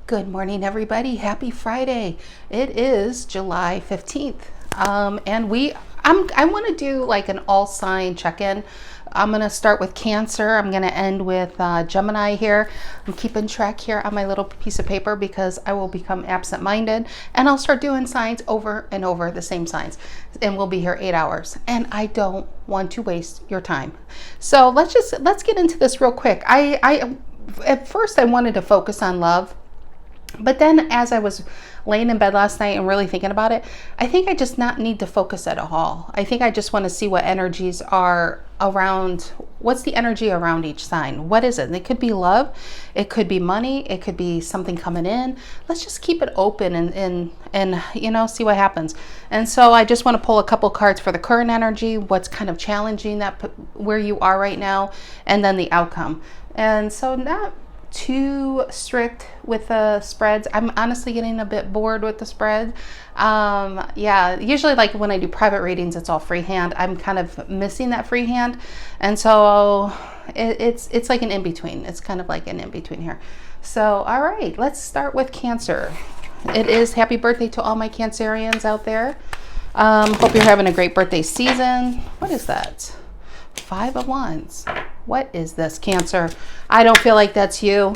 Good morning, everybody. Happy Friday. It is July 15th. I want to do like an all sign check-in. I'm going to start with Cancer. I'm going to end with Gemini here. I'm keeping track here on my little piece of paper because I will become absent-minded and I'll start doing signs over and over, the same signs, and we'll be here 8 hours. And I don't want to waste your time. So let's get into this real quick. At first I wanted to focus on love. But then as I was laying in bed last night and really thinking about it, I think I just not need to focus at all. I think I just want to see what energies are around. What's the energy around each sign? What is it? It could be love. It could be money. It could be something coming in. Let's just keep it open and you know, see what happens. And so I just want to pull a couple cards for the current energy, what's kind of challenging where you are right now, and then the outcome. And so not too strict with the spreads. I'm honestly getting a bit bored with the spread. Yeah, usually like when I do private readings, it's all freehand. I'm kind of missing that freehand. And so it's like an in-between. It's kind of like an in-between here. So, all right, let's start with Cancer. It is happy birthday to all my Cancerians out there. Hope you're having a great birthday season. What is that? 5 of Wands. What is this, Cancer? I don't feel like that's you.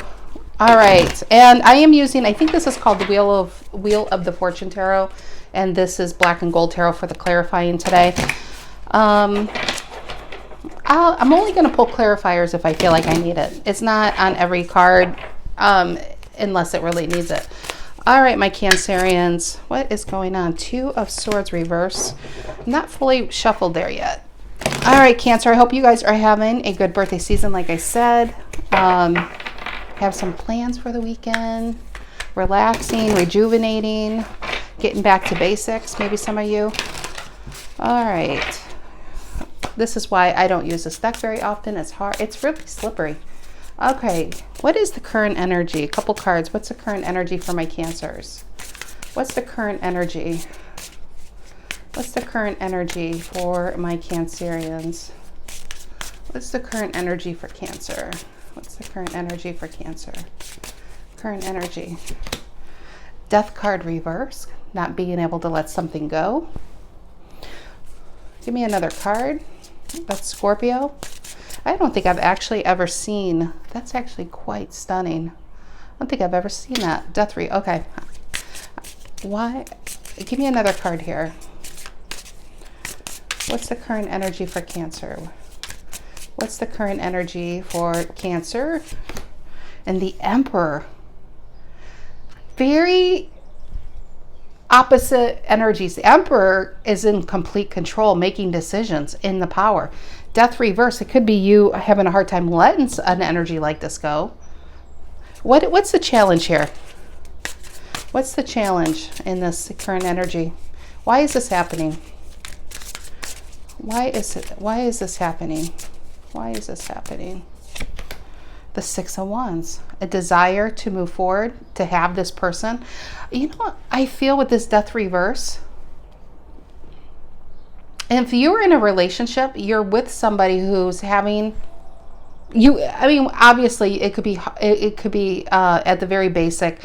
All right, and I am using, I think this is called the Wheel of the Fortune Tarot, and this is Black and Gold Tarot for the clarifying today. I'm only going to pull clarifiers if I feel like I need it. It's not on every card unless it really needs it. All right, my Cancerians, what is going on? 2 of Swords reverse. Not fully shuffled there yet. All right, Cancer, I hope you guys are having a good birthday season, like I said. Have some plans for the weekend, relaxing, rejuvenating, getting back to basics, maybe some of you. All right. This is why I don't use this deck very often. It's hard. It's really slippery. Okay, what is the current energy? A couple cards. What's the current energy for my Cancers? What's the current energy? What's the current energy for my Cancerians? What's the current energy for Cancer? What's the current energy for Cancer? Current energy. Death card reverse. Not being able to let something go. Give me another card. That's Scorpio. I don't think I've actually ever seen. That's actually quite stunning. I don't think I've ever seen that. Okay. Why? Give me another card here. What's the current energy for Cancer? What's the current energy for Cancer? And the Emperor. Very opposite energies. The Emperor is in complete control, making decisions in the power. Death reverse. It could be you having a hard time letting an energy like this go. What's the challenge here? What's the challenge in this current energy? Why is this happening? Why is this happening? Why is this happening? The 6 of Wands. A desire to move forward, to have this person. You know what I feel with this death reverse? If you're in a relationship, you're with somebody who's having obviously it could be at the very basic,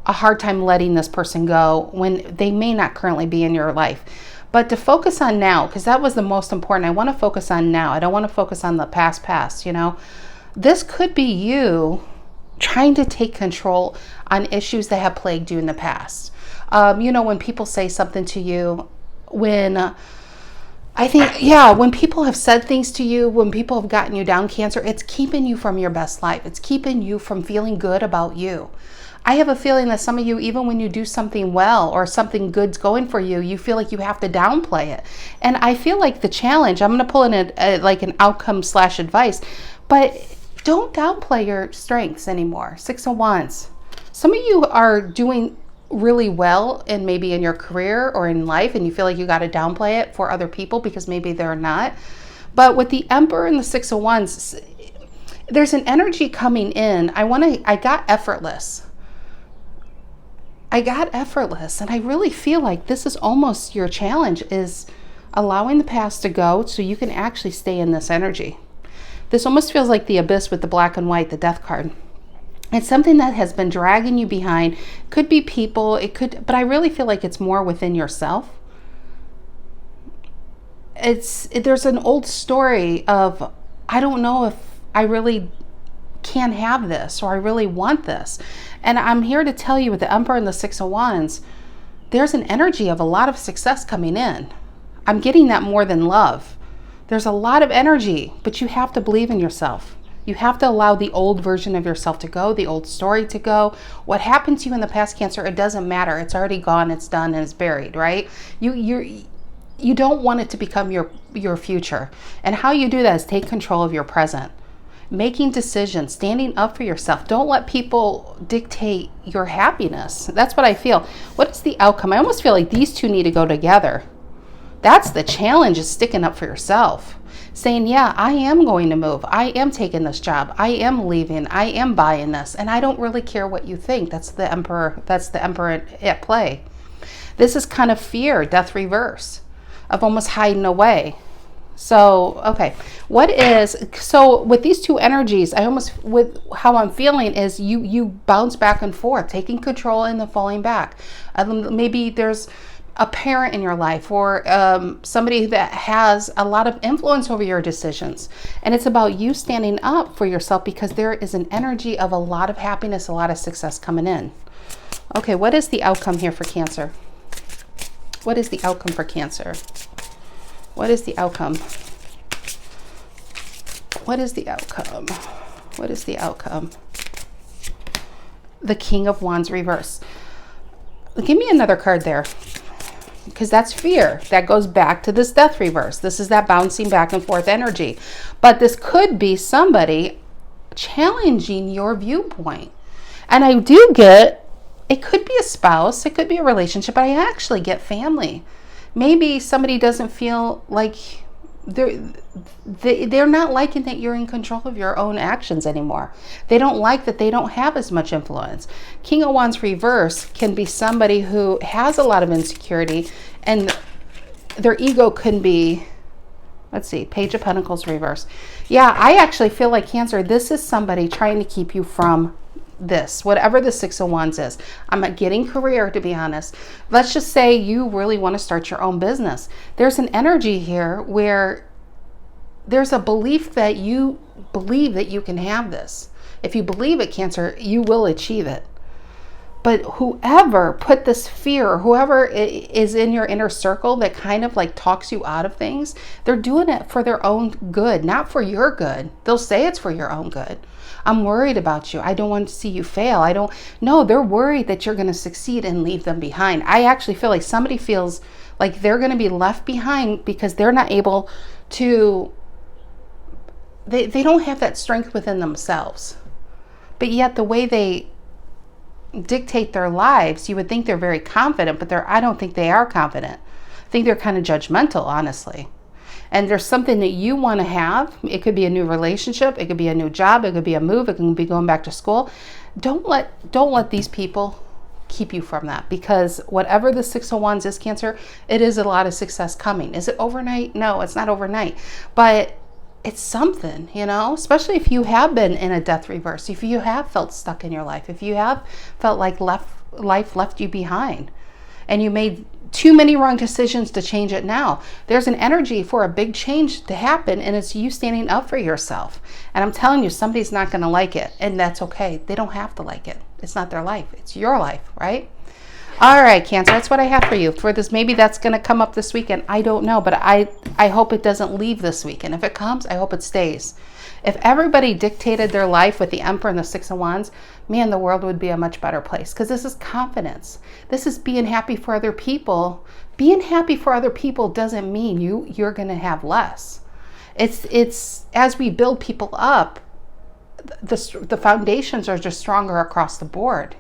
a hard time letting this person go when they may not currently be in your life. But to focus on now, because that was the most important. I want to focus on now. I don't want to focus on the past, you know. This could be you trying to take control on issues that have plagued you in the past. You know, when people say something to you, when people have said things to you, when people have gotten you down, Cancer, it's keeping you from your best life. It's keeping you from feeling good about you. I have a feeling that some of you, even when you do something well or something good's going for you, you feel like you have to downplay it. And I feel like the challenge, I'm going to pull in like an outcome / advice, but don't downplay your strengths anymore. 6 of Wands. Some of you are doing really well and maybe in your career or in life, and you feel like you got to downplay it for other people because maybe they're not. But with the Emperor and the 6 of Wands, there's an energy coming in. I got effortless. And I really feel like this is almost your challenge, is allowing the past to go so you can actually stay in this energy. This almost feels like the Abyss with the black and white, the death card. It's something that has been dragging you behind. Could be people, but I really feel like it's more within yourself. There's an old story of, I don't know if I really can have this, or I really want this. And I'm here to tell you, with the Emperor and the Six of Wands, there's an energy of a lot of success coming in. I'm getting that more than love. There's a lot of energy, but you have to believe in yourself. You have to allow the old version of yourself to go, the old story to go. What happened to you in the past, Cancer, it doesn't matter. It's already gone, it's done, and it's buried, right? You don't want it to become your future. And how you do that is take control of your present. Making decisions, standing up for yourself. Don't let people dictate your happiness. That's what I feel. What is the outcome? I almost feel like these two need to go together. That's the challenge, is sticking up for yourself. Saying, yeah, I am going to move. I am taking this job. I am leaving. I am buying this. And I don't really care what you think. That's the Emperor at play. This is kind of fear, death reverse, of almost hiding away. So, okay, so with these two energies, with how I'm feeling is you bounce back and forth, taking control and then falling back. Maybe there's a parent in your life, or somebody that has a lot of influence over your decisions. And it's about you standing up for yourself, because there is an energy of a lot of happiness, a lot of success coming in. Okay, what is the outcome here for Cancer? What is the outcome for Cancer? What is the outcome? What is the outcome? What is the outcome? The King of Wands reverse. Give me another card there, because that's fear. That goes back to this death reverse. This is that bouncing back and forth energy. But this could be somebody challenging your viewpoint. And I do get, it could be a spouse, it could be a relationship, but I actually get family. Maybe somebody doesn't feel like they're not liking that you're in control of your own actions anymore. They don't like that they don't have as much influence. King of Wands reverse can be somebody who has a lot of insecurity, and their ego can be, let's see, Page of Pentacles reverse. Yeah, I actually feel like, Cancer, this is somebody trying to keep you from this, whatever the Six of Wands is. I'm not getting career, to be honest. Let's just say you really want to start your own business. There's an energy here where there's a belief that you believe that you can have this. If you believe it, Cancer, you will achieve it. But whoever put this fear, or whoever is in your inner circle that kind of like talks you out of things, they're doing it for their own good, not for your good. They'll say it's for your own good. I'm worried about you. I don't want to see you fail. No, they're worried that you're going to succeed and leave them behind. I actually feel like somebody feels like they're going to be left behind because they're not able to, they don't have that strength within themselves. But yet the way they dictate their lives, you would think they're very confident, but I don't think they are confident. I think they're kind of judgmental, honestly. And there's something that you want to have. It could be a new relationship, it could be a new job, it could be a move, it can be going back to school. Don't let these people keep you from that, because whatever the Six of Wands is, Cancer, it is a lot of success coming. Is it overnight? No, it's not overnight, but it's something, especially if you have been in a death reverse, if you have felt stuck in your life, if you have felt like life left you behind and you made too many wrong decisions to change it now. There's an energy for a big change to happen, and it's you standing up for yourself. And I'm telling you, somebody's not going to like it, and that's okay. They don't have to like it. It's not their life. It's your life, right? All right, Cancer, that's what I have for you for this. Maybe that's going to come up this weekend. I don't know, but I hope it doesn't leave this weekend. If it comes, I hope it stays. If everybody dictated their life with the Emperor and the Six of Wands, man, the world would be a much better place, because this is confidence. This is being happy for other people. Being happy for other people doesn't mean you're going to have less. It's as we build people up, the foundations are just stronger across the board,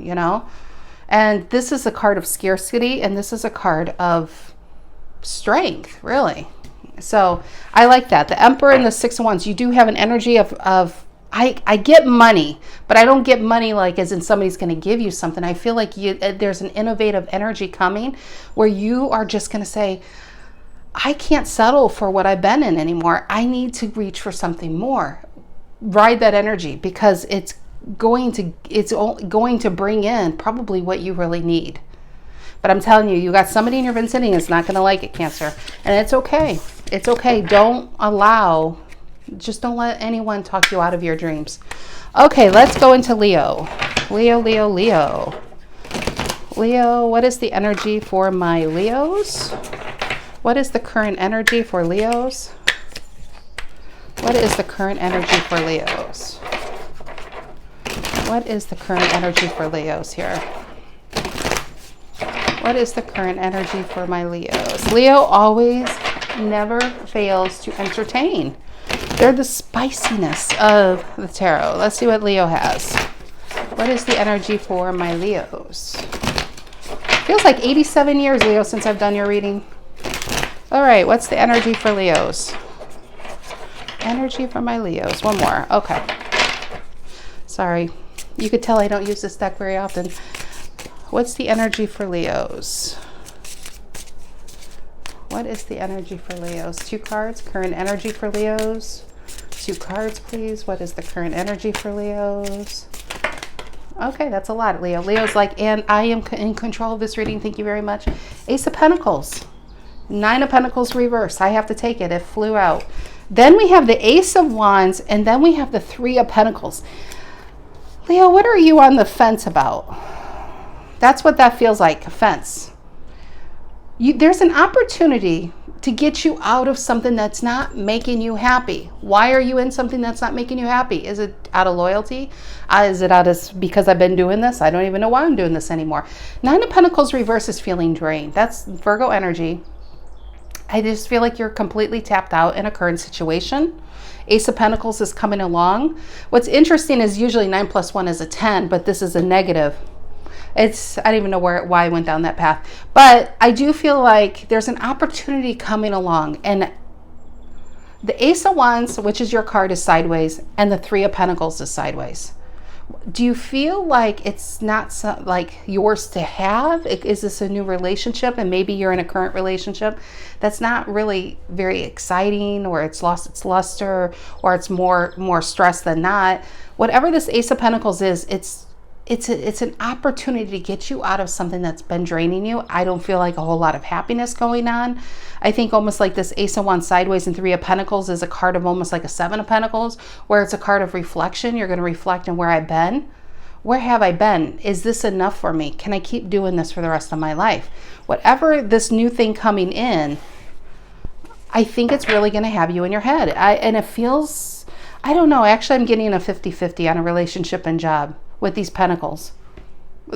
And this is a card of scarcity, and this is a card of strength, really. So I like that. The Emperor and the Six of Wands, you do have an energy of I get money, but I don't get money like as in somebody's going to give you something. I feel like there's an innovative energy coming where you are just going to say, I can't settle for what I've been in anymore. I need to reach for something more. Ride that energy, because going to bring in probably what you really need. But I'm telling you, you got somebody in your vicinity that's not going to like it, Cancer. And it's okay. It's okay. Just don't let anyone talk you out of your dreams. Okay, let's go into Leo. Leo, what is the energy for my Leos? What is the current energy for Leos? What is the current energy for Leos? What is the current energy for Leos here? What is the current energy for my Leos? Leo always never fails to entertain. They're the spiciness of the tarot. Let's see what Leo has. What is the energy for my Leos? Feels like 87 years, Leo, since I've done your reading. All right, what's the energy for Leos? Energy for my Leos. One more. Okay. Sorry. You could tell I don't use this deck very often. What's the energy for Leos? What is the energy for Leos? 2 cards. Current energy for Leos. 2 cards, please. What is the current energy for Leos? Okay, that's a lot, Leo. Leo's like, and I am in control of this reading. Thank you very much. Ace of Pentacles. 9 of Pentacles reverse. I have to take it. It flew out. Then we have the Ace of Wands, and then we have the 3 of Pentacles. Leo, what are you on the fence about? That's what that feels like, a fence. There's an opportunity to get you out of something that's not making you happy. Why are you in something that's not making you happy? Is it out of loyalty? Is it out of because I've been doing this? I don't even know why I'm doing this anymore. 9 of Pentacles reverse is feeling drained. That's Virgo energy. I just feel like you're completely tapped out in a current situation. Ace of Pentacles is coming along. What's interesting is usually 9 plus 1 is a 10, but this is a negative. I don't even know why I went down that path. But I do feel like there's an opportunity coming along. And the Ace of Wands, which is your card, is sideways. And the 3 of Pentacles is sideways. Do you feel like it's not like yours to have? Is this a new relationship? And maybe you're in a current relationship that's not really very exciting, or it's lost its luster, or it's more stress than not. Whatever this Ace of Pentacles is, it's an opportunity to get you out of something that's been draining you. I don't feel like a whole lot of happiness going on. I think almost like this Ace of Wands sideways and 3 of Pentacles is a card of almost like a 7 of Pentacles, where it's a card of reflection. You're going to reflect on where I've been. Where have I been? Is this enough for me? Can I keep doing this for the rest of my life? Whatever this new thing coming in, I think it's really going to have you in your head. And it feels, I don't know, actually I'm getting a 50-50 on a relationship and job with these Pentacles.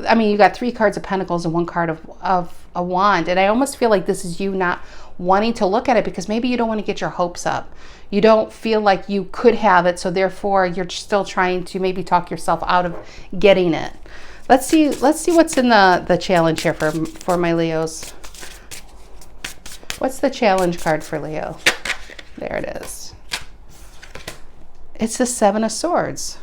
I mean, you got 3 cards of Pentacles and 1 card of a Wand. And I almost feel like this is you not wanting to look at it because maybe you don't want to get your hopes up. You don't feel like you could have it, so therefore you're still trying to maybe talk yourself out of getting it. Let's see what's in the challenge here for my Leos. What's the challenge card for Leo? There it is. It's the 7 of Swords.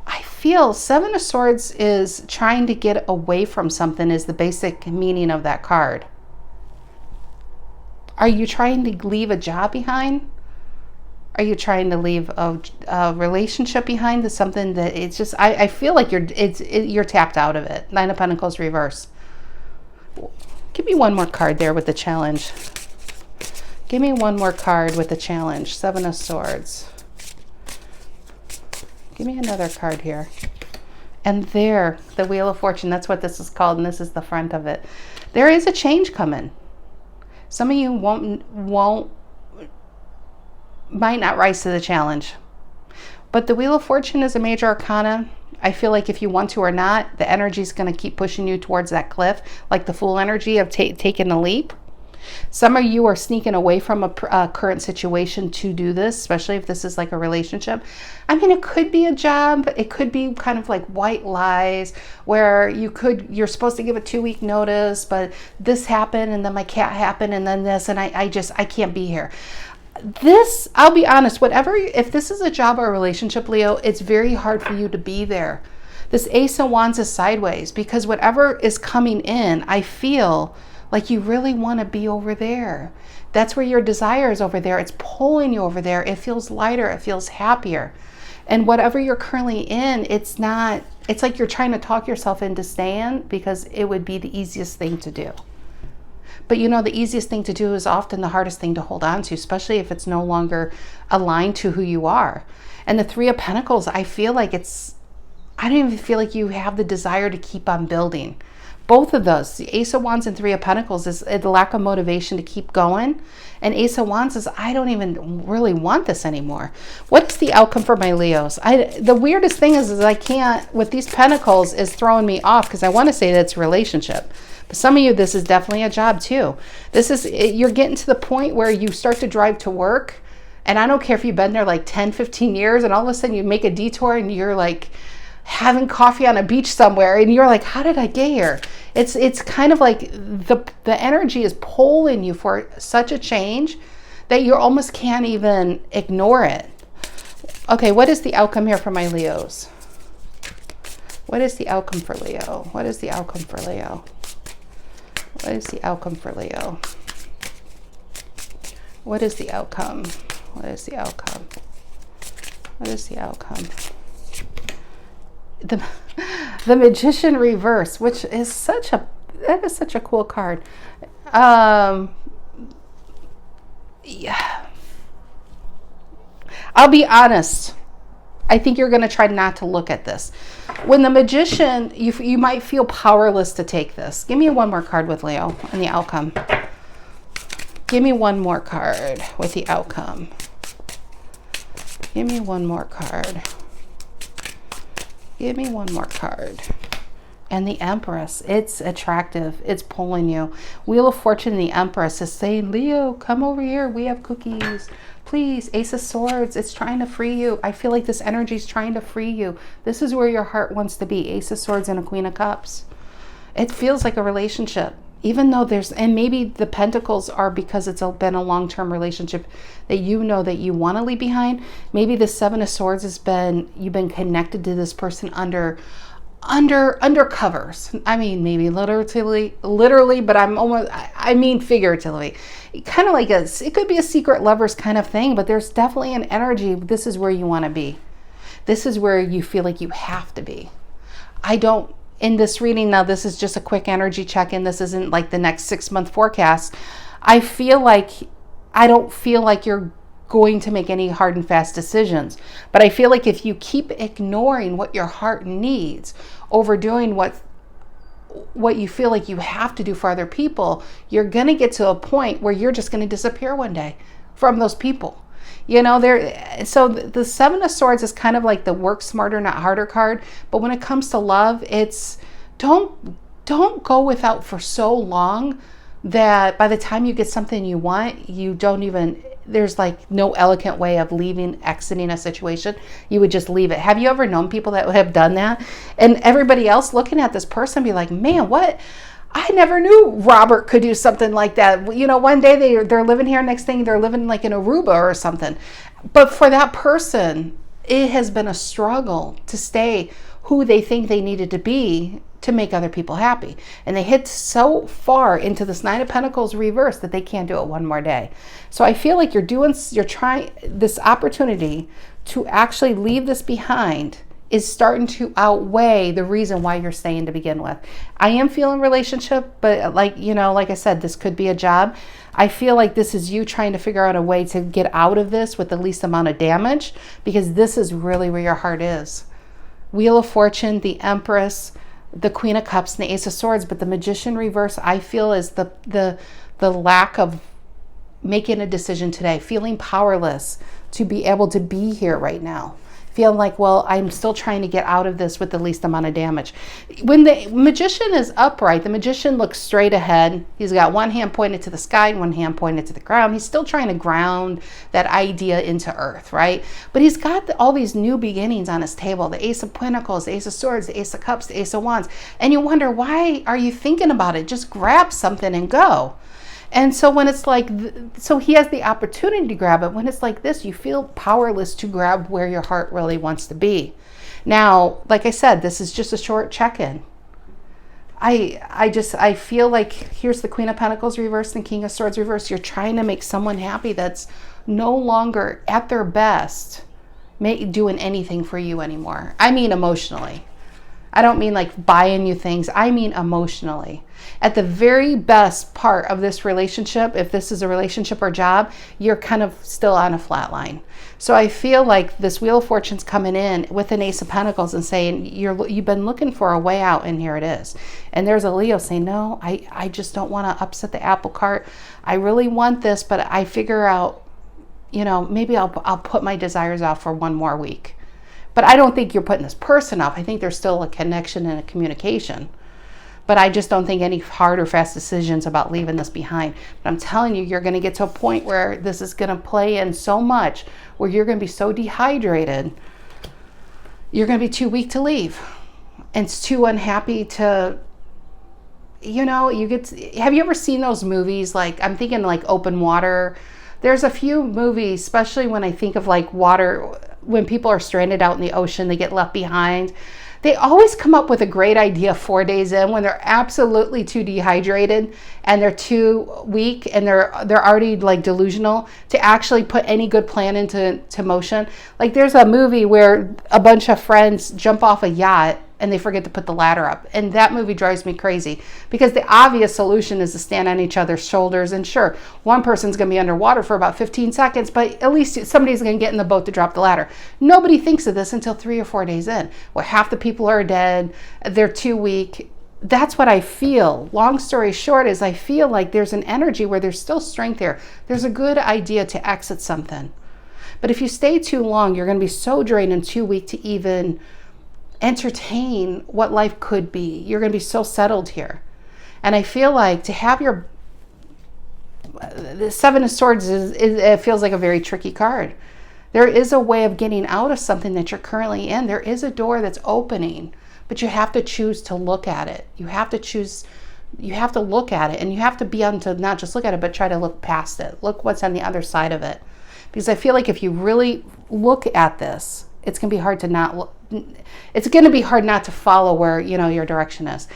I feel 7 of Swords is trying to get away from something is the basic meaning of that card. Are you trying to leave a job behind? Are you trying to leave a relationship behind? To something that it's just, I feel like you're tapped out of it. 9 of Pentacles reverse. Give me one more card there with the challenge. Give me one more card with the challenge. 7 of Swords. Give me another card here. And there, the Wheel of Fortune, that's what this is called, and this is the front of it. There is a change coming. Some of you might not rise to the challenge. But the Wheel of Fortune is a major arcana. I feel like if you want to or not, the energy is going to keep pushing you towards that cliff, like the Fool energy of taking a leap. Some of you are sneaking away from a current situation to do this, especially if this is like a relationship. I mean, it could be a job. It could be kind of like white lies where you're supposed to give a 2-week notice, but this happened and then my cat happened and then this, and I can't be here. This, I'll be honest, if this is a job or a relationship, Leo, it's very hard for you to be there. This Ace of Wands is sideways because whatever is coming in, I feel like you really want to be over there. That's where your desire is over there. It's pulling you over there. It feels lighter. It feels happier. And whatever you're currently in, it's like you're trying to talk yourself into staying because it would be the easiest thing to do. But you know, the easiest thing to do is often the hardest thing to hold on to, especially if it's no longer aligned to who you are. And the Three of Pentacles, I feel like I don't even feel like you have the desire to keep on building. Both of those, the Ace of Wands and Three of Pentacles, is the lack of motivation to keep going. And Ace of Wands is, I don't even really want this anymore. What is the outcome for my Leos? The weirdest thing is I can't, with these Pentacles, is throwing me off because I want to say that it's a relationship. But some of you, this is definitely a job too. You're getting to the point where you start to drive to work. And I don't care if you've been there like 10, 15 years, and all of a sudden you make a detour and you're like having coffee on a beach somewhere, and you're like, how did I get here? It's kind of like the energy is pulling you for such a change that you almost can't even ignore it. Okay, what is the outcome here for my Leos? What is the outcome for Leo? What is the outcome for Leo? What is the outcome for Leo? What is the outcome? What is the outcome? What is the outcome? The Magician reverse, which is such a cool card. Yeah. I'll be honest. I think you're going to try not to look at this. When the Magician, you might feel powerless to take this. Give me one more card with Leo and the outcome. Give me one more card with the outcome. Give me one more card. Give me one more card. And the Empress, it's attractive. It's pulling you. Wheel of Fortune, the Empress is saying, Leo, come over here. We have cookies. Please, Ace of Swords, it's trying to free you. I feel like this energy is trying to free you. This is where your heart wants to be. Ace of Swords and a Queen of Cups. It feels like a relationship. Even though and maybe the Pentacles are because it's been a long-term relationship that you know that you want to leave behind. Maybe the Seven of Swords you've been connected to this person under covers. I mean, maybe literally, but I mean figuratively. Kind of like it could be a secret lovers kind of thing, but there's definitely an energy. This is where you want to be. This is where you feel like you have to be. In this reading, now this is just a quick energy check-in. This isn't like the next 6-month forecast. I don't feel like you're going to make any hard and fast decisions. But I feel like if you keep ignoring what your heart needs, overdoing what you feel like you have to do for other people, you're going to get to a point where you're just going to disappear one day from those people. You know, so the Seven of Swords is kind of like the work smarter, not harder card. But when it comes to love, it's don't go without for so long that by the time you get something you want, there's like no elegant way of exiting a situation. You would just leave it. Have you ever known people that have done that? And everybody else looking at this person be like, man, what? I never knew Robert could do something like that. You know, one day they're living here, next thing they're living like in Aruba or something. But for that person, it has been a struggle to stay who they think they needed to be to make other people happy. And they hit so far into this Nine of Pentacles reverse that they can't do it one more day. So I feel like you're trying this opportunity to actually leave this behind is starting to outweigh the reason why you're staying to begin with. I am feeling relationship, but like I said, this could be a job. I feel like this is you trying to figure out a way to get out of this with the least amount of damage, because this is really where your heart is. Wheel of Fortune, the Empress, the Queen of Cups, and the Ace of Swords. But the Magician reverse, I feel, is the lack of making a decision today, feeling powerless to be able to be here right now. Feeling like, well, I'm still trying to get out of this with the least amount of damage. When the Magician is upright, the Magician looks straight ahead. He's got one hand pointed to the sky and one hand pointed to the ground. He's still trying to ground that idea into earth, right? But he's got all these new beginnings on his table. The Ace of Pentacles, the Ace of Swords, the Ace of Cups, the Ace of Wands. And you wonder, why are you thinking about it? Just grab something and go. And so when it's like, so he has the opportunity to grab it. When it's like this, you feel powerless to grab where your heart really wants to be. Now, like I said, this is just a short check-in. I feel like here's the Queen of Pentacles reversed and King of Swords reversed. You're trying to make someone happy that's no longer at their best doing anything for you anymore. I mean emotionally. I don't mean like buying you things. I mean emotionally. At the very best part of this relationship, if this is a relationship or job, you're kind of still on a flat line. So I feel like this Wheel of Fortune's coming in with an Ace of Pentacles and saying, you've been looking for a way out, and here it is. And there's a Leo saying, no, I just don't want to upset the apple cart. I really want this, but I figure out, you know, maybe I'll put my desires off for one more week. But I don't think you're putting this person off. I think there's still a connection and a communication. But I just don't think any hard or fast decisions about leaving this behind. But I'm telling you, you're going to get to a point where this is going to play in so much, where you're going to be so dehydrated, you're going to be too weak to leave. And it's too unhappy to, you know, have you ever seen those movies? Like, I'm thinking like Open Water. There's a few movies, especially when I think of like water, when people are stranded out in the ocean, they get left behind. They always come up with a great idea 4 days in when they're absolutely too dehydrated and they're too weak and they're already like delusional to actually put any good plan into motion. Like there's a movie where a bunch of friends jump off a yacht and they forget to put the ladder up. And that movie drives me crazy because the obvious solution is to stand on each other's shoulders. And sure, one person's going to be underwater for about 15 seconds, but at least somebody's going to get in the boat to drop the ladder. Nobody thinks of this until 3 or 4 days in, where half the people are dead, they're too weak. That's what I feel. Long story short is I feel like there's an energy where there's still strength here. There's a good idea to exit something. But if you stay too long, you're going to be so drained and too weak to even entertain what life could be. You're going to be so settled here. And I feel like to have the Seven of Swords it feels like a very tricky card. There is a way of getting out of something that you're currently in. There is a door that's opening, but you have to choose to look at it. You have to look at it, and you have to be able to not just look at it, but try to look past it. Look what's on the other side of it. Because I feel like if you really look at this, it's going to be hard to not look. It's going to be hard not to follow where, you know, your direction is,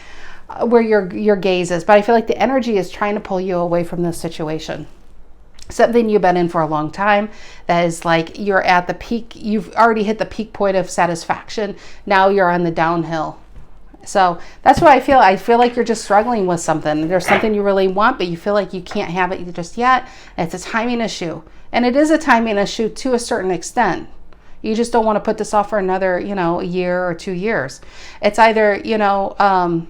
where your gaze is. But I feel like the energy is trying to pull you away from this situation. Something you've been in for a long time that is like you're at the peak. You've already hit the peak point of satisfaction. Now you're on the downhill. So that's what I feel. I feel like you're just struggling with something. There's something you really want, but you feel like you can't have it just yet. It's a timing issue. And it is a timing issue to a certain extent. You just don't want to put this off for another, you know, a year or 2 years. It's either, you know,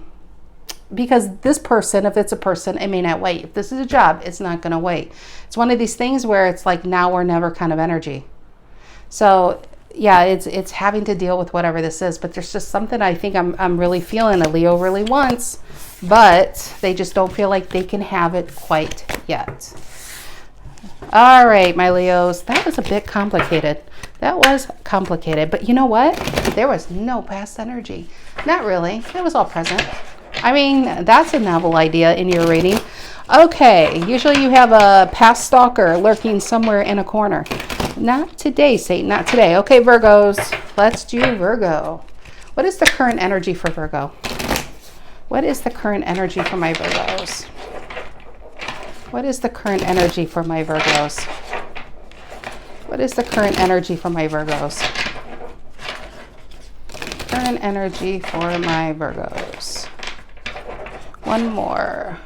because this person, if it's a person, it may not wait. If this is a job, it's not going to wait. It's one of these things where it's like now or never kind of energy. So yeah, it's having to deal with whatever this is. But there's just something I think I'm really feeling a Leo really wants, but they just don't feel like they can have it quite yet. All right, my Leos, that was a bit complicated. That was complicated, but you know what? There was no past energy. Not really. It was all present. I mean, that's a novel idea in your reading. Okay, usually you have a past stalker lurking somewhere in a corner. Not today, Satan, not today. Okay, Virgos, let's do Virgo. What is the current energy for Virgo? What is the current energy for my Virgos? What is the current energy for my Virgos? What is the current energy for my Virgos? Current energy for my Virgos. One more.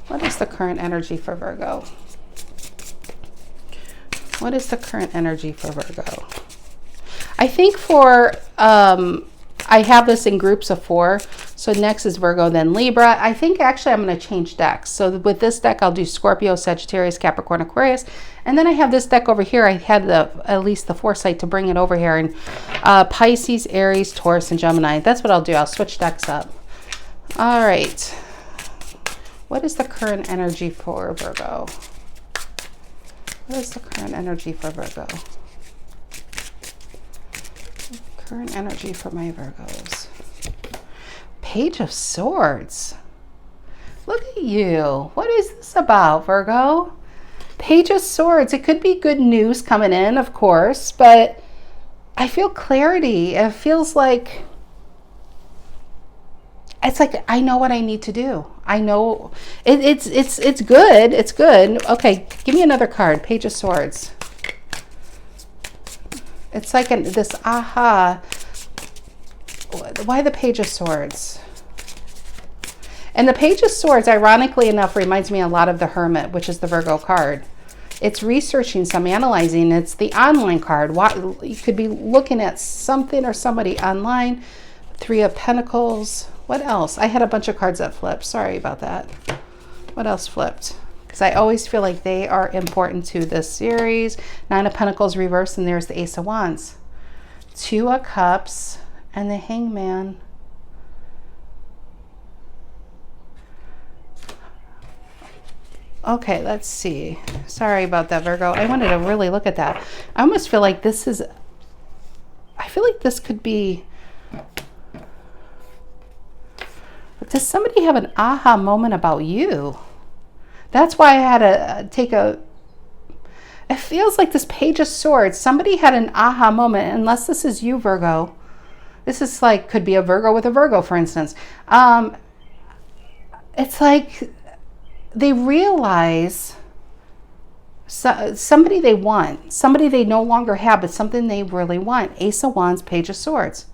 What is the current energy for Virgo? What is the current energy for Virgo? I think for, I have this in groups of 4. So next is Virgo, then Libra. I think actually I'm going to change decks. So with this deck, I'll do Scorpio, Sagittarius, Capricorn, Aquarius. And then I have this deck over here. I had at least the foresight to bring it over here. And Pisces, Aries, Taurus, and Gemini. That's what I'll do. I'll switch decks up. All right. What is the current energy for Virgo? What is the current energy for Virgo? Current energy for my Virgos. Page of Swords. Look at you. What is this about, Virgo? Page of Swords. It could be good news coming in, of course, but I feel clarity. It feels like it's like I know what I need to do. I know it's good. It's good. Okay, give me another card. Page of Swords. It's like this aha. Why the Page of Swords? And the Page of Swords, ironically enough, reminds me a lot of the Hermit, which is the Virgo card. It's researching, some analyzing. It's the online card. You could be looking at something or somebody online. Three of Pentacles. What else? I had a bunch of cards that flipped. Sorry about that. What else flipped? Because I always feel like they are important to this series. Nine of Pentacles reversed, and there's the Ace of Wands. Two of Cups and the Hangman. Okay, let's see. Sorry about that, Virgo. I wanted to really look at that. I almost feel like this is, I feel like this could be, does somebody have an aha moment about you? That's why I had to take a, it feels like this Page of Swords, somebody had an aha moment, unless this is you, Virgo. This is like, could be a Virgo with a Virgo, for instance. It's like they realize somebody they want, somebody they no longer have, but something they really want. Ace of Wands, Page of Swords.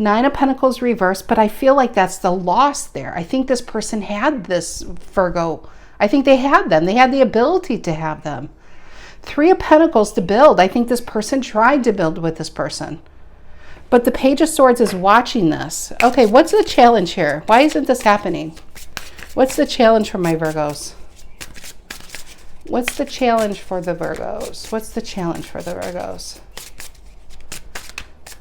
Nine of Pentacles reversed, but I feel like that's the loss there. I think this person had this, Virgo. I think they had them. They had the ability to have them. Three of Pentacles to build. I think this person tried to build with this person. But the Page of Swords is watching this. Okay, what's the challenge here? Why isn't this happening? What's the challenge for my Virgos? What's the challenge for the Virgos? What's the challenge for the Virgos?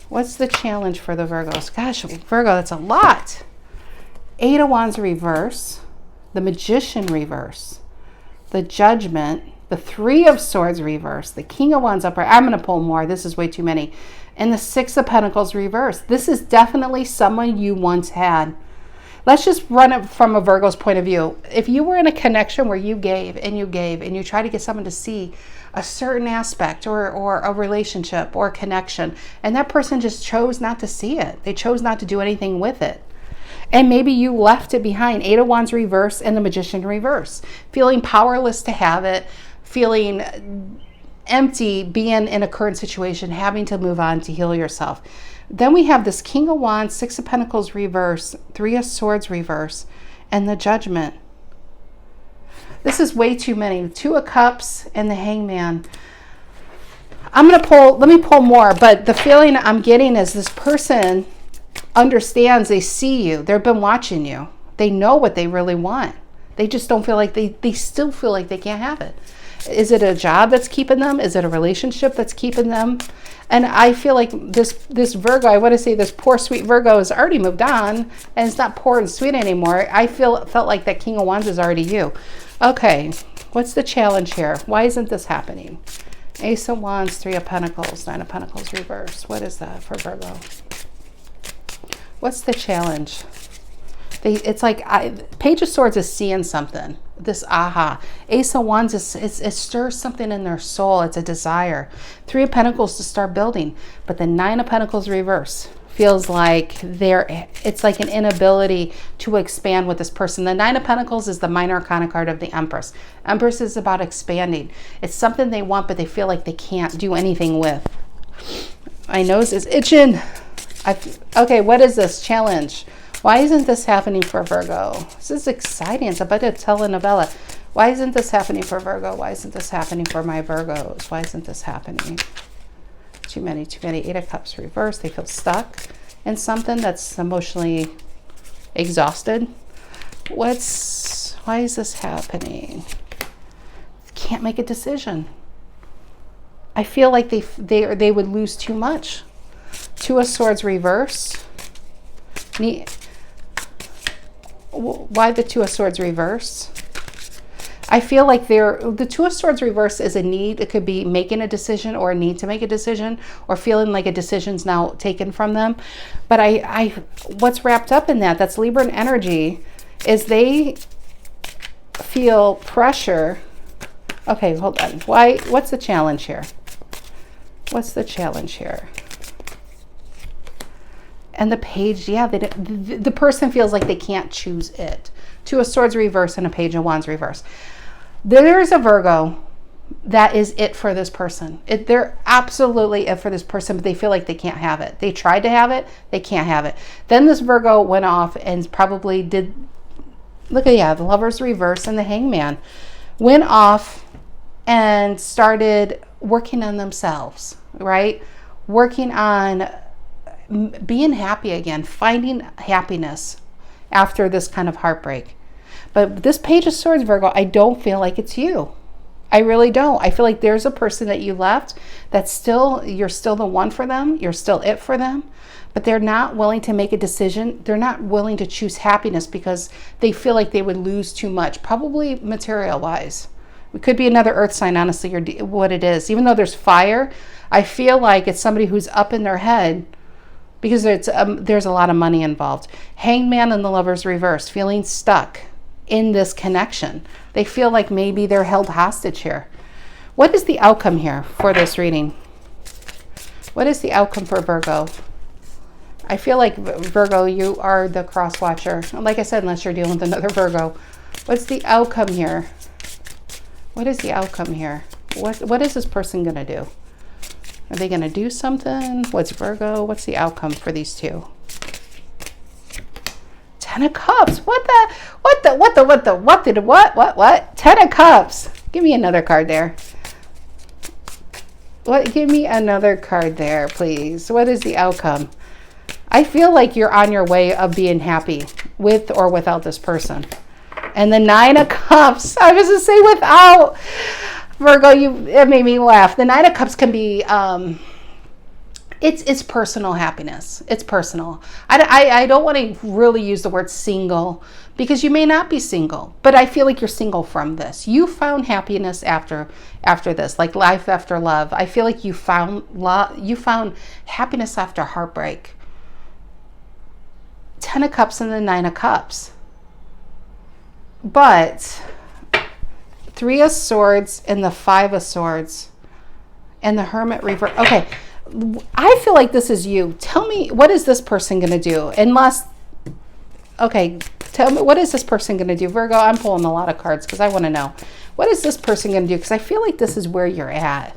What's the challenge for the Virgos? Gosh, Virgo, that's a lot. Eight of Wands reverse. The Magician reverse. The Judgment. The Three of Swords reverse. The King of Wands upright. I'm going to pull more. This is way too many. And the Six of Pentacles reverse. This is definitely someone you once had. Let's just run it from a Virgo's point of view. If you were in a connection where you gave and you try to get someone to see a certain aspect or a relationship or a connection, and that person just chose not to see it. They chose not to do anything with it. And maybe you left it behind. Eight of Wands reverse and the Magician reverse. Feeling powerless to have it, feeling empty, being in a current situation, having to move on to heal yourself. Then we have this King of Wands, Six of Pentacles reverse, Three of Swords reverse, and the Judgment. This is way too many. Two of Cups and the Hangman. I'm going to pull, let me pull more, but the feeling I'm getting is this person understands, they see you, they've been watching you. They know what they really want. They just don't feel like, they still feel like they can't have it. Is it a job that's keeping them? Is it a relationship that's keeping them? And I feel like this Virgo, I want to say this poor sweet Virgo has already moved on and it's not poor and sweet anymore. I felt like that King of Wands is already you. Okay, what's the challenge here? Why isn't this happening? Ace of Wands, Three of Pentacles, Nine of Pentacles reverse. What is that for Virgo? What's the challenge? It's like Page of Swords is seeing something. This aha. Ace of Wands it stirs something in their soul. It's a desire. Three of Pentacles to start building, but the Nine of Pentacles reverse feels like it's like an inability to expand with this person. The Nine of Pentacles is the minor arcana card of the Empress. Empress is about expanding. It's something they want, but they feel like they can't do anything with. My nose is itching. Okay, what is this challenge? Why isn't this happening for Virgo? This is exciting. It's about a telenovela. Why isn't this happening for Virgo? Why isn't this happening for my Virgos? Why isn't this happening? Too many, too many. Eight of Cups reversed. They feel stuck in something that's emotionally exhausted. Why is this happening? Can't make a decision. I feel like they would lose too much. Two of Swords reverse. Why the Two of Swords reverse? I feel like the Two of Swords reverse is a need. It could be making a decision or a need to make a decision or feeling like a decision's now taken from them. But what's wrapped up in that's Libran energy is they feel pressure. Okay, hold on. What's the challenge here? What's the challenge here? And the Page, yeah, the person feels like they can't choose it. Two of Swords reverse and a Page of Wands reverse. There's a Virgo that is it for this person. They're absolutely it for this person, but they feel like they can't have it. They tried to have it, they can't have it. Then this Virgo went off and probably did, look at, the Lover's reverse and the Hangman. Went off and started working on themselves, right? Working on being happy again, finding happiness after this kind of heartbreak. But this Page of Swords, Virgo, I don't feel like it's you. I really don't. I feel like there's a person that you left that's still, you're still the one for them. You're still it for them, but they're not willing to make a decision. They're not willing to choose happiness because they feel like they would lose too much, probably material wise. It could be another earth sign, honestly, or what it is. Even though there's fire, I feel like it's somebody who's up in their head because there's a lot of money involved. Hangman and the Lover's reverse, feeling stuck in this connection. They feel like maybe they're held hostage here. What is the outcome here for this reading? What is the outcome for Virgo? I feel like, Virgo, you are the cross watcher. Like I said, unless you're dealing with another Virgo. What's the outcome here? What is the outcome here? What is this person going to do? Are they going to do something? What's Virgo? What's the outcome for these two? Ten of Cups. What? Ten of Cups. Give me another card there. Give me another card there, please. What is the outcome? I feel like you're on your way of being happy with or without this person. And the Nine of Cups. I was going to say without. Virgo, it made me laugh. The Nine of Cups can be, it's personal happiness. It's personal. I don't want to really use the word single because you may not be single, but I feel like you're single from this. You found happiness after this, like life after love. I feel like you found happiness after heartbreak. Ten of Cups and the Nine of Cups. But Three of Swords and the Five of Swords and the Hermit reverse. Okay, I feel like this is you. Tell me, what is this person going to do? Okay, tell me, what is this person going to do? Virgo, I'm pulling a lot of cards because I want to know. What is this person going to do? Because I feel like this is where you're at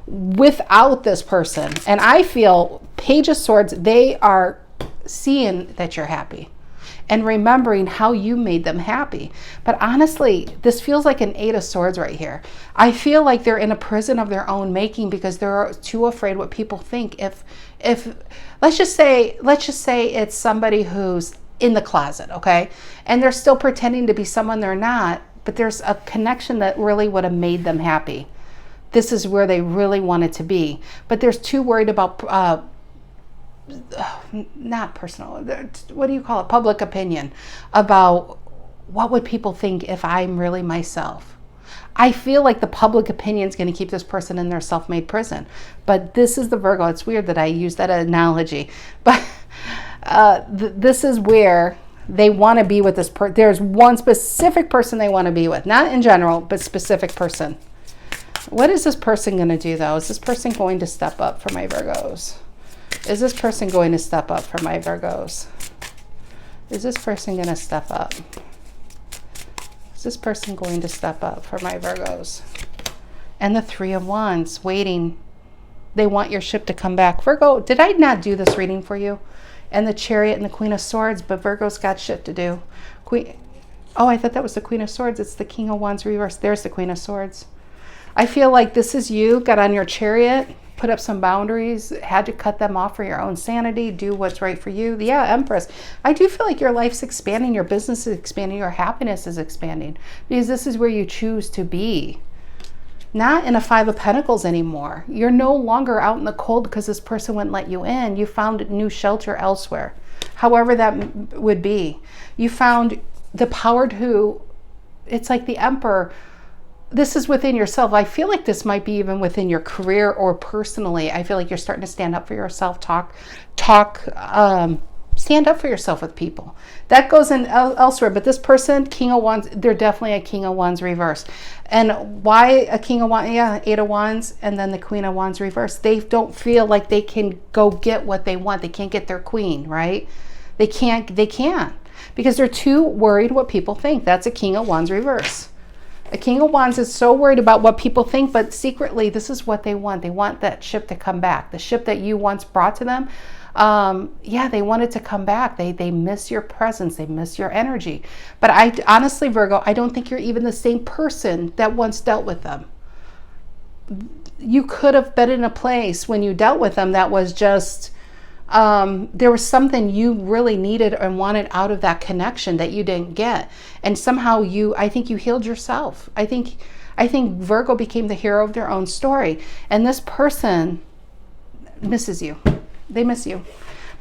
without this person. And I feel Page of Swords, they are seeing that you're happy and remembering how you made them happy. But honestly, this feels like an Eight of Swords right here. I feel like they're in a prison of their own making because they're too afraid what people think. If let's just say it's somebody who's in the closet, okay? And they're still pretending to be someone they're not, but there's a connection that really would have made them happy. This is where they really wanted to be. But they're too worried about not personal, what do you call it? Public opinion about what would people think if I'm really myself. I feel like the public opinion is going to keep this person in their self-made prison. But this is the Virgo. It's weird that I use that analogy. But this is where they want to be with this person. There's one specific person they want to be with. Not in general, but specific person. What is this person going to do, though? Is this person going to step up for my Virgos? Is this person going to step up for my Virgos? Is this person going to step up? Is this person going to step up for my Virgos? And the Three of Wands, waiting. They want your ship to come back. Virgo, did I not do this reading for you? And the Chariot and the Queen of Swords, but Virgo's got shit to do. Oh, I thought that was the Queen of Swords. It's the King of Wands reverse. There's the Queen of Swords. I feel like this is you, got on your chariot, put up some boundaries, had to cut them off for your own sanity, do what's right for you. Yeah, Empress. I do feel like your life's expanding, your business is expanding, your happiness is expanding, because this is where you choose to be. Not in a Five of Pentacles anymore. You're no longer out in the cold because this person wouldn't let you in. You found new shelter elsewhere, however that would be. You found the power to, it's like the Emperor. This is within yourself. I feel like this might be even within your career or personally. I feel like you're starting to stand up for yourself, stand up for yourself with people. That goes in elsewhere. But this person, King of Wands, they're definitely a King of Wands reverse. And why a King of Wands? Yeah, Eight of Wands and then the Queen of Wands reverse. They don't feel like they can go get what they want. They can't get their queen, right? They can't because they're too worried what people think. That's a King of Wands reverse. A King of Wands is so worried about what people think, but secretly, this is what they want. They want that ship to come back. The ship that you once brought to them. Yeah, they want it to come back. They miss your presence. They miss your energy. But I honestly, Virgo, I don't think you're even the same person that once dealt with them. You could have been in a place when you dealt with them that was just, there was something you really needed and wanted out of that connection that you didn't get. And somehow I think you healed yourself. I think Virgo became the hero of their own story. And this person misses you. They miss you,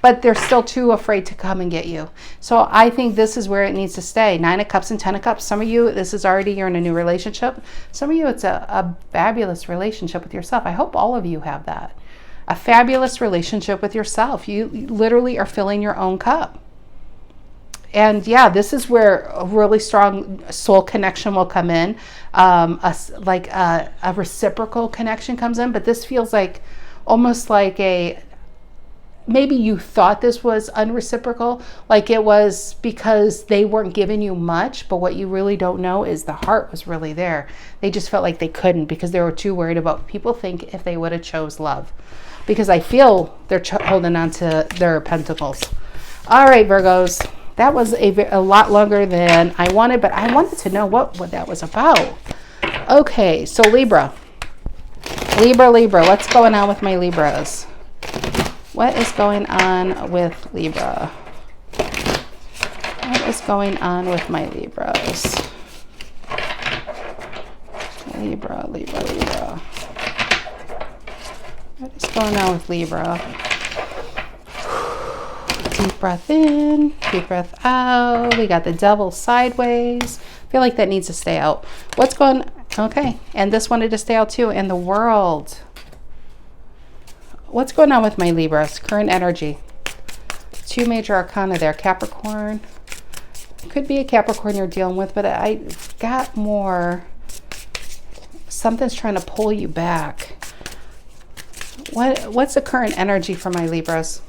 but they're still too afraid to come and get you. So I think this is where it needs to stay. 9 of Cups and 10 of Cups. Some of you, this is already, you're in a new relationship. Some of you, it's a fabulous relationship with yourself. I hope all of you have that. A fabulous relationship with yourself. You literally are filling your own cup. And yeah, this is where a really strong soul connection will come in. A reciprocal connection comes in, but this feels like almost like maybe you thought this was unreciprocal, like it was because they weren't giving you much, but what you really don't know is the heart was really there. They just felt like they couldn't because they were too worried about what people think if they would have chose love. Because I feel they're holding on to their pentacles. All right, Virgos. That was a lot longer than I wanted, but I wanted to know what that was about. Okay, so Libra. Libra, what's going on with my Libras? What is going on with Libra? What is going on with my Libras? Libra. What is going on with Libra? Deep breath in, deep breath out. We got the Devil sideways. I feel like that needs to stay out. What's going on? Okay, and this wanted to stay out too. And the World. What's going on with my Libras? Current energy. 2 major arcana there. Capricorn. Could be a Capricorn you're dealing with, but I got more. Something's trying to pull you back. What's the current energy for my Libras?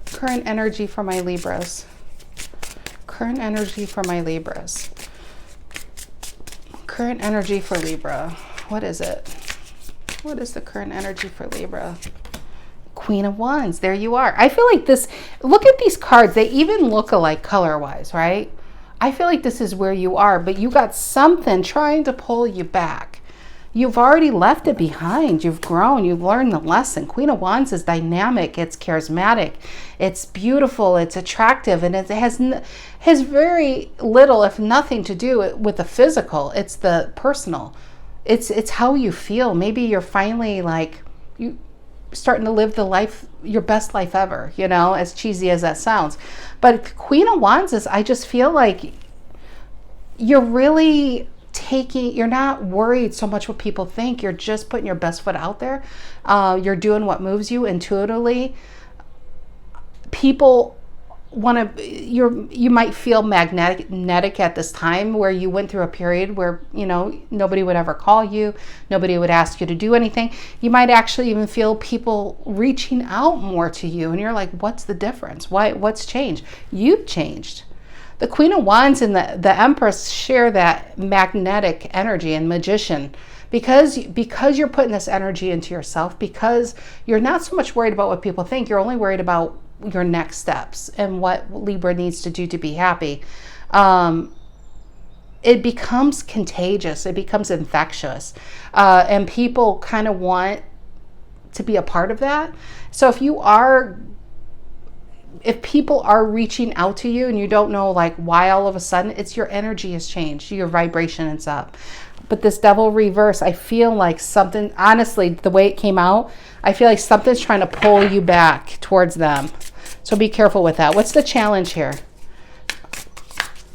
Current energy for my Libras. Current energy for my Libras. Current energy for Libra. What is it? What is the current energy for Libra? Queen of Wands. There you are. I feel like this, look at these cards. They even look alike color-wise, right? I feel like this is where you are, but you got something trying to pull you back. You've already left it behind. You've grown. You've learned the lesson. Queen of Wands is dynamic. It's charismatic. It's beautiful. It's attractive. And it has very little, if nothing, to do with the physical. It's the personal. It's how you feel. Maybe you're finally like, you starting to live the life, your best life ever, you know, as cheesy as that sounds. But Queen of Wands is, I just feel like you're really you're not worried so much what people think. You're just putting your best foot out there. You're doing what moves you intuitively. People want to, you might feel magnetic at this time where you went through a period where, you know, nobody would ever call you. Nobody would ask you to do anything. You might actually even feel people reaching out more to you. And you're like, what's the difference? What's changed? You've changed. The Queen of Wands and the Empress share that magnetic energy and magician because you're putting this energy into yourself, because you're not so much worried about what people think. You're only worried about your next steps and what Libra needs to do to be happy. It becomes contagious. It becomes infectious. And people kind of want to be a part of that. So if people are reaching out to you and you don't know like why all of a sudden, it's your energy has changed, your vibration is up. But this Devil reverse, I feel like something, honestly, the way it came out, I feel like something's trying to pull you back towards them. So be careful with that. What's the challenge here?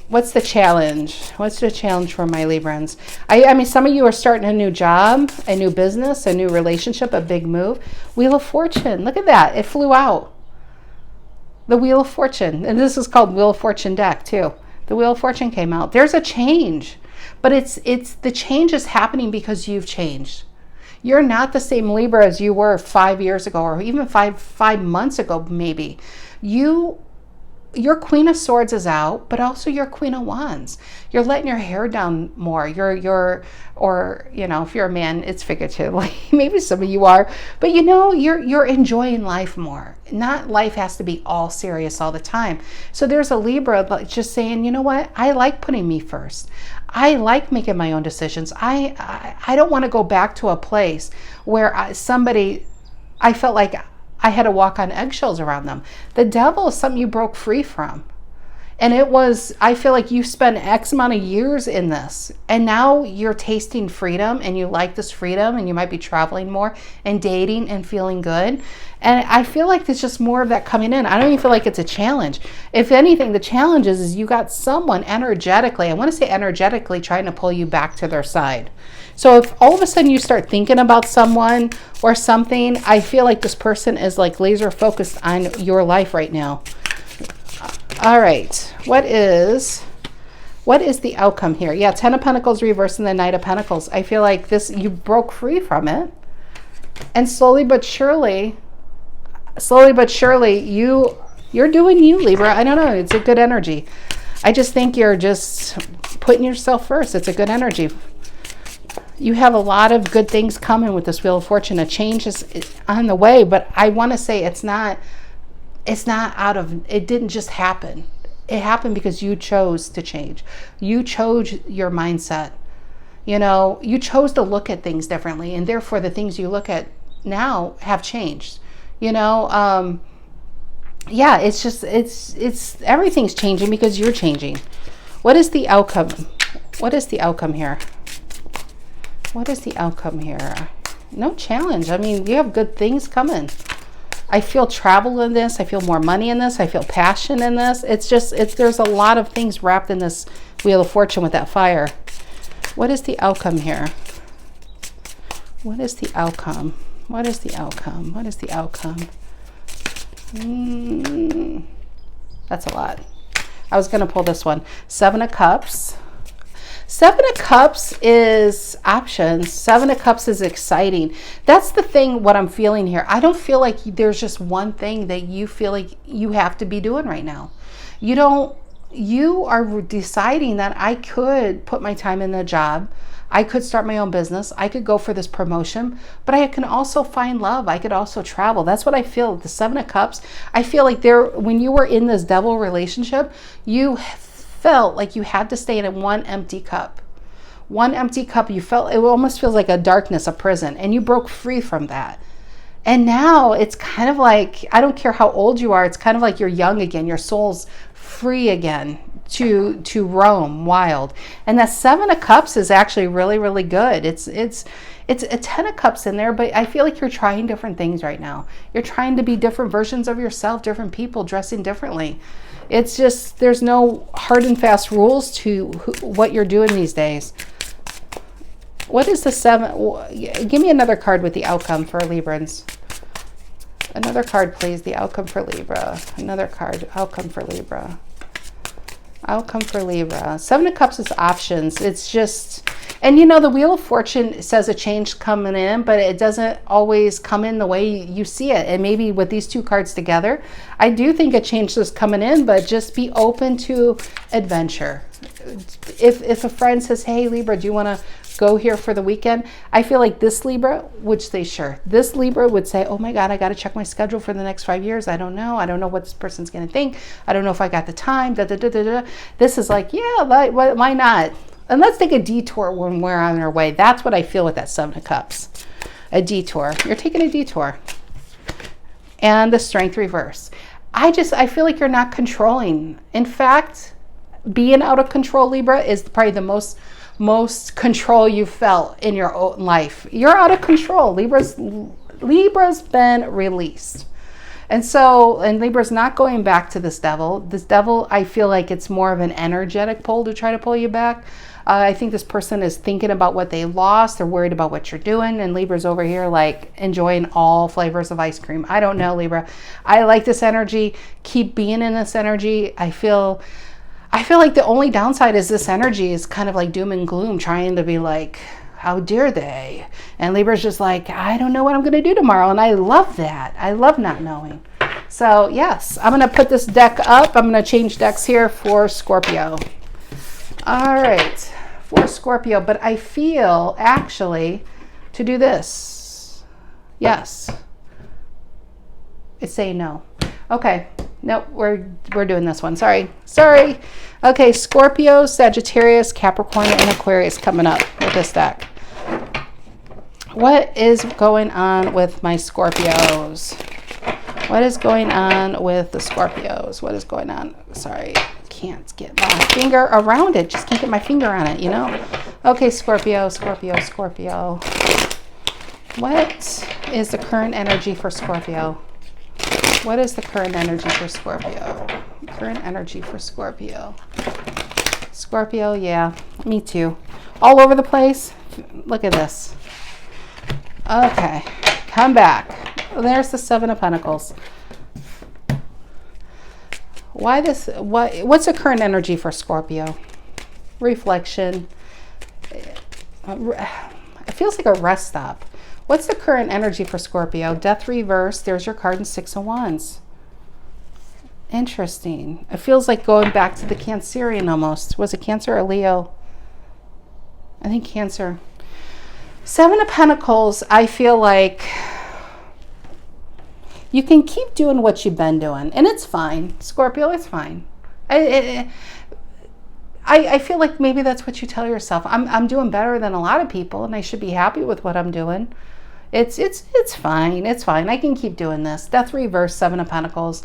What's the challenge? What's the challenge for my Librans? I mean, some of you are starting a new job, a new business, a new relationship, a big move. Wheel of Fortune, look at that, it flew out. The Wheel of Fortune, and this is called Wheel of Fortune deck too. The Wheel of Fortune came out. There's a change, but it's the change is happening because you've changed. You're not the same Libra as you were 5 years ago, or even five months ago, maybe. You your Queen of Swords is out, but also your Queen of Wands. You're letting your hair down more. Or, you know, if you're a man, it's figuratively. Maybe some of you are, but you know, you're enjoying life more. Not life has to be all serious all the time. So there's a Libra just saying, you know what? I like putting me first. I like making my own decisions. I don't want to go back to a place where I felt like I had to walk on eggshells around them. The devil is something you broke free from. And I feel like you spent X amount of years in this, and now you're tasting freedom, and you like this freedom, and you might be traveling more and dating and feeling good. And I feel like there's just more of that coming in. I don't even feel like it's a challenge. If anything, the challenge is you got someone energetically, I want to say energetically, trying to pull you back to their side. So if all of a sudden you start thinking about someone or something, I feel like this person is like laser focused on your life right now. All right, what is the outcome here? Yeah, Ten of Pentacles reversed and the Knight of Pentacles. I feel like you broke free from it, and slowly but surely, you're doing you, Libra. I don't know, it's a good energy. I just think you're just putting yourself first. It's a good energy. You have a lot of good things coming with this Wheel of Fortune. A change is on the way, but I want to say it didn't just happen. It happened because you chose to change. You chose your mindset. You know, you chose to look at things differently, and therefore the things you look at now have changed. You know, yeah, it's everything's changing because you're changing. What is the outcome? What is the outcome here? What is the outcome here? No challenge. I mean, you have good things coming. I feel travel in this. I feel more money in this. I feel passion in this. There's a lot of things wrapped in this Wheel of Fortune with that fire. What is the outcome here? What is the outcome? What is the outcome? What is the outcome? That's a lot. I was going to pull this one. Seven of Cups. Seven of Cups is options. Seven of Cups is exciting. That's the thing, what I'm feeling here. I don't feel like there's just one thing that you feel like you have to be doing right now. You are deciding that I could put my time in the job. I could start my own business. I could go for this promotion, but I can also find love. I could also travel. That's what I feel. The Seven of Cups, I feel like when you were in this devil relationship, you felt like you had to stay in one empty cup. One empty cup. You felt, it almost feels like a darkness, a prison, and you broke free from that. And now it's kind of like, I don't care how old you are, it's kind of like you're young again. Your soul's free again to roam wild. And that Seven of Cups is actually really, really good. It's a Ten of Cups in there, but I feel like you're trying different things right now. You're trying to be different versions of yourself, different people, dressing differently. It's just, there's no hard and fast rules to what you're doing these days. What is the seven? Give me another card with the outcome for Librans. Another card, please. The outcome for Libra. Another card. Outcome for Libra. Outcome for Libra. Seven of Cups is options. It's just, and you know, the Wheel of Fortune says a change coming in, but it doesn't always come in the way you see it. And maybe with these two cards together, I do think a change is coming in, but just be open to adventure. If a friend says, hey, Libra, do you want to go here for the weekend? I feel like this Libra would say, sure. This Libra would say, oh my God, I got to check my schedule for the next 5 years. I don't know. I don't know what this person's going to think. I don't know if I got the time. This is like, yeah, why not? And let's take a detour when we're on our way. That's what I feel with that Seven of Cups. A detour. You're taking a detour. And the Strength reverse. I feel like you're not controlling. In fact, being out of control, Libra, is probably the most control you felt in your own life. You're out of control. Libra's been released. And Libra's not going back to this devil. This devil, I feel like it's more of an energetic pull to try to pull you back. I think this person is thinking about what they lost. They're worried about what you're doing. And Libra's over here like enjoying all flavors of ice cream. I don't know, Libra. I like this energy. Keep being in this energy. I feel like the only downside is this energy is kind of like doom and gloom, trying to be like, how dare they? And Libra's just like, I don't know what I'm going to do tomorrow. And I love that. I love not knowing. So yes, I'm going to put this deck up. I'm going to change decks here for Scorpio. All right, for Scorpio. But I feel actually to do this. Yes. It's saying no. Okay. Nope, we're doing this one. Sorry. Okay, Scorpio, Sagittarius, Capricorn, and Aquarius coming up with this deck. What is going on with my Scorpios? What is going on with the Scorpios? What is going on? Sorry, can't get my finger around it. Just can't get my finger on it, you know? Okay, Scorpio. What is the current energy for Scorpio? What is the current energy for Scorpio? Scorpio, yeah, me too. All over the place. Look at this. Okay, come back. There's the Seven of Pentacles. What's the current energy for Scorpio? Reflection. It feels like a rest stop. What's the current energy for Scorpio? Death reverse. There's your card in Six of Wands. Interesting. It feels like going back to the Cancerian almost. Was it Cancer or Leo? I think Cancer. Seven of Pentacles, I feel like you can keep doing what you've been doing. And it's fine. Scorpio, it's fine. I feel like maybe that's what you tell yourself. I'm doing better than a lot of people, and I should be happy with what I'm doing. It's fine. It's fine. I can keep doing this. Death reverse, Seven of Pentacles.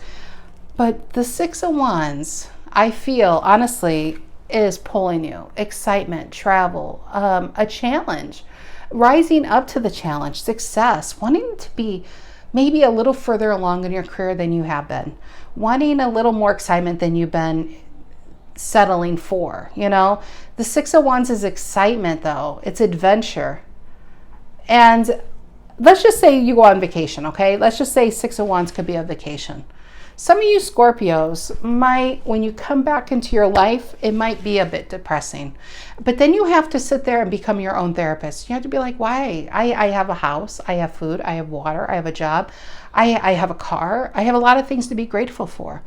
But the Six of Wands, I feel, honestly, is pulling you. Excitement, travel, a challenge, rising up to the challenge, success, wanting to be maybe a little further along in your career than you have been, wanting a little more excitement than you've been settling for, you know? The Six of Wands is excitement, though. It's adventure. And let's just say you go on vacation, okay? Let's just say Six of Wands could be a vacation. Some of you Scorpios might, when you come back into your life, it might be a bit depressing. But then you have to sit there and become your own therapist. You have to be like, why? I have a house, I have food, I have water, I have a job, I have a car. I have a lot of things to be grateful for.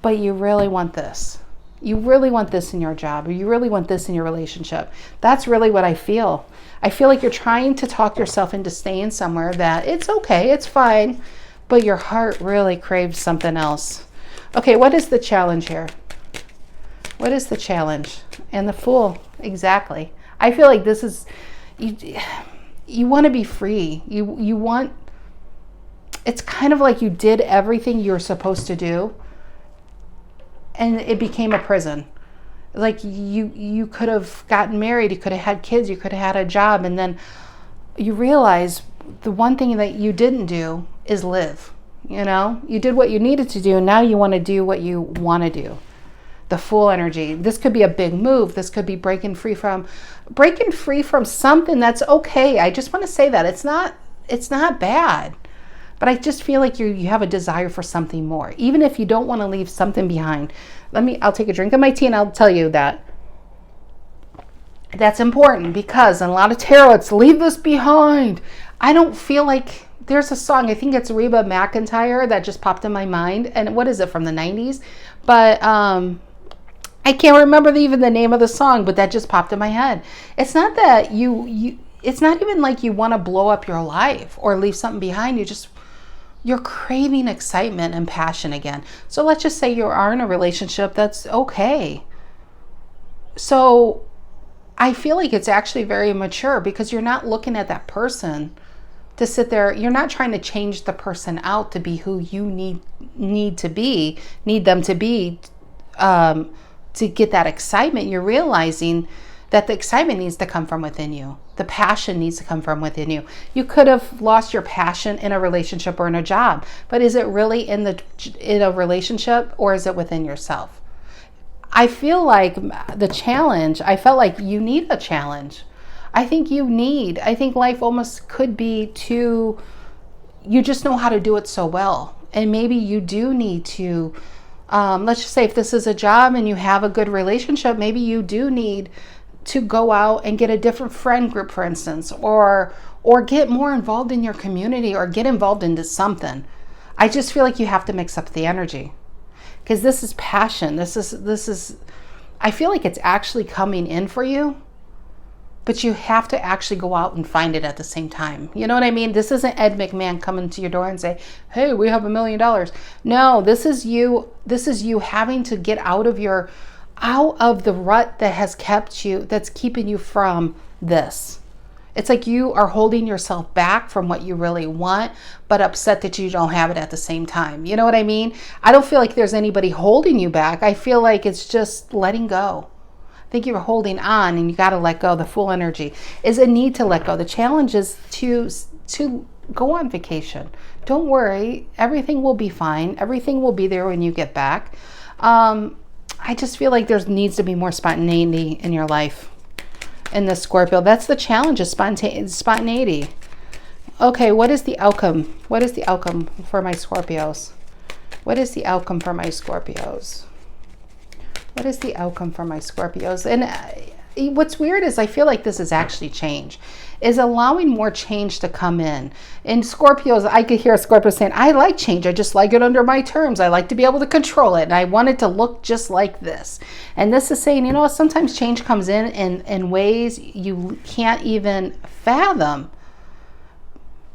But you really want this. You really want this in your job, or you really want this in your relationship. That's really what I feel. I feel like you're trying to talk yourself into staying somewhere that it's okay, it's fine, but your heart really craves something else. Okay, what is the challenge here? What is the challenge? And the Fool, exactly. I feel like this is, you want to be free. You want, it's kind of like you did everything you're supposed to do, and it became a prison. Like you could have gotten married, you could have had kids, you could have had a job, and then you realize the one thing that you didn't do is live. You know, you did what you needed to do, and now you want to do what you want to do. The Fool energy. This could be a big move. This could be breaking free from something that's okay. I just want to say that it's not bad. But I just feel like you have a desire for something more, even if you don't want to leave something behind. I'll take a drink of my tea and I'll tell you that. That's important, because in a lot of tarot, it's leave this behind. I don't feel like, there's a song, I think it's Reba McEntire, that just popped in my mind. And what is it, from the 90s? But I can't remember even the name of the song, but that just popped in my head. It's not that it's not even like you want to blow up your life or leave something behind. You're craving excitement and passion again. So let's just say you are in a relationship that's okay. So I feel like it's actually very mature, because you're not looking at that person to sit there. You're not trying to change the person out to be who you need them to be, to get that excitement. You're realizing that the excitement needs to come from within you. The passion needs to come from within you. You could have lost your passion in a relationship or in a job, but is it really in a relationship, or is it within yourself? I feel like the challenge, I felt like you need a challenge. I think life almost could be you just know how to do it so well. And maybe you do need to, let's just say if this is a job and you have a good relationship, maybe you do need to go out and get a different friend group, for instance, or get more involved in your community, or get involved into something. I just feel like you have to mix up the energy, because this is passion. This is, I feel like it's actually coming in for you, but you have to actually go out and find it at the same time. You know what I mean? This isn't Ed McMahon coming to your door and say, hey, we have $1 million. No, this is you having to get out of the rut that has kept you, that's keeping you from this. It's like you are holding yourself back from what you really want, but upset that you don't have it at the same time. You know what I mean? I don't feel like there's anybody holding you back. I feel like it's just letting go. I think you're holding on, and you got to let go. The full energy is a need to let go. The challenge is to go on vacation. Don't worry. Everything will be fine. Everything will be there when you get back. I just feel like there needs to be more spontaneity in your life. In the Scorpio, that's the challenge, is spontaneity. Okay, what is the outcome? What is the outcome for my Scorpios? What is the outcome for my Scorpios? What is the outcome for my Scorpios? And what's weird is I feel like this is actually change, is allowing more change to come in. In Scorpios, I could hear a Scorpio saying, I like change. I just like it under my terms. I like to be able to control it. And I want it to look just like this. And this is saying, you know, sometimes change comes in ways you can't even fathom.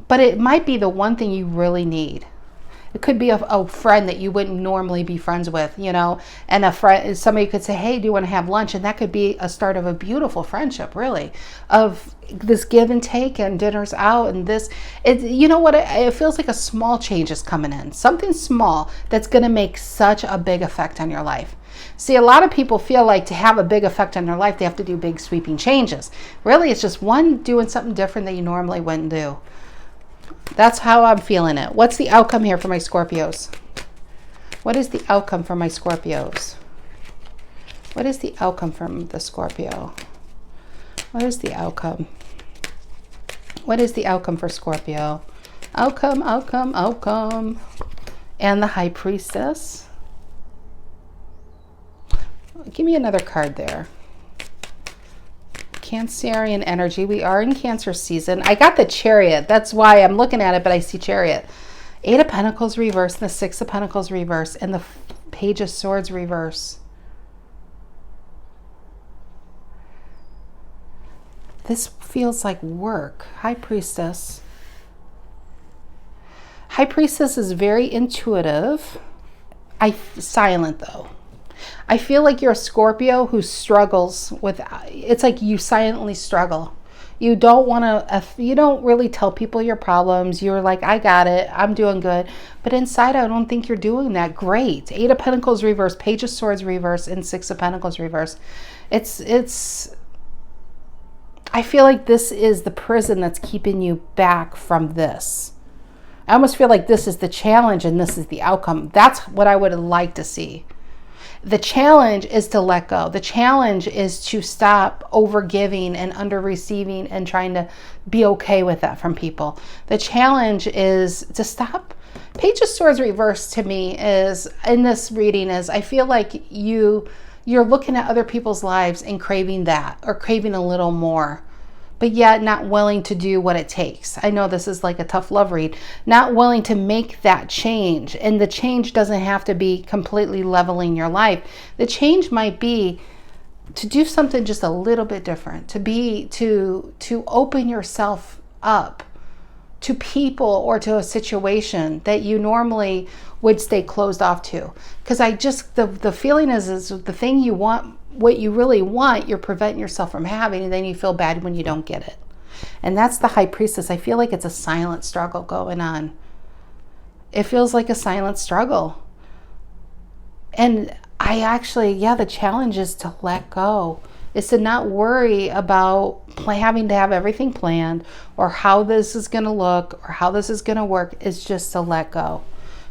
But it might be the one thing you really need. It could be a friend that you wouldn't normally be friends with, you know, and somebody could say, hey, do you want to have lunch? And that could be a start of a beautiful friendship, really, of this give and take and dinners out and this. You know what? It feels like a small change is coming in, something small that's going to make such a big effect on your life. See, a lot of people feel like to have a big effect on their life, they have to do big sweeping changes. Really, it's just one doing something different that you normally wouldn't do. That's how I'm feeling it. What's the outcome here for my Scorpios? What is the outcome for my Scorpios? What is the outcome from the Scorpio? What is the outcome? What is the outcome for Scorpio? Outcome, outcome, outcome. And the High Priestess. Give me another card there. Cancerian energy. We are in Cancer season. I got the Chariot. That's why I'm looking at it, but I see Chariot. 8 of Pentacles reverse, and the 6 of Pentacles reverse, and the Page of Swords reverse. This feels like work. High Priestess. High Priestess is very intuitive. Silent though. I feel like you're a Scorpio who struggles with, it's like you silently struggle. You don't want to, you don't really tell people your problems. You're like, I got it. I'm doing good. But inside, I don't think you're doing that great. 8 of Pentacles reverse, Page of Swords reverse, and 6 of Pentacles reverse. I feel like this is the prison that's keeping you back from this. I almost feel like this is the challenge and this is the outcome. That's what I would like to see. The challenge is to let go. The challenge is to stop over-giving and under-receiving and trying to be okay with that from people. The challenge is to stop. Page of Swords reverse to me is, in this reading, is I feel like you're looking at other people's lives and craving that, or craving a little more, but yet not willing to do what it takes. I know this is like a tough love read. Not willing to make that change. And the change doesn't have to be completely leveling your life. The change might be to do something just a little bit different, to open yourself up to people or to a situation that you normally would stay closed off to. Because the feeling is the thing you want, what you really want, you're preventing yourself from having, and then you feel bad when you don't get it. And that's the High Priestess. I feel like it's a silent struggle going on. It feels like a silent struggle. And the challenge is to let go. Is to not worry about having to have everything planned, or how this is going to look, or how this is going to work. It's just to let go.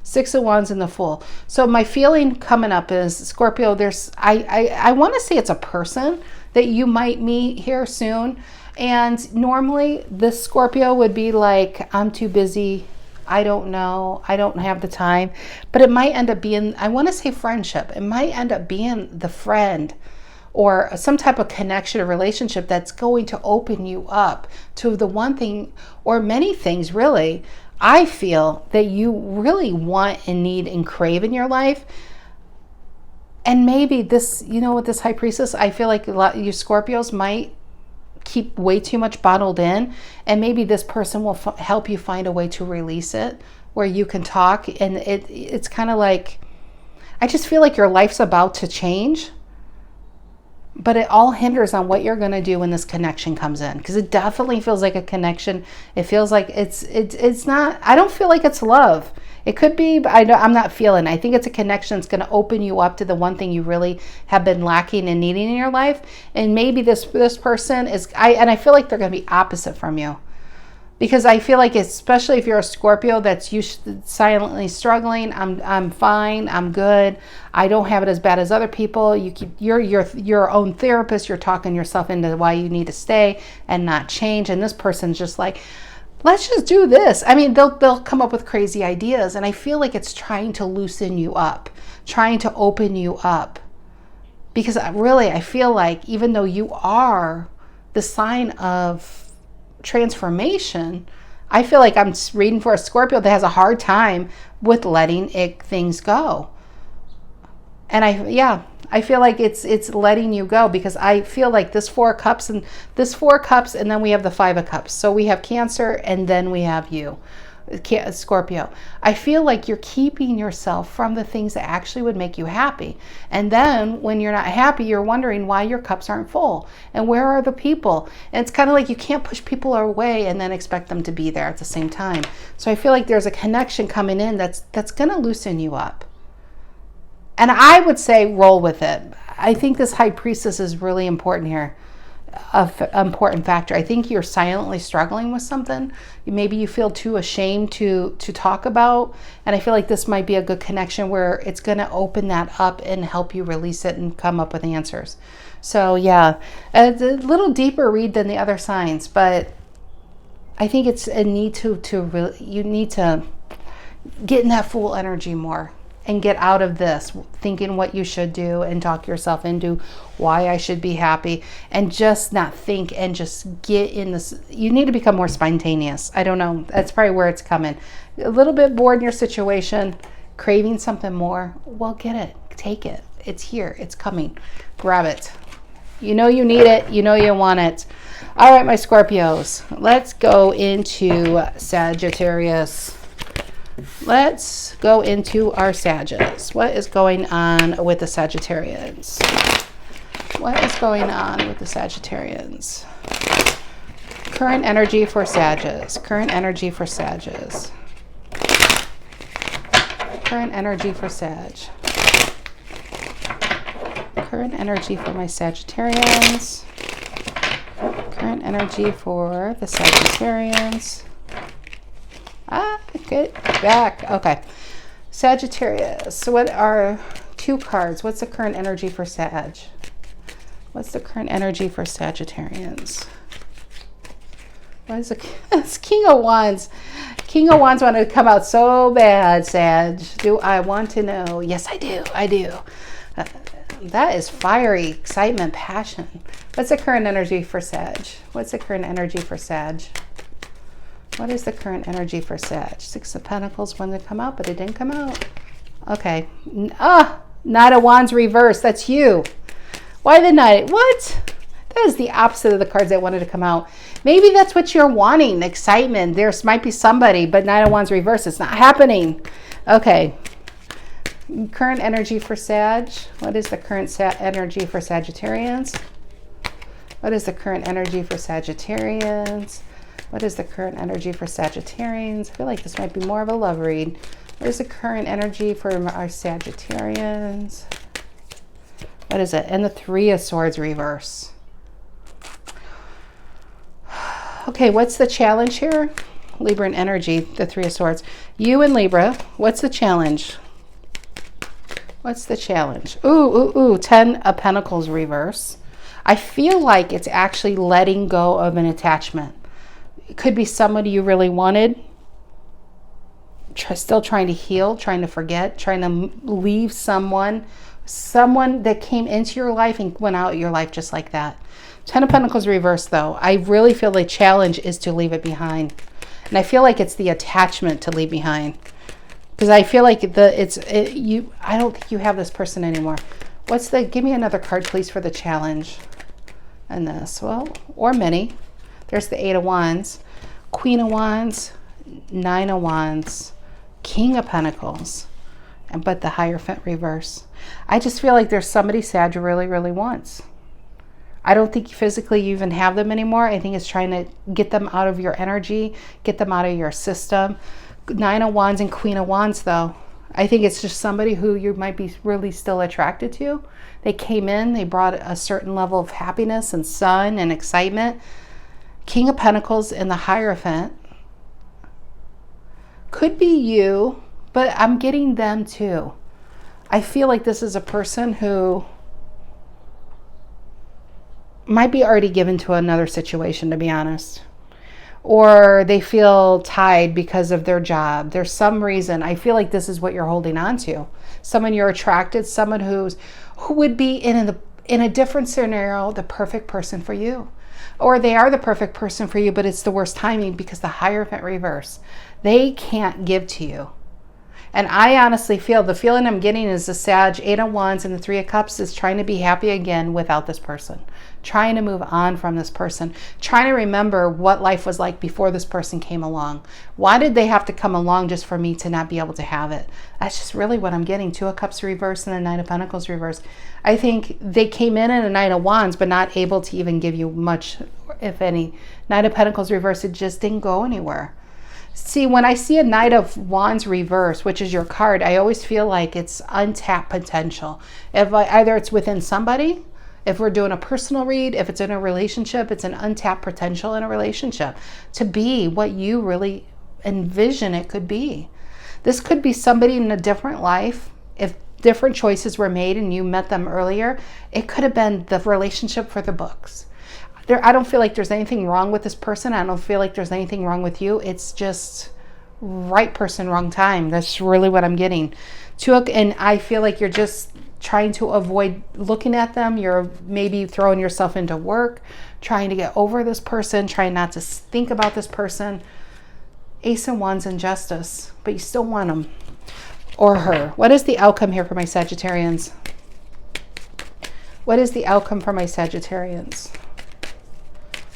6 of Wands and the Fool. So my feeling coming up is, Scorpio, I want to say it's a person that you might meet here soon. And normally this Scorpio would be like, I'm too busy. I don't know. I don't have the time. But it might end up being, I want to say friendship. It might end up being the friend or some type of connection or relationship that's going to open you up to the one thing, or many things really, I feel that you really want and need and crave in your life. And maybe this, with this High Priestess, I feel like a lot of you Scorpios might keep way too much bottled in, and maybe this person will help you find a way to release it where you can talk. And it's kind of like, I just feel like your life's about to change, but it all hinders on what you're going to do when this connection comes in, because it definitely feels like a connection. It feels like it's not, I don't feel like it's love. It could be, but I'm not feeling. I think it's a connection that's going to open you up to the one thing you really have been lacking and needing in your life. And maybe this person is, I feel like they're going to be opposite from you, because I feel like, especially if you're a Scorpio that's silently struggling, I'm fine, I'm good, I don't have it as bad as other people. You're your own therapist. You're talking yourself into why you need to stay and not change. And this person's just like, let's just do this. I mean, they'll come up with crazy ideas, and I feel like it's trying to loosen you up, trying to open you up. Because really, I feel like even though you are the sign of transformation, I feel like I'm reading for a Scorpio that has a hard time with letting things go. And I feel like it's letting you go, because I feel like this Four of Cups, and then we have the Five of Cups. So we have Cancer, and then we have you, Scorpio. I feel like you're keeping yourself from the things that actually would make you happy. And then when you're not happy, you're wondering why your cups aren't full and where are the people. And it's kind of like you can't push people away and then expect them to be there at the same time. So I feel like there's a connection coming in that's going to loosen you up. And I would say roll with it. I think this High Priestess is really important here, an important factor. I think you're silently struggling with something. Maybe you feel too ashamed to talk about. And I feel like this might be a good connection where it's going to open that up and help you release it and come up with answers. So yeah, it's a little deeper read than the other signs, but I think it's a need you need to get in that Fool energy more. And get out of this thinking what you should do and talk yourself into why I should be happy, and just not think and just get in this. You need to become more spontaneous. I don't know. That's probably where it's coming. A little bit bored in your situation, craving something more. Well, get it. Take it. It's here. It's coming. Grab it. You know you need it. You know you want it. All right, my Scorpios. Let's go into Sagittarius. Let's go into our Sagittarius. What is going on with the Sagittarians? What is going on with the Sagittarians? Current energy for Sagittarius. Current energy for Sagittarius. Current energy for Sag. Current energy for my Sagittarians. Current energy for the Sagittarians. Get back. Okay. Sagittarius. So what are two cards? What's the current energy for Sag? What's the current energy for Sagittarians? What is it's King of Wands. King of Wands wanted to come out so bad, Sag. Do I want to know? Yes, I do. I do. That is fiery excitement, passion. What's the current energy for Sag? What's the current energy for Sag? What is the current energy for Sag? Six of Pentacles wanted to come out, but it didn't come out. Okay. Knight of Wands reverse. That's you. Why the Knight? What? That is the opposite of the cards that wanted to come out. Maybe that's what you're wanting, excitement. There might be somebody, but Knight of Wands reverse. It's not happening. Okay. Current energy for Sag. What is the current energy for Sagittarians? What is the current energy for Sagittarians? What is the current energy for Sagittarians? I feel like this might be more of a love read. What is the current energy for our Sagittarians? What is it? And the Three of Swords reverse. Okay, what's the challenge here? Libra and energy, the Three of Swords. You and Libra, what's the challenge? What's the challenge? Ooh, 10 of Pentacles reverse. I feel like it's actually letting go of an attachment. It could be somebody you really wanted, still trying to heal, trying to forget, trying to leave someone that came into your life and went out of your life just like that. 10 of Pentacles reverse, though. I really feel the challenge is to leave it behind And I feel like it's the attachment to leave behind. Because I feel like I don't think you have this person anymore. Give me another card, please, for the challenge. And this, well, or many. There's the 8 of Wands, Queen of Wands, 9 of Wands, King of Pentacles, but the Hierophant reverse. I just feel like there's somebody Sag really, really wants. I don't think physically you even have them anymore. I think it's trying to get them out of your energy, get them out of your system. 9 of Wands and Queen of Wands, though. I think it's just somebody who you might be really still attracted to. They came in, they brought a certain level of happiness and sun and excitement. King of Pentacles and the Hierophant. Could be you, but I'm getting them too. I feel like this is a person who might be already given to another situation, to be honest. Or they feel tied because of their job. There's some reason. I feel like this is what you're holding on to. Someone you're attracted, someone who would be in a different scenario, the perfect person for you. Or they are the perfect person for you, but it's the worst timing because the Hierophant reverse. They can't give to you. And I honestly feel, the feeling I'm getting is the Sag, 8 of Wands and the 3 of Cups is trying to be happy again without this person. Trying to move on from this person. Trying to remember what life was like before this person came along. Why did they have to come along just for me to not be able to have it? That's just really what I'm getting. 2 of Cups reverse and the 9 of Pentacles reverse. I think they came in a 9 of Wands, but not able to even give you much, if any. 9 of Pentacles reverse, it just didn't go anywhere. See, when I see a Knight of Wands reverse, which is your card, I always feel like it's untapped potential. Either it's within somebody, if we're doing a personal read, if it's in a relationship, it's an untapped potential in a relationship to be what you really envision it could be. This could be somebody in a different life. If different choices were made and you met them earlier, it could have been the relationship for the books. I don't feel like there's anything wrong with this person. I don't feel like there's anything wrong with you. It's just right person, wrong time. That's really what I'm getting. And I feel like you're just trying to avoid looking at them. You're maybe throwing yourself into work, trying to get over this person, trying not to think about this person. Ace of Wands and Justice, but you still want them or her. What is the outcome here for my Sagittarians? What is the outcome for my Sagittarians?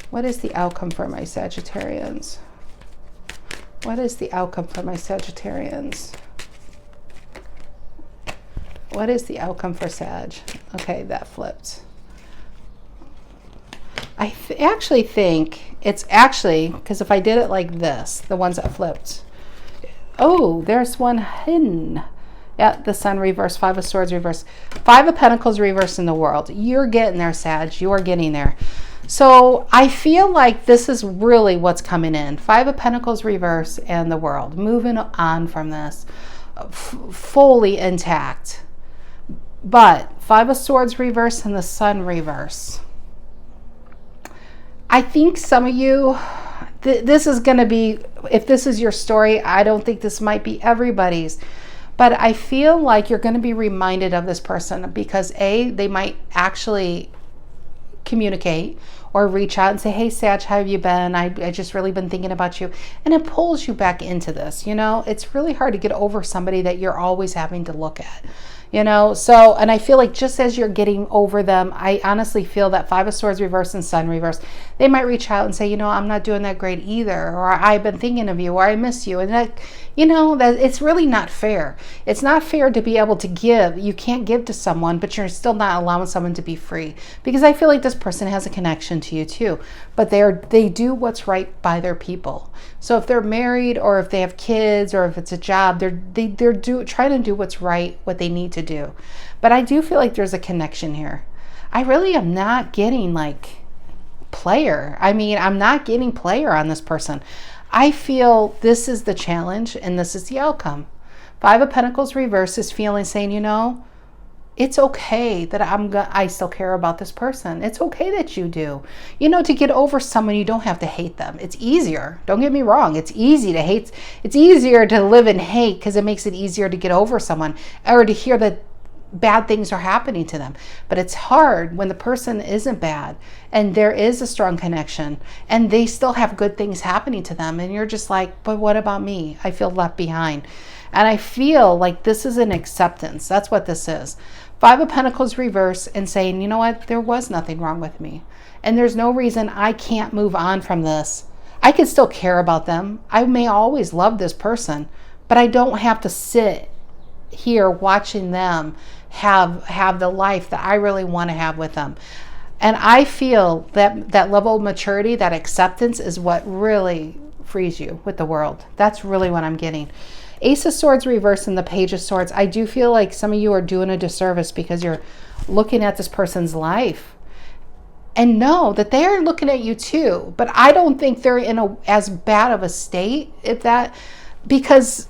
What is the outcome for my Sagittarians? What is the outcome for my Sagittarians? What is the outcome for Sag? Okay, that flipped. I actually think it's actually, because if I did it like this, the ones that flipped. Oh, there's one hidden. Yeah, the Sun reverse, 5 of Swords reverse, 5 of Pentacles reverse in the World. You're getting there, Sag. You are getting there. So I feel like this is really what's coming in. 5 of Pentacles reverse and the World. Moving on from this. Fully intact. But 5 of Swords reverse and the Sun reverse. I think some of you, this is going to be, if this is your story, I don't think this might be everybody's. But I feel like you're going to be reminded of this person because A, they might actually communicate or reach out and say, hey, Sag, how have you been? I just really been thinking about you. And it pulls you back into this. You know, it's really hard to get over somebody that you're always having to look at. You know, so, and I feel like just as you're getting over them, I honestly feel that 5 of Swords reverse and Sun reverse, they might reach out and say, you know, I'm not doing that great either, or I've been thinking of you, or I miss you. And that, you know, that it's really not fair. It's not fair to be able to give. You can't give to someone, but you're still not allowing someone to be free. Because I feel like this person has a connection to you too, but they do what's right by their people. So if they're married or if they have kids or if it's a job, they're trying to do what's right, what they need to do. But I do feel like there's a connection here. I really am not getting like player. I mean, I'm not getting player on this person. I feel this is the challenge and this is the outcome. 5 of Pentacles reverse is feeling, saying, you know, it's okay that I still care about this person. It's okay that you do. You know, to get over someone, you don't have to hate them. It's easier. Don't get me wrong. It's easy to hate. It's easier to live in hate because it makes it easier to get over someone or to hear that bad things are happening to them. But it's hard when the person isn't bad and there is a strong connection and they still have good things happening to them. And you're just like, but what about me? I feel left behind. And I feel like this is an acceptance. That's what this is. Five of Pentacles reverse and saying, you know what? There was nothing wrong with me. And there's no reason I can't move on from this. I can still care about them. I may always love this person, but I don't have to sit here watching them have the life that I really want to have with them. And I feel that that level of maturity, that acceptance is what really frees you with the world. That's really what I'm getting. Ace of Swords reverse and the Page of Swords. I do feel like some of you are doing a disservice because you're looking at this person's life and know that they are looking at you too. But I don't think they're in as bad of a state because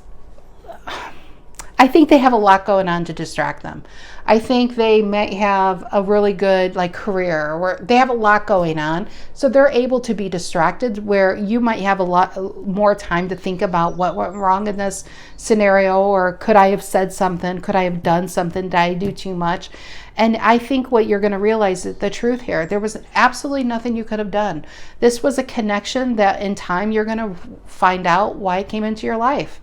I think they have a lot going on to distract them. I think they may have a really good career, or they have a lot going on, so they're able to be distracted, where you might have a lot more time to think about what went wrong in this scenario, or could I have said something? Could I have done something? Did I do too much? And I think what you're going to realize is the truth here. There was absolutely nothing you could have done. This was a connection that in time you're going to find out why it came into your life.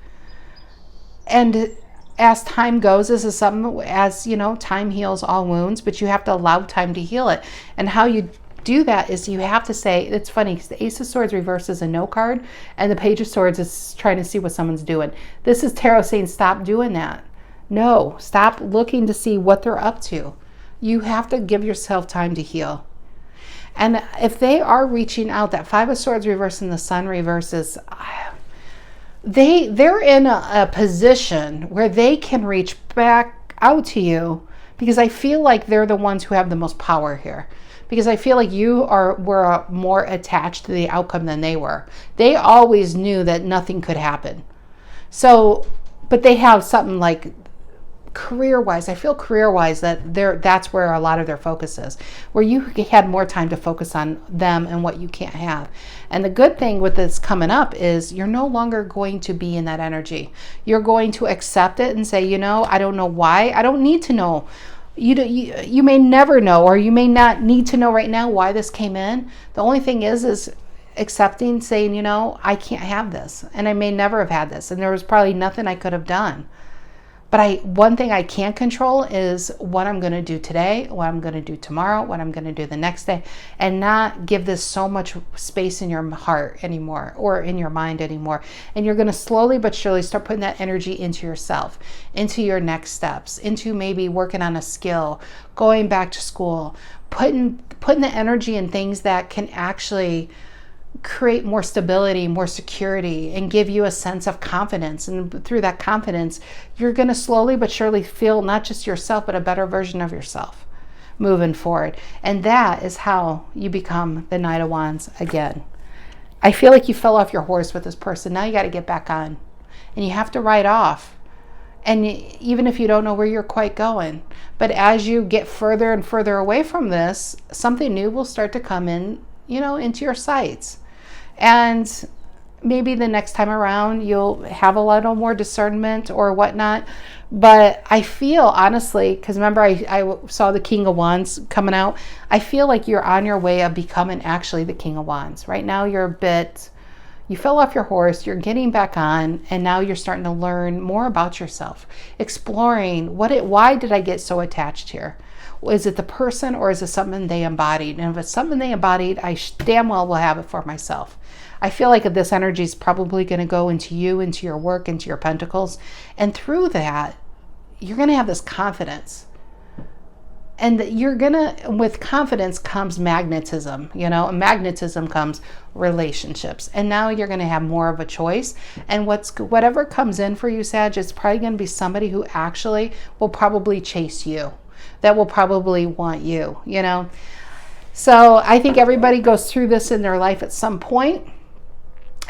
And as time goes, this is something, as you know, time heals all wounds, but you have to allow time to heal it. And how you do that is you have to say, it's funny, because the Ace of Swords reverses a no card, and the Page of Swords is trying to see what someone's doing. This is tarot saying, stop doing that. No, stop looking to see what they're up to. You have to give yourself time to heal. And if they are reaching out, that Five of Swords reverse and the Sun reverses, they're in a position where they can reach back out to you, because I feel like they're the ones who have the most power here. Because I feel like you were more attached to the outcome than they were. They always knew that nothing could happen. So, but they have something like career-wise, I feel career-wise that's where a lot of their focus is, where you had more time to focus on them and what you can't have. And the good thing with this coming up is you're no longer going to be in that energy. You're going to accept it and say, you know, I don't know why. I don't need to know. You may never know, or you may not need to know right now why this came in. The only thing is accepting, saying, you know, I can't have this, and I may never have had this, and there was probably nothing I could have done. But one thing I can't control is what I'm going to do today, what I'm going to do tomorrow, what I'm going to do the next day, and not give this so much space in your heart anymore, or in your mind anymore. And you're going to slowly but surely start putting that energy into yourself, into your next steps, into maybe working on a skill, going back to school, putting the energy in things that can actually create more stability, more security, and give you a sense of confidence. And through that confidence, you're going to slowly but surely feel not just yourself, but a better version of yourself moving forward. And that is how you become the Knight of Wands again. I feel like you fell off your horse with this person. Now you got to get back on, and you have to ride off. And even if you don't know where you're quite going, but as you get further and further away from this, something new will start to come in, you know, into your sights. And maybe the next time around you'll have a little more discernment or whatnot. But I feel, honestly, because remember I saw the King of Wands coming out, I feel like you're on your way of becoming actually the King of Wands. Right now you fell off your horse, you're getting back on, and now you're starting to learn more about yourself, exploring why did I get so attached here? Is it the person, or is it something they embodied? And if it's something they embodied, I damn well will have it for myself. I feel like this energy is probably going to go into you, into your work, into your pentacles. And through that, you're going to have this confidence. And with confidence comes magnetism, you know, and magnetism comes relationships. And now you're going to have more of a choice. And whatever comes in for you, Sag, it's probably going to be somebody who actually will probably chase you, that will probably want you, you know. So I think everybody goes through this in their life at some point.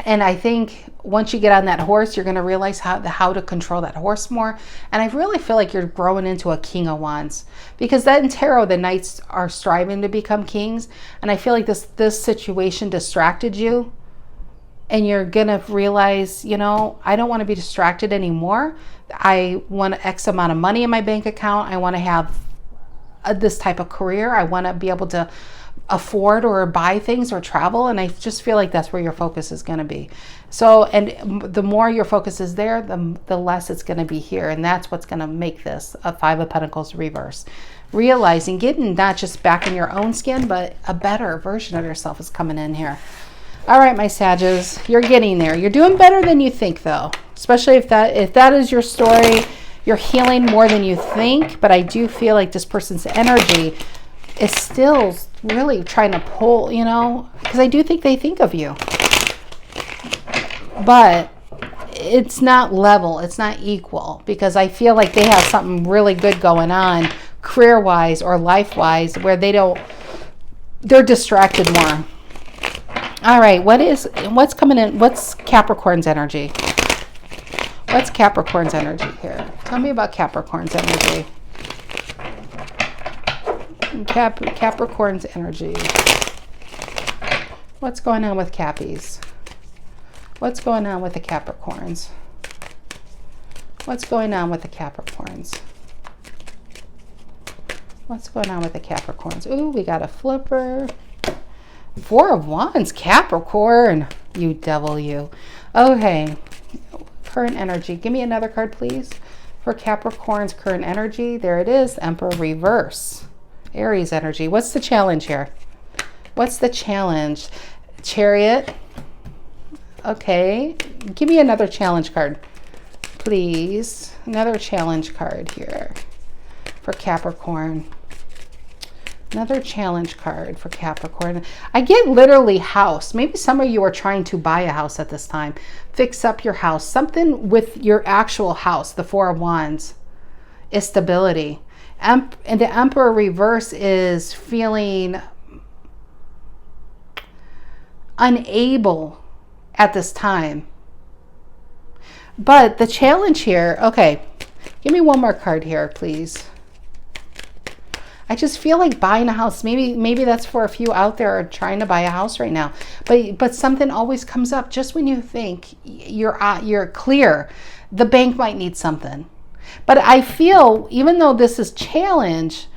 And I think once you get on that horse, you're going to realize how to control that horse more. And I really feel like you're growing into a King of Wands, because that in tarot, the knights are striving to become kings. And I feel like this situation distracted you and you're gonna realize, you know, I don't want to be distracted anymore. I want X amount of money in my bank account. I want to have this type of career. I want to be able to afford or buy things or travel, and I just feel like that's where your focus is going to be. So, and the more your focus is there, the less it's going to be here, and that's what's going to make this a Five of Pentacles reverse. Realizing, getting not just back in your own skin, but a better version of yourself is coming in here. All right, my Sages, you're getting there. You're doing better than you think, though, especially if that is your story. You're healing more than you think, but I do feel like this person's energy is still really trying to pull, you know, because I do think they think of you. But it's not level, it's not equal, because I feel like they have something really good going on career-wise or life-wise where they're distracted more. All right, what's coming in? What's Capricorn's energy? What's Capricorn's energy here? Tell me about Capricorn's energy. Capricorn's energy. What's going on with Cappies? What's going on with the Capricorns? What's going on with the Capricorns? What's going on with the Capricorns? Ooh, we got a flipper. Four of Wands, Capricorn. You devil, you. Okay. Current energy. Give me another card, please. For Capricorn's current energy. There it is. Emperor reverse. Aries energy. What's the challenge here? What's the challenge? Chariot. Okay. Give me another challenge card, please. Another challenge card here for Capricorn. Another challenge card for Capricorn. I get literally house. Maybe some of you are trying to buy a house at this time. Fix up your house. Something with your actual house. The Four of Wands is stability. And the Emperor reverse is feeling unable at this time. But the challenge here, okay, give me one more card here, please. I just feel like buying a house. Maybe that's for a few out there trying to buy a house right now. But something always comes up just when you think you're clear. The bank might need something. But I feel, even though this is challenge,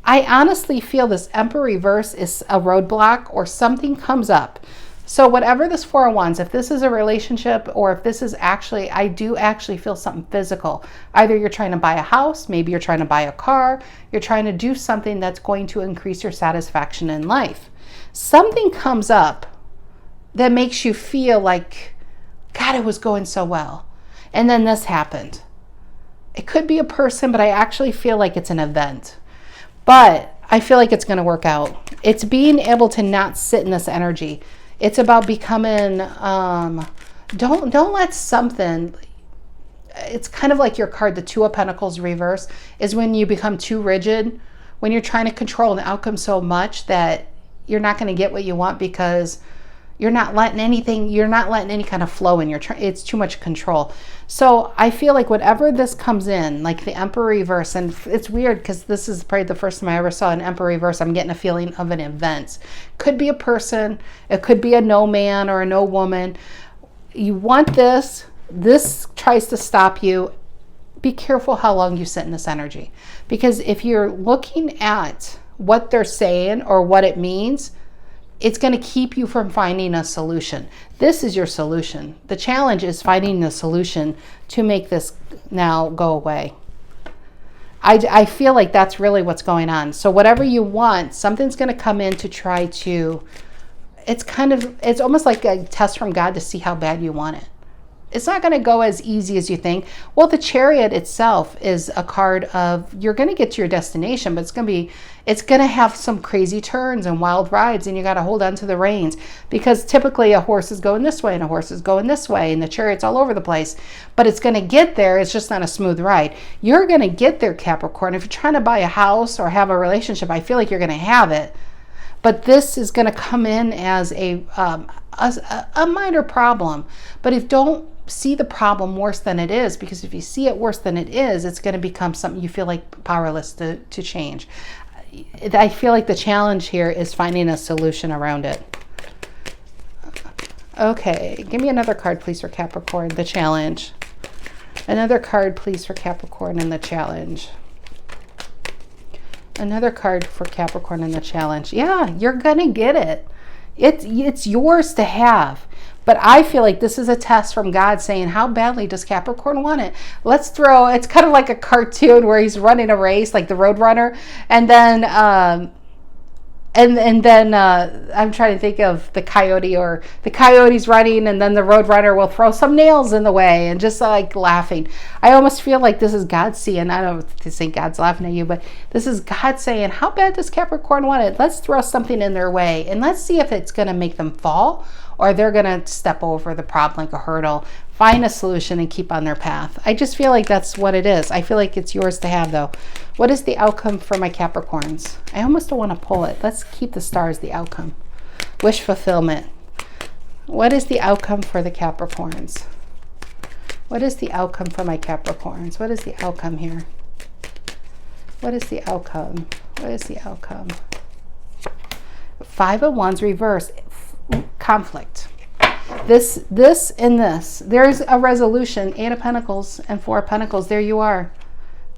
I honestly feel this Emperor reverse is a roadblock or something comes up. So whatever this Four of Wands, if this is a relationship or if this is actually, I do actually feel something physical. Either you're trying to buy a house, maybe you're trying to buy a car, you're trying to do something that's going to increase your satisfaction in life. Something comes up that makes you feel like, God, it was going so well. And then this happened. It could be a person, but I actually feel like it's an event. But I feel like it's going to work out. It's being able to not sit in this energy. It's about becoming, don't let something, it's kind of like your card, the Two of Pentacles reverse, is when you become too rigid, when you're trying to control an outcome so much that you're not going to get what you want because you're not letting any kind of flow in it's too much control. So I feel like whatever this comes in, like the Emperor reverse, and it's weird because this is probably the first time I ever saw an Emperor reverse. I'm getting a feeling of an event. Could be a person. It could be a no man or a no woman. You want this. This tries to stop you. Be careful how long you sit in this energy. Because if you're looking at what they're saying or what it means, it's going to keep you from finding a solution. This is your solution. The challenge is finding the solution to make this now go away. I feel like that's really what's going on. So whatever you want, something's going to come in to try to, it's almost like a test from God to see how bad you want it. It's not going to go as easy as you think. Well, the Chariot itself is a card of, you're going to get to your destination, but it's going to have some crazy turns and wild rides, and you got to hold on to the reins, because typically a horse is going this way and a horse is going this way and the Chariot's all over the place, but it's going to get there. It's just not a smooth ride. You're going to get there, Capricorn. If you're trying to buy a house or have a relationship, I feel like you're going to have it, but this is going to come in as a minor problem. But if don't see the problem worse than it is, because if you see it worse than it is, it's going to become something you feel like powerless to change. I feel like the challenge here is finding a solution around it. Okay, give me another card, please, for Capricorn, the challenge. Another card, please, for Capricorn in the challenge. Another card for Capricorn in the challenge. Yeah, you're gonna get it. It's yours to have. But I feel like this is a test from God saying, how badly does Capricorn want it? Let's throw, it's kind of like a cartoon where he's running a race, like the Road Runner, and then I'm trying to think of the coyote, or the coyote's running, and then the road runner will throw some nails in the way and just like laughing. I almost feel like this is God seeing, I don't think God's laughing at you, but this is God saying, how bad does Capricorn want it? Let's throw something in their way and let's see if it's going to make them fall, or they're going to step over the problem like a hurdle, find a solution and keep on their path. I just feel like that's what it is. I feel like it's yours to have, though. What is the outcome for my Capricorns? I almost don't want to pull it. Let's keep the stars the outcome. Wish fulfillment. What is the outcome for the Capricorns? What is the outcome for my Capricorns? What is the outcome here? What is the outcome? What is the outcome? 5 of Wands reverse. Conflict. This and this. There's a resolution. 8 of Pentacles and 4 of Pentacles. There you are.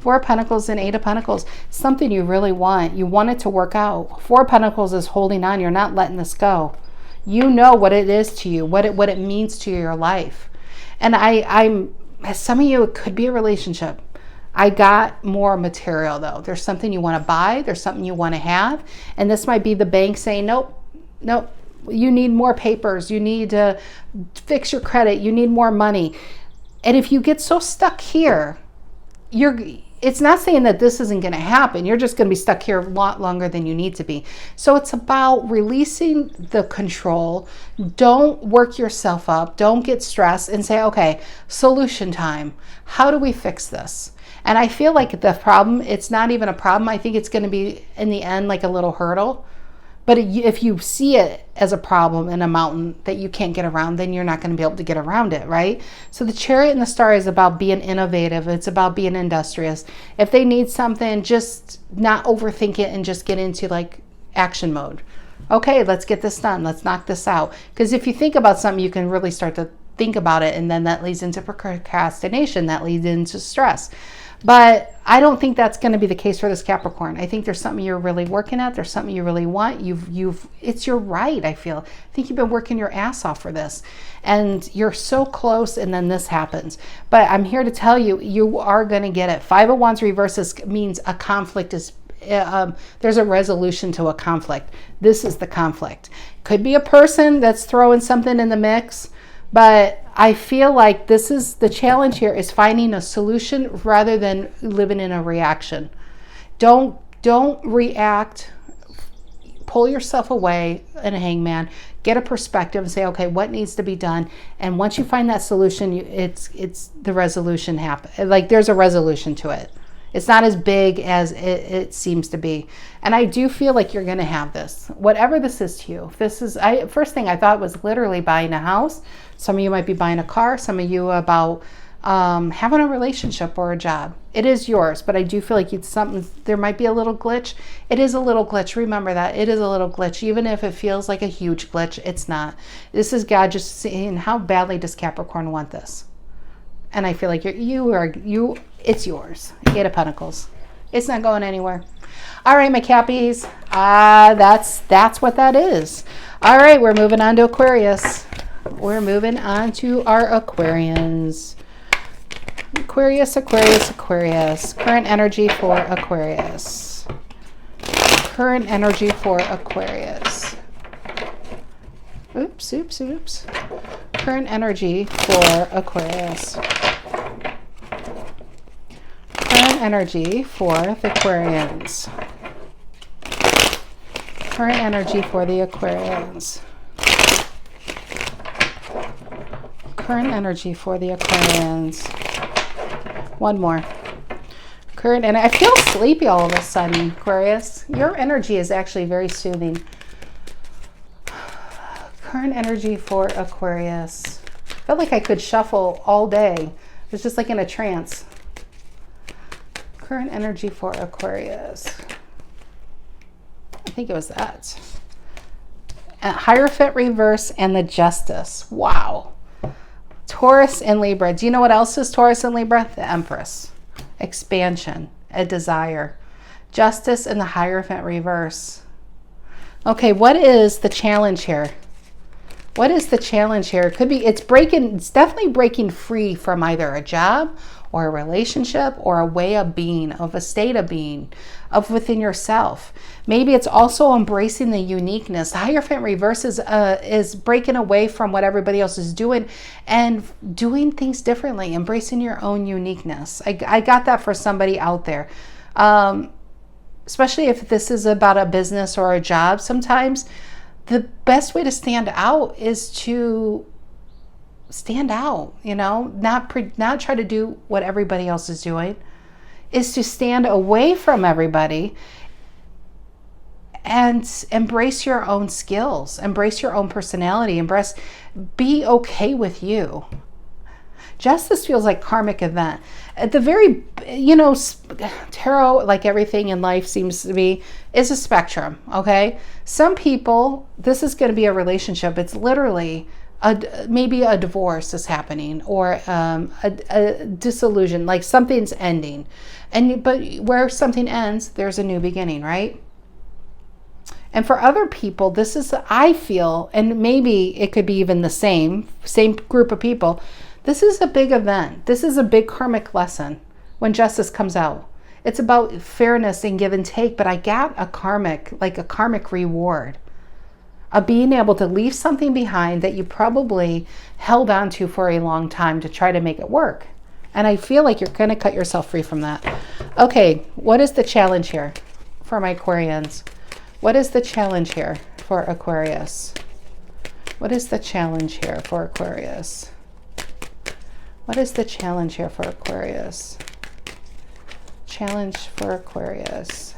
4 of Pentacles and 8 of Pentacles. Something you really want. You want it to work out. 4 of Pentacles is holding on. You're not letting this go. You know what it is to you, what it means to your life. And I'm some of you, it could be a relationship. I got more material though. There's something you want to buy. There's something you want to have. And this might be the bank saying, nope, nope. You need more papers. You need to fix your credit. You need more money. And if you get so stuck here, it's not saying that this isn't going to happen. You're just going to be stuck here a lot longer than you need to be. So it's about releasing the control. Don't work yourself up. Don't get stressed and say, okay, solution time. How do we fix this? And I feel like the problem, it's not even a problem. I think it's going to be in the end like a little hurdle. But if you see it as a problem in a mountain that you can't get around, then you're not going to be able to get around it, right? So the Chariot and the Star is about being innovative. It's about being industrious. If they need something, just not overthink it and just get into like action mode. Okay, let's get this done. Let's knock this out. Because if you think about something, you can really start to think about it, and then that leads into procrastination. That leads into stress. But I don't think that's going to be the case for this Capricorn. I think there's something you're really working at. There's something you really want. It's your right, I feel. I think you've been working your ass off for this. And you're so close, and then this happens. But I'm here to tell you, you are going to get it. 5 of Wands reverses means a conflict is, there's a resolution to a conflict. This is the conflict. Could be a person that's throwing something in the mix. But I feel like this is the challenge here, is finding a solution rather than living in a reaction. Don't react. Pull yourself away in a hangman. Get a perspective and say, okay, what needs to be done? And once you find that solution, it's the resolution happen. Like there's a resolution to it. It's not as big as it seems to be. And I do feel like you're going to have this. Whatever this is to you. First thing I thought was literally buying a house. Some of you might be buying a car. Some of you about having a relationship or a job. It is yours, but I do feel like it's something, there might be a little glitch. It is a little glitch. Remember that. It is a little glitch. Even if it feels like a huge glitch, it's not. This is God just seeing how badly does Capricorn want this. And I feel like it's yours. 8 of Pentacles. It's not going anywhere. All right, my Cappies. That's what that is. All right, we're moving on to Aquarius. We're moving on to our Aquarians. Aquarius. Current energy for Aquarius. Current energy for Aquarius. Oops. Current energy for Aquarius. Current energy for the Aquarians. Current energy for the Aquarians. Current energy for the Aquarians. One more. Current, and I feel sleepy all of a sudden, Aquarius. Your energy is actually very soothing. Current energy for Aquarius. I felt like I could shuffle all day. It was just like in a trance. Current energy for Aquarius. I think it was that. Hierophant reverse, and the Justice. Wow. Taurus and Libra. Do you know what else is Taurus and Libra? The Empress. Expansion, a desire. Justice and the Hierophant reverse. Okay, what is the challenge here? What is the challenge here? It could be, it's definitely breaking free from either a job or a relationship or a way of being, of a state of being, of within yourself. Maybe it's also embracing the uniqueness. The Hierophant reverse is breaking away from what everybody else is doing and doing things differently, embracing your own uniqueness. I got that for somebody out there. Especially if this is about a business or a job, sometimes the best way to stand out is to stand out, you know, not try to do what everybody else is doing, is to stand away from everybody and embrace your own skills, embrace your own personality, be okay with you. Justice feels like karmic event. At the very, you know, tarot, like everything in life seems to be, is a spectrum, okay? Some people, this is going to be a relationship. It's literally maybe a divorce is happening, or a disillusion, like something's ending. But where something ends, there's a new beginning, right? And for other people, this is, I feel, and maybe it could be even the same group of people, this is a big event. This is a big karmic lesson when Justice comes out. It's about fairness and give and take, but I got a karmic reward of being able to leave something behind that you probably held on to for a long time to try to make it work. And I feel like you're going to cut yourself free from that. Okay, what is the challenge here for my Aquarians? What is the challenge here for Aquarius? What is the challenge here for Aquarius? What is the challenge here for Aquarius? Challenge for Aquarius.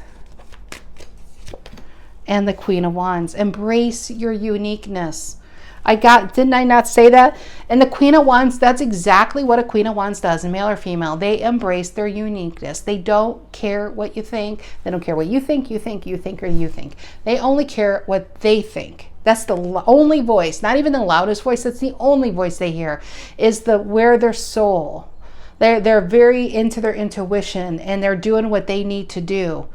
And the Queen of Wands. Embrace your uniqueness. Didn't I not say that? And the Queen of Wands, that's exactly what a Queen of Wands does, male or female. They embrace their uniqueness. They don't care what you think. They don't care what you think, or you think. They only care what they think. That's the only voice, not even the loudest voice. That's the only voice they hear, is where their soul. They're very into their intuition, and they're doing what they need to do.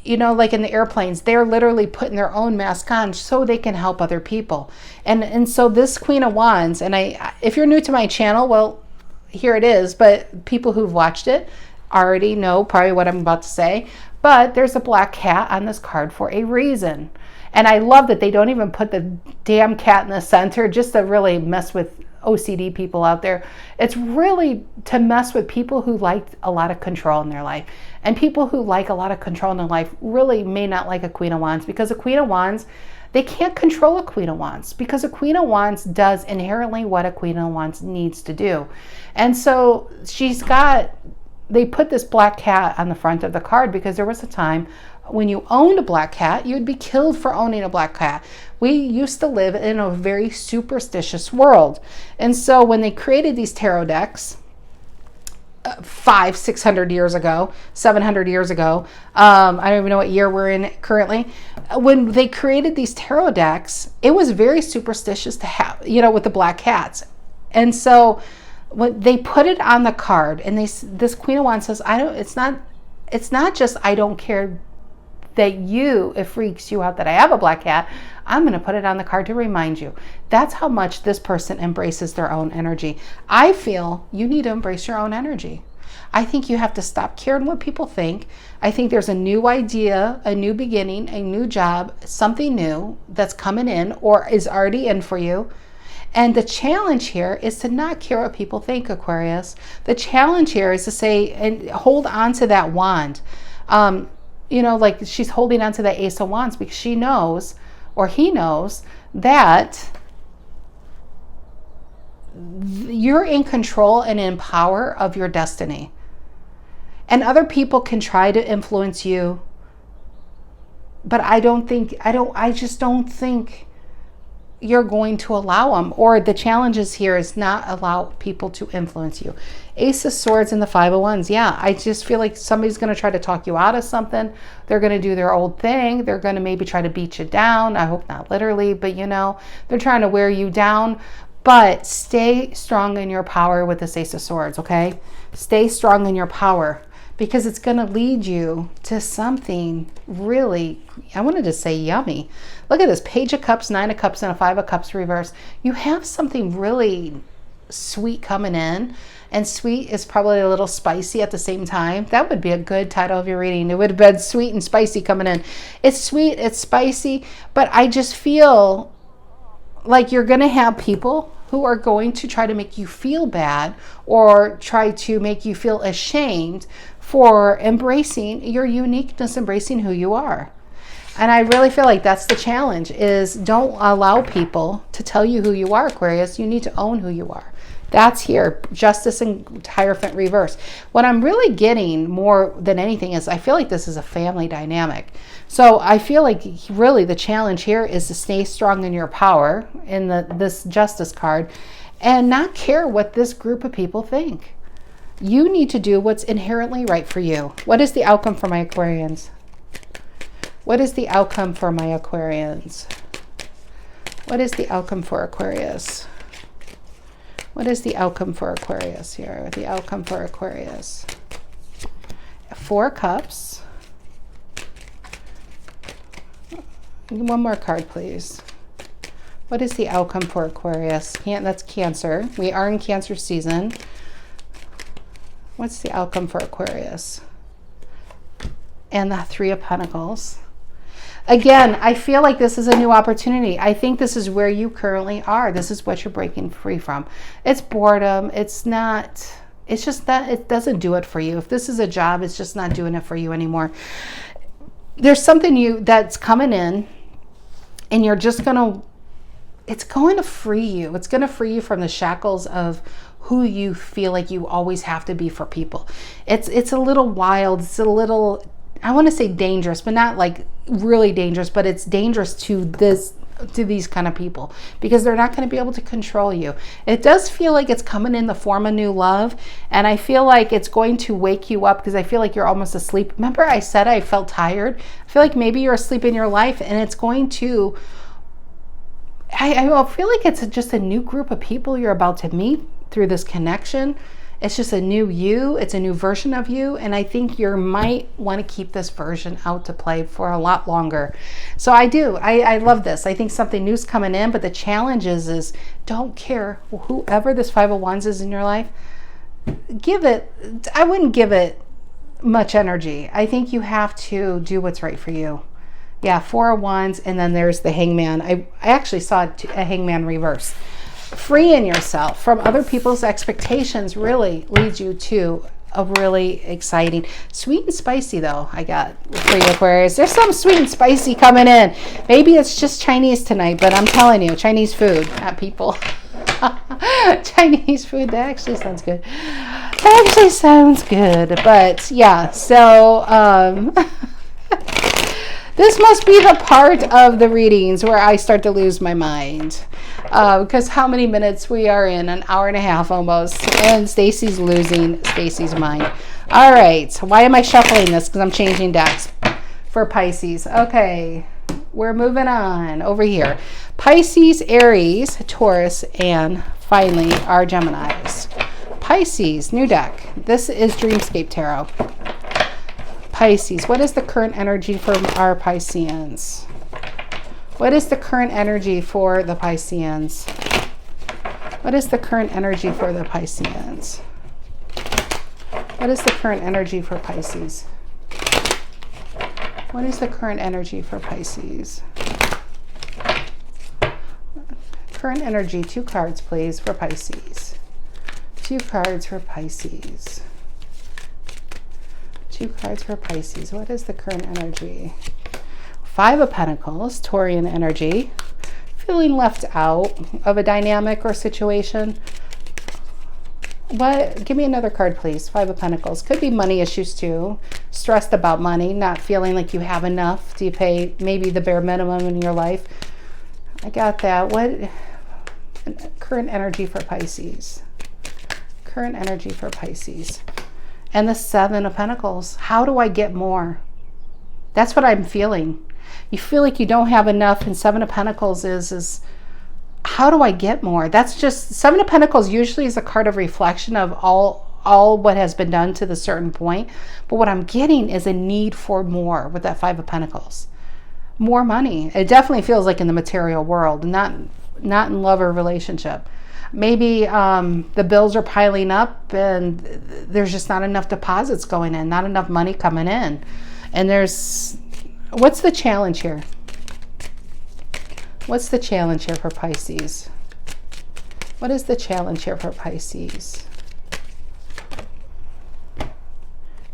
You know, like in the airplanes, they're literally putting their own mask on so they can help other people. And so this Queen of Wands, and if you're new to my channel, well, here it is. But people who've watched it already know probably what I'm about to say. But there's a black cat on this card for a reason. And I love that they don't even put the damn cat in the center just to really mess with OCD people out there. It's really to mess with people who like a lot of control in their life. And people who like a lot of control in their life really may not like a Queen of Wands, because a Queen of Wands, they can't control a Queen of Wands, because a Queen of Wands does inherently what a Queen of Wands needs to do. And so they put this black cat on the front of the card because there was a time when you owned a black cat, you'd be killed for owning a black cat. We used to live in a very superstitious world. And so when they created these tarot decks, 500-600 years ago, 700 years ago, I don't even know what year we're in currently, when they created these tarot decks, it was very superstitious to have, with the black cats. And so when they put it on the card, and this Queen of Wands says, it's not just, I don't care that it freaks you out that I have a black cat. I'm going to put it on the card to remind you. That's how much this person embraces their own energy. I feel you need to embrace your own energy. I think you have to stop caring what people think. I think there's a new idea, a new beginning, a new job, something new that's coming in or is already in for you. And the challenge here is to not care what people think, Aquarius. The challenge here is to say and hold on to that wand. Like she's holding on to the Ace of Wands because she knows, or he knows, that you're in control and in power of your destiny. And other people can try to influence you, but I just don't think you're going to allow them, or the challenges here is not allow people to influence you. Ace of Swords and the Five of Wands. Yeah, I just feel like somebody's going to try to talk you out of something. They're going to do their old thing. They're going to maybe try to beat you down. I hope not literally, but you know, they're trying to wear you down. But stay strong in your power with this Ace of Swords, okay? Stay strong in your power, because it's going to lead you to something really, I wanted to say yummy. Look at this, Page of Cups, Nine of Cups, and a Five of Cups reverse. You have something really sweet coming in, and sweet is probably a little spicy at the same time. That would be a good title of your reading. It would have been sweet and spicy coming in. It's sweet, it's spicy, but I just feel like you're going to have people who are going to try to make you feel bad or try to make you feel ashamed for embracing your uniqueness, embracing who you are. And I really feel like that's the challenge, is don't allow people to tell you who you are, Aquarius. You need to own who you are. That's here, Justice and Hierophant reverse. What I'm really getting more than anything is I feel like this is a family dynamic. So I feel like really the challenge here is to stay strong in your power in this Justice card and not care what this group of people think. You need to do what's inherently right for you. What is the outcome for my Aquarians? What is the outcome for my Aquarians? What is the outcome for Aquarius? What is the outcome for Aquarius here? The outcome for Aquarius. Four Cups. One more card, please. What is the outcome for Aquarius? That's Cancer. We are in Cancer season. What's the outcome for Aquarius? And the Three of Pentacles. Again, I feel like this is a new opportunity. I think this is where you currently are. This is what you're breaking free from. It's boredom. It's not, it's just that it doesn't do it for you. If this is a job, it's just not doing it for you anymore. There's something that's coming in, and you're just going to, it's going to free you. It's going to free you from the shackles of who you feel like you always have to be for people. It's a little wild. It's a little, I want to say dangerous, but not like really dangerous, but it's dangerous to these kind of people, because they're not going to be able to control you. It does feel like it's coming in the form of new love, and I feel like it's going to wake you up, because I feel like you're almost asleep. Remember I said I felt tired? I feel like maybe you're asleep in your life, and it's going to, I feel like it's just a new group of people you're about to meet through this connection. It's just a new you. It's a new version of you. And I think you might want to keep this version out to play for a lot longer. So I do. I love this. I think something new's coming in, but the challenge is don't care whoever this Five of Wands is in your life. I wouldn't give it much energy. I think you have to do what's right for you. Yeah, Four of Wands, and then there's the Hangman. I actually saw a Hangman reverse. Freeing yourself from other people's expectations really leads you to a really exciting, sweet and spicy though. I got for you, Aquarius. There's some sweet and spicy coming in. Maybe it's just Chinese tonight, but I'm telling you, Chinese food, not people. Chinese food, that actually sounds good. That actually sounds good. But yeah, so this must be the part of the readings where I start to lose my mind. Because how many minutes we are in? An hour and a half almost. And Stacy's losing Stacy's mind. All right. Why am I shuffling this? Because I'm changing decks for Pisces. Okay. We're moving on over here. Pisces, Aries, Taurus, and finally our Geminis. Pisces, new deck. This is Dreamscape Tarot. Pisces, what is the current energy for our Pisceans? What is the current energy for the Pisceans? What is the current energy for the Pisceans? What is the current energy for Pisces? What is the current energy for Pisces? Current energy, 2 cards, please, for Pisces. 2 cards for Pisces. 2 cards for Pisces. What is the current energy? 5 of Pentacles, Taurian energy. Feeling left out of a dynamic or situation. What? Give me another card, please. 5 of Pentacles. Could be money issues too. Stressed about money, not feeling like you have enough to pay maybe the bare minimum in your life. I got that. What current energy for Pisces? Current energy for Pisces. And the Seven of Pentacles. How do I get more? That's what I'm feeling. You feel like you don't have enough, and Seven of Pentacles is how do I get more? That's just, Seven of Pentacles usually is a card of reflection of all what has been done to the certain point. But what I'm getting is a need for more with that Five of Pentacles. More money. It definitely feels like in the material world, not in love or relationship. Maybe the bills are piling up and there's just not enough deposits going in, not enough money coming in. And what's the challenge here? What's the challenge here for Pisces? What is the challenge here for Pisces?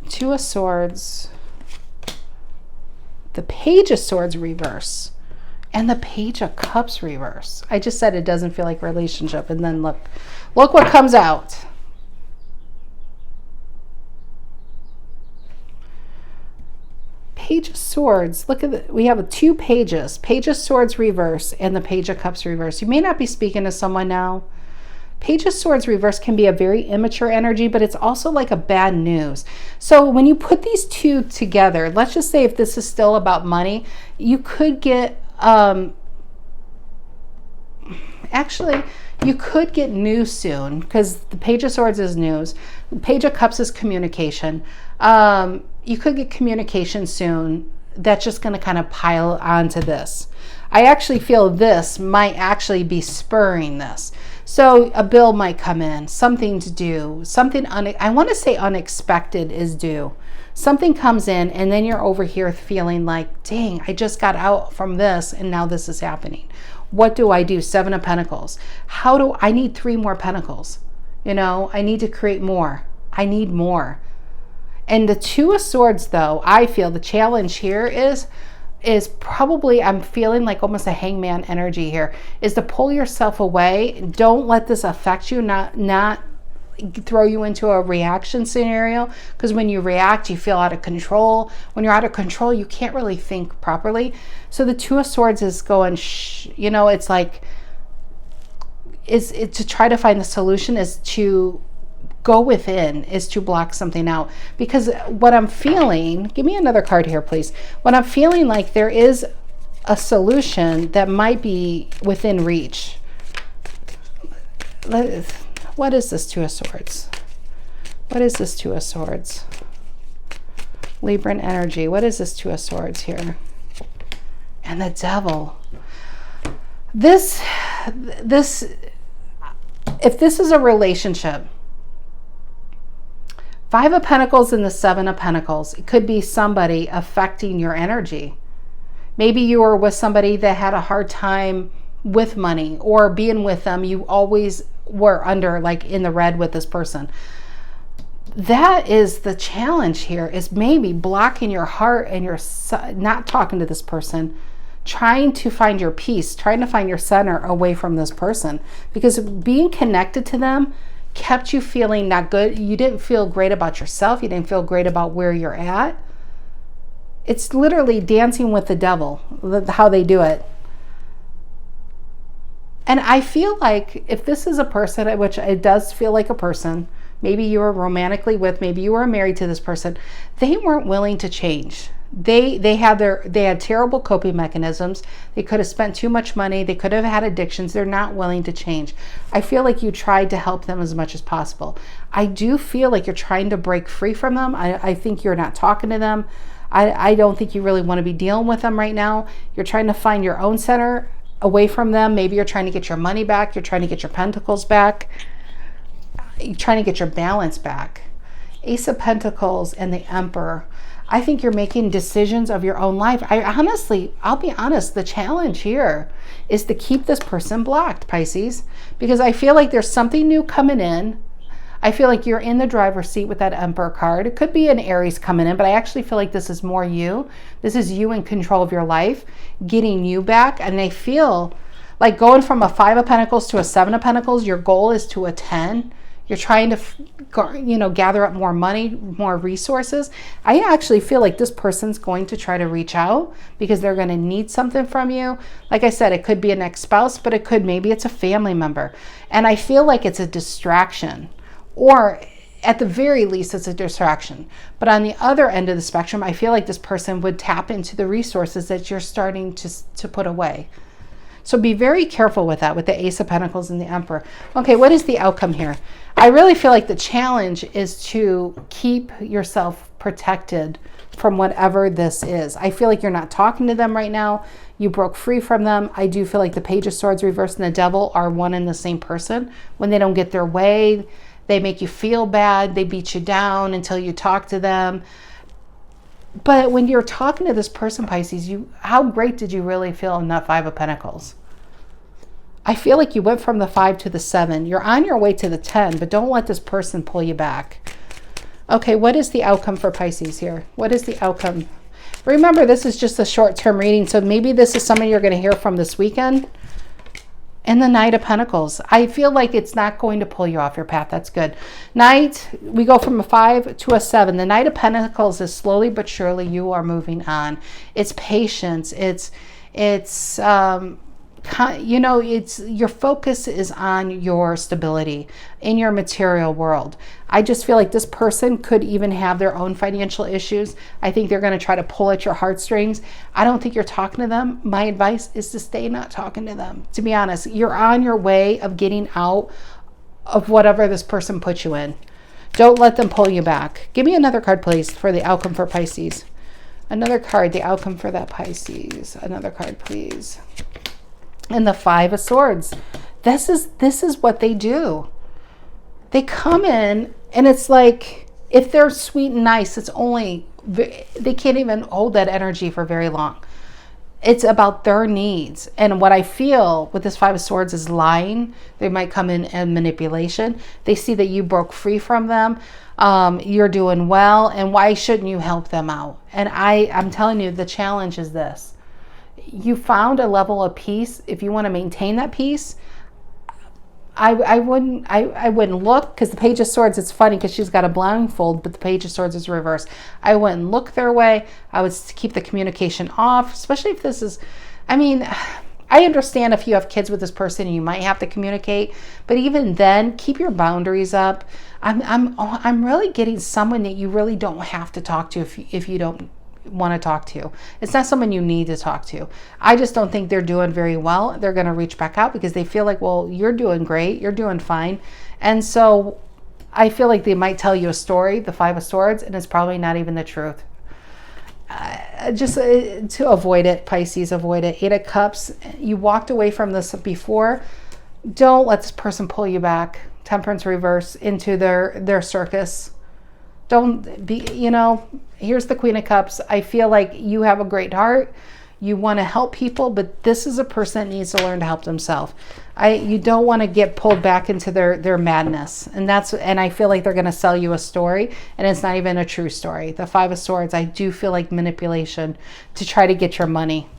Two of Swords, the Page of Swords reverse, and the Page of Cups reverse. I just said it doesn't feel like relationship, and then look what comes out. Page of Swords. Look at we have two pages. Page of Swords reverse and the Page of Cups reverse. You may not be speaking to someone now. Page of Swords reverse can be a very immature energy, but it's also like a bad news. So when you put these two together, let's just say if this is still about money, you could get actually you could get news soon, because the Page of Swords is news. The Page of Cups is communication. You could get communication soon that's just going to kind of pile onto this. I actually feel this might actually be spurring this. So a bill might come in, something to do, something, I want to say unexpected is due. Something comes in and then you're over here feeling like, dang, I just got out from this and now this is happening. What do I do? Seven of Pentacles. I need 3 more Pentacles. You know, I need to create more. I need more. And the Two of Swords, though, I feel the challenge here is probably, I'm feeling like almost a hangman energy here, is to pull yourself away. Don't let this affect you, not throw you into a reaction scenario, because when you react, you feel out of control. When you're out of control, you can't really think properly. So the Two of Swords is going, you know, it's like, is to try to find the solution, is to go within, is to block something out. Because what I'm feeling, give me another card here, please. What I'm feeling like there is a solution that might be within reach. What is this Two of Swords? What is this Two of Swords? Libran energy. What is this Two of Swords here? And the Devil. This, if this is a relationship, Five of Pentacles and the Seven of Pentacles, it could be somebody affecting your energy. Maybe you were with somebody that had a hard time with money, or being with them, you always were under, like, in the red with this person. That is the challenge here, is maybe blocking your heart and you're not talking to this person, trying to find your peace, trying to find your center away from this person, because being connected to them kept you feeling not good. You didn't feel great about yourself. You didn't feel great about where you're at. It's literally dancing with the devil, how they do it. And I feel like if this is a person, which it does feel like a person, maybe you were romantically with, maybe you were married to this person, they weren't willing to change. They had terrible coping mechanisms. They could have spent too much money. They could have had addictions. They're not willing to change. I feel like you tried to help them as much as possible. I do feel like you're trying to break free from them. I think you're not talking to them. I don't think you really want to be dealing with them right now. You're trying to find your own center away from them. Maybe you're trying to get your money back. You're trying to get your pentacles back. You're trying to get your balance back. Ace of Pentacles and the Emperor. I think you're making decisions of your own life. I'll be honest, the challenge here is to keep this person blocked, Pisces, because I feel like there's something new coming in. I feel like you're in the driver's seat with that Emperor card. It could be an Aries coming in, but I actually feel like this is more you. This is you in control of your life, getting you back. And I feel like going from a Five of Pentacles to a Seven of Pentacles, your goal is to a 10. You're trying to, gather up more money, more resources. I actually feel like this person's going to try to reach out because they're going to need something from you. Like I said, it could be an ex-spouse, but maybe it's a family member. And I feel like it's a distraction, or at the very least, it's a distraction. But on the other end of the spectrum, I feel like this person would tap into the resources that you're starting to put away. So be very careful with that, with the Ace of Pentacles and the Emperor. Okay, what is the outcome here? I really feel like the challenge is to keep yourself protected from whatever this is. I feel like you're not talking to them right now. You broke free from them. I do feel like the Page of Swords reversed and the Devil are one and the same person. When they don't get their way, they make you feel bad. They beat you down until you talk to them. But when you're talking to this person, Pisces, how great did you really feel in that Five of Pentacles? I feel like you went from the 5 to the 7. You're on your way to the 10, but don't let this person pull you back. Okay, what is the outcome for Pisces here? What is the outcome? Remember, this is just a short-term reading, so maybe this is someone you're going to hear from this weekend. And the Knight of Pentacles. I feel like it's not going to pull you off your path. That's good. Knight, we go from a 5 to a 7. The Knight of Pentacles is slowly but surely you are moving on. It's patience. It's your focus is on your stability in your material world. I just feel like this person could even have their own financial issues. I think they're going to try to pull at your heartstrings. I don't think you're talking to them. My advice is to stay not talking to them. To be honest, you're on your way of getting out of whatever this person puts you in. Don't let them pull you back. Give me another card, please, for the outcome for Pisces. Another card, the outcome for that Pisces. Another card, please. And the Five of Swords. This is what they do. They come in and it's like, if they're sweet and nice, they can't even hold that energy for very long. It's about their needs. And what I feel with this Five of Swords is lying. They might come in and manipulation. They see that you broke free from them. You're doing well. And why shouldn't you help them out? And I'm telling you, the challenge is this. You found a level of peace. If you want to maintain that peace, I wouldn't look, because the Page of Swords, it's funny because she's got a blindfold, but the Page of Swords is reversed. I wouldn't look their way. I would keep the communication off, especially if this is, I understand if you have kids with this person, you might have to communicate, but even then, keep your boundaries up. I'm really getting someone that you really don't have to talk to if you don't want to talk to. It's not someone you need to talk to. I just don't think they're doing very well. They're going to reach back out because they feel like, well, you're doing great. You're doing fine. And so I feel like they might tell you a story, the Five of Swords, and it's probably not even the truth. To avoid it, Pisces, avoid it. Eight of Cups. You walked away from this before. Don't let this person pull you back. Temperance reverse into their circus. Don't be, here's the Queen of Cups. I feel like you have a great heart. You want to help people, but this is a person that needs to learn to help themselves. You don't want to get pulled back into their madness. And I feel like they're going to sell you a story, and it's not even a true story. The Five of Swords, I do feel like manipulation to try to get your money.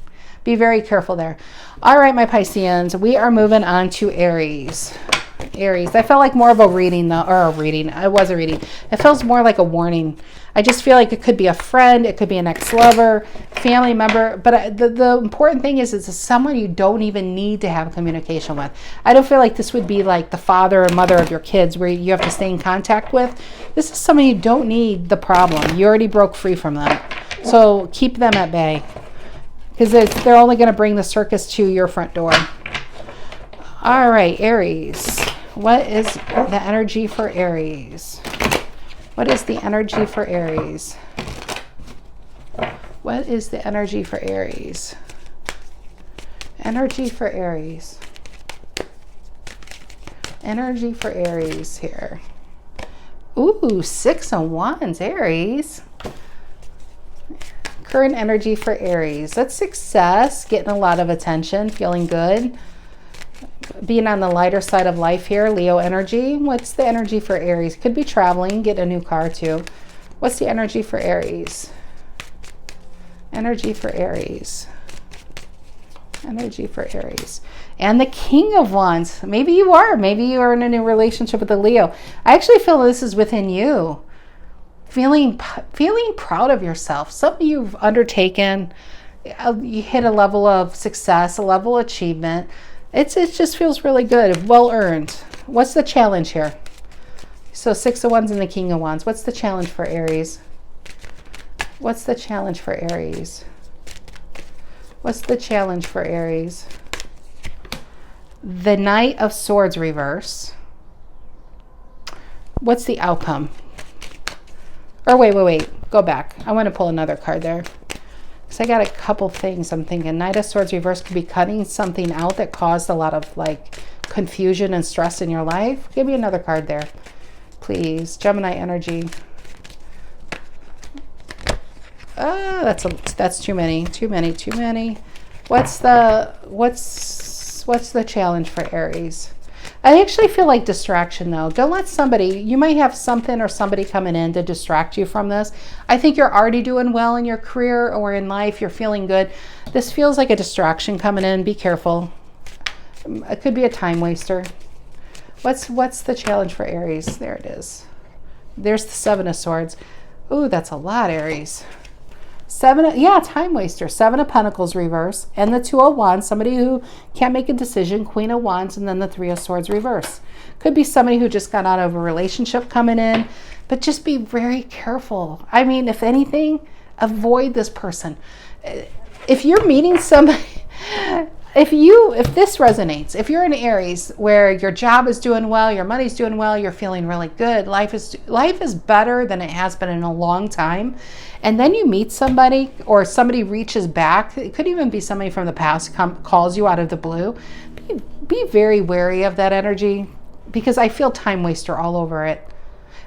Be very careful there. All right, my Pisceans, we are moving on to Aries. Aries. I felt like more of a reading though, or a reading. It was a reading. It feels more like a warning. I just feel like it could be a friend, it could be an ex-lover, family member, but the important thing is it's someone you don't even need to have communication with. I don't feel like this would be like the father or mother of your kids where you have to stay in contact with. This is someone you don't need the problem. You already broke free from them. So keep them at bay, because they're only going to bring the circus to your front door. All right, Aries. What is the energy for Aries? What is the energy for Aries? What is the energy for Aries? Energy for Aries. Energy for Aries here. Ooh, 6 of Wands, Aries. Current energy for Aries. That's success, getting a lot of attention, feeling good. Being on the lighter side of life here, Leo energy. What's the energy for Aries? Could be traveling, get a new car too. What's the energy for Aries? Energy for Aries. Energy for Aries. And the King of Wands. Maybe you are in a new relationship with a Leo. I actually feel this is within you. Feeling proud of yourself. Something you've undertaken. You hit a level of success, a level of achievement. It just feels really good. Well earned. What's the challenge here? So 6 of Wands and the King of Wands. What's the challenge for Aries? What's the challenge for Aries? What's the challenge for Aries? The Knight of Swords reverse. What's the outcome? Or wait. Go back. I want to pull another card there. Because I got a couple things I'm thinking. Knight of Swords reverse could be cutting something out that caused a lot of like confusion and stress in your life. Give me another card there, please. Gemini energy. That's too many. What's the challenge for Aries? I actually feel like distraction though. Don't let somebody, you might have something or somebody coming in to distract you from this. I think you're already doing well in your career or in life. You're feeling good. This feels like a distraction coming in. Be careful. It could be a time waster. What's the challenge for Aries? There it is. There's the 7 of Swords. Ooh, that's a lot, Aries. Time waster. 7 of Pentacles reverse and the 2 of Wands. Somebody who can't make a decision. Queen of Wands and then the 3 of Swords reverse. Could be somebody who just got out of a relationship coming in, but just be very careful. I mean, if anything, avoid this person. If you're meeting somebody, if this resonates, if you're in Aries where your job is doing well, your money's doing well, you're feeling really good, life is better than it has been in a long time, and then you meet somebody or somebody reaches back, it could even be somebody from the past calls you out of the blue, be very wary of that energy because I feel time waster all over it.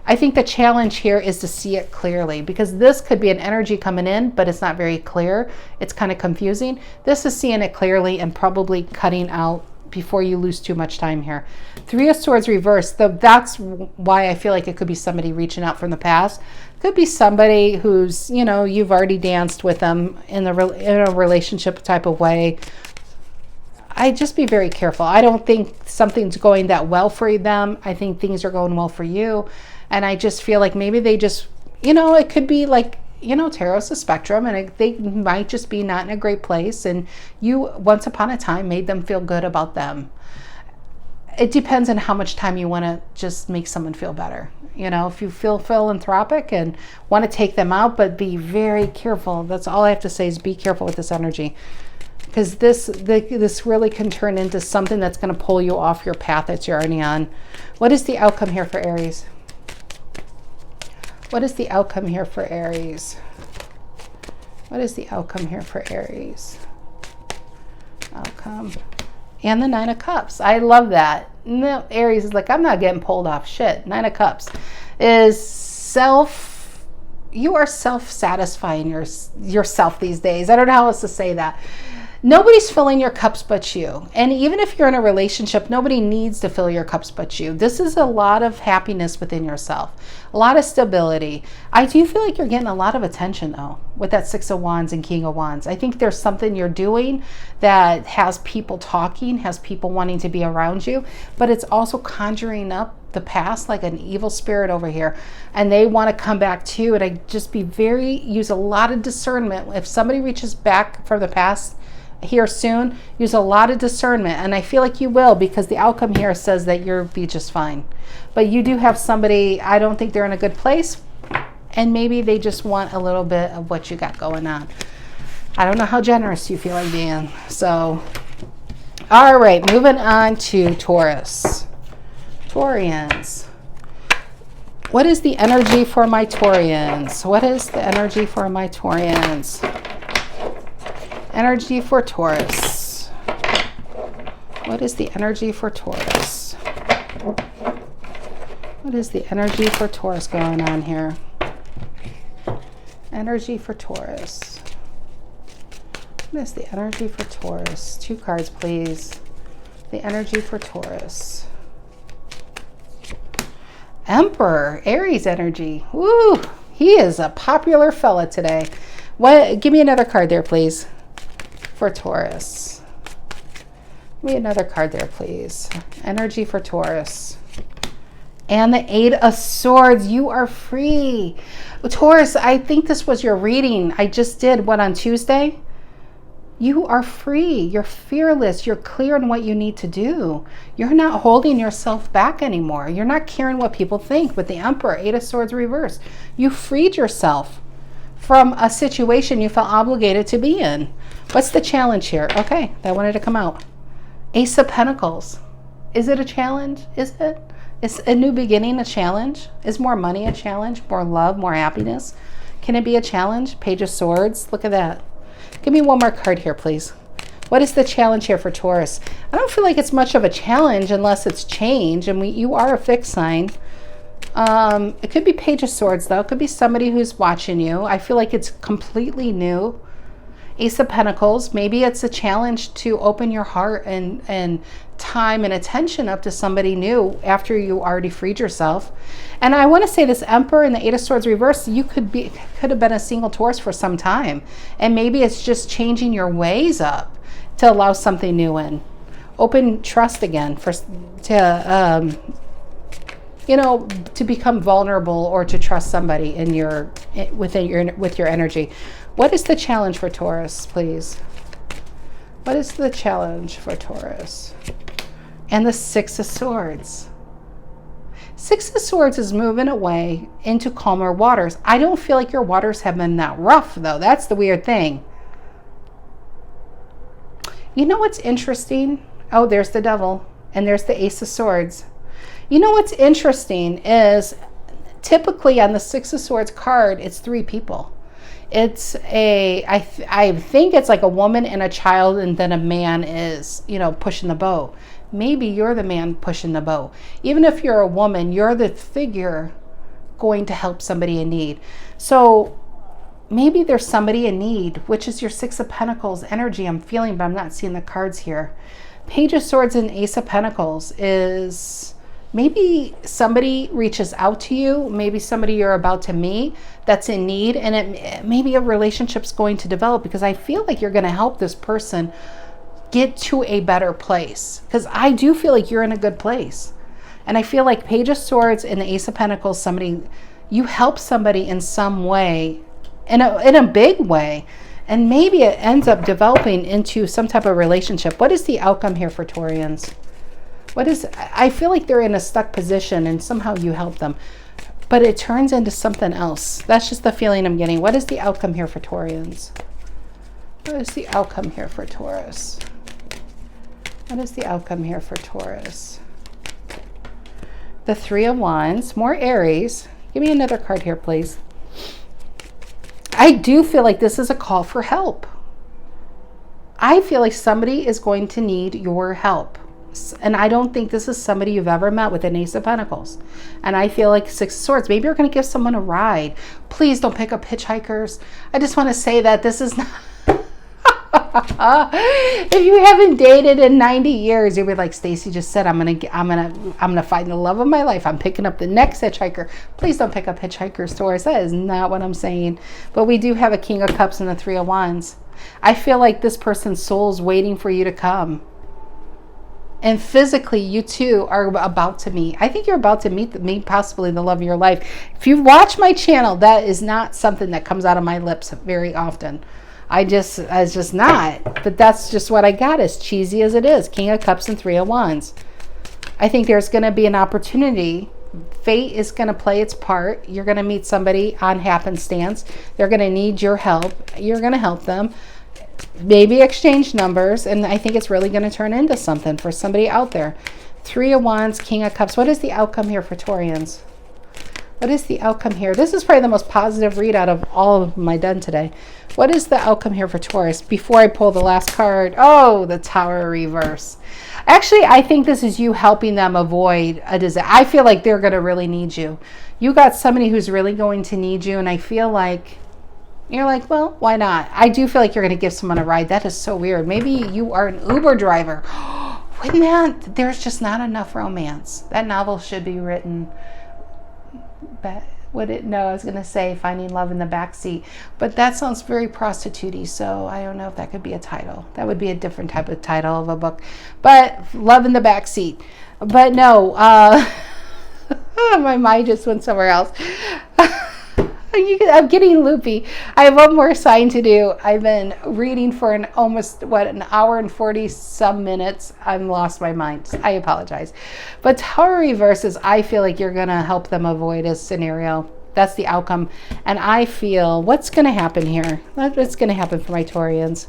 I think the challenge here is to see it clearly because this could be an energy coming in, but it's not very clear. It's kind of confusing. This is seeing it clearly and probably cutting out before you lose too much time here. 3 of Swords reversed. That's why I feel like it could be somebody reaching out from the past. Could be somebody who's, you've already danced with them in a relationship type of way. I just be very careful. I don't think something's going that well for them. I think things are going well for you. And I just feel like maybe they just, it could be like, tarot's a spectrum and they might just be not in a great place. And you, once upon a time, made them feel good about them. It depends on how much time you want to just make someone feel better. If you feel philanthropic and want to take them out, but be very careful. That's all I have to say is be careful with this energy. Because this really can turn into something that's going to pull you off your path that you're already on. What is the outcome here for Aries? What is the outcome here for Aries? What is the outcome here for Aries? Outcome. And the 9 of Cups. I love that. No, Aries is like, I'm not getting pulled off shit. 9 of Cups is you are self-satisfying yourself these days. I don't know how else to say that. Nobody's filling your cups but you. And even if you're in a relationship, nobody needs to fill your cups but you. This is a lot of happiness within yourself, a lot of stability. I do feel like you're getting a lot of attention though with that 6 of Wands and King of Wands. I think there's something you're doing that has people talking, has people wanting to be around you, but it's also conjuring up the past like an evil spirit over here, and they want to come back to you. And I just use a lot of discernment. If somebody reaches back from the past here soon, use a lot of discernment, and I feel like you will, because the outcome here says that you'll be just fine. But you do have somebody, I don't think they're in a good place, and maybe they just want a little bit of what you got going on. I don't know how generous you feel like being. So all right, moving on to Taurus. Taurians. What is the energy for my Taurians? What is the energy for my Taurians? Energy for Taurus. What is the energy for Taurus? What is the energy for Taurus going on here? Energy for Taurus. What is the energy for Taurus? 2 cards, please. The energy for Taurus. Emperor, Aries energy. Woo! He is a popular fella today. What? Give me another card there, please. For Taurus. Give me another card there, please. Energy for Taurus. And the 8 of Swords. You are free. Taurus, I think this was your reading I just did, what, on Tuesday? You are free. You're fearless. You're clear on what you need to do. You're not holding yourself back anymore. You're not caring what people think. With the Emperor, 8 of Swords reversed. You freed yourself from a situation you felt obligated to be in. What's the challenge here? Okay, that wanted to come out. Ace of Pentacles. Is it a challenge? Is it? Is a new beginning a challenge? Is more money a challenge? More love? More happiness? Can it be a challenge? Page of Swords. Look at that. Give me one more card here, please. What is the challenge here for Taurus? I don't feel like it's much of a challenge unless it's change, and you are a fixed sign. It could be Page of Swords, though. It could be somebody who's watching you. I feel like it's completely new. Ace of Pentacles. Maybe it's a challenge to open your heart and time and attention up to somebody new after you already freed yourself. And I want to say this Emperor and the 8 of Swords reversed, you could have been a single Taurus for some time. And maybe it's just changing your ways up to allow something new in. Open trust again to become vulnerable or to trust somebody with your energy. What is the challenge for Taurus, please? What is the challenge for Taurus? And the 6 of Swords. 6 of Swords is moving away into calmer waters. I don't feel like your waters have been that rough, though. That's the weird thing. You know what's interesting? Oh, there's the Devil. And there's the Ace of Swords. You know what's interesting is typically on the 6 of Swords card, it's 3 people. It's I think it's like a woman and a child, and then a man is, pushing the bow. Maybe you're the man pushing the bow. Even if you're a woman, you're the figure going to help somebody in need. So maybe there's somebody in need, which is your 6 of Pentacles energy I'm feeling, but I'm not seeing the cards here. Page of Swords and Ace of Pentacles is maybe somebody reaches out to you, maybe somebody you're about to meet that's in need, and maybe a relationship's going to develop, because I feel like you're going to help this person get to a better place, because I do feel like you're in a good place. And I feel like Page of Swords and the Ace of Pentacles, you help somebody in some way, in a big way, and maybe it ends up developing into some type of relationship. What is the outcome here for Taurians? I feel like they're in a stuck position and somehow you help them, but it turns into something else. That's just the feeling I'm getting. What is the outcome here for Taurians? What is the outcome here for Taurus? What is the outcome here for Taurus? The 3 of Wands, more Aries. Give me another card here, please. I do feel like this is a call for help. I feel like somebody is going to need your help. And I don't think this is somebody you've ever met with an Ace of Pentacles. And I feel like 6 of Swords. Maybe you're going to give someone a ride. Please don't pick up hitchhikers. I just want to say that this is not... If you haven't dated in 90 years, you'll be like, Stacy just said, I'm gonna find the love of my life. I'm picking up the next hitchhiker. Please don't pick up hitchhikers, Taurus. That is not what I'm saying. But we do have a King of Cups and the 3 of Wands. I feel like this person's soul's waiting for you to come. And physically, you two are about to meet. I think you're about to meet possibly the love of your life. If you watch my channel, that is not something that comes out of my lips very often. It's just not. But that's just what I got, as cheesy as it is. King of Cups and 3 of Wands. I think there's going to be an opportunity. Fate is going to play its part. You're going to meet somebody on happenstance. They're going to need your help. You're going to help them. Maybe exchange numbers, and I think it's really going to turn into something for somebody out there. 3 of Wands, King of Cups. What is the outcome here for Taurians? What is the outcome here? This is probably the most positive read out of all of my done today. What is the outcome here for Taurus? Before I pull the last card, oh, the Tower reverse. Actually, I think this is you helping them avoid a disaster. I feel like they're going to really need you. You got somebody who's really going to need you, and I feel like you're like, well, why not? I do feel like you're going to give someone a ride. That is so weird. Maybe you are an Uber driver. Wouldn't there's just not enough romance. That novel should be written No, I was going to say Finding Love in the Backseat, but that sounds very prostitute-y, so I don't know if that could be a title. That would be a different type of title of a book, but Love in the Backseat. But no, my mind just went somewhere else. I'm getting loopy. I have one more sign to do. I've been reading for an hour and 40 some minutes. I've lost my mind. I apologize. But Tower reverses, I feel like you're going to help them avoid a scenario. That's the outcome. And I feel, what's going to happen here? What's going to happen for my Taurians?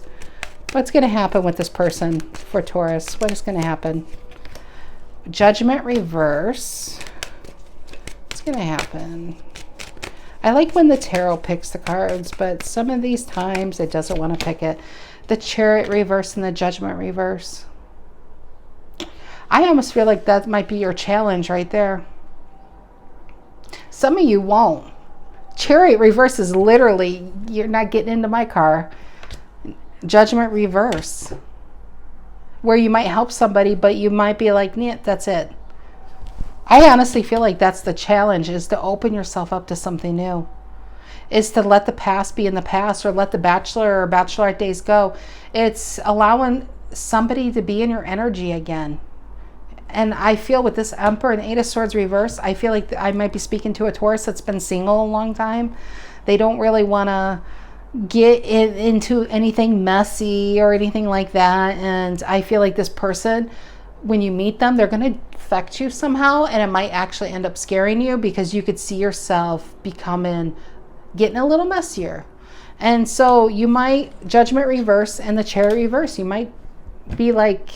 What's going to happen with this person for Taurus? What is going to happen? Judgment reverse. What's going to happen? I like when the tarot picks the cards, but some of these times it doesn't want to pick it. The Chariot reverse and the Judgment reverse. I almost feel like that might be your challenge right there. Some of you won't. Chariot reverse is literally, you're not getting into my car. Judgment reverse. Where you might help somebody, but you might be like, nah, that's it. I honestly feel like that's the challenge, is to open yourself up to something new. Is to let the past be in the past, or let the bachelor or bachelorette days go. It's allowing somebody to be in your energy again. And I feel with this Emperor and Eight of Swords reverse, I feel like I might be speaking to a Taurus that's been single a long time. They don't really want to get into anything messy or anything like that. And I feel like this person, when you meet them, they're going to affect you somehow, and it might actually end up scaring you, because you could see yourself getting a little messier. And so you might, Judgment reverse and the Chariot reverse, you might be like,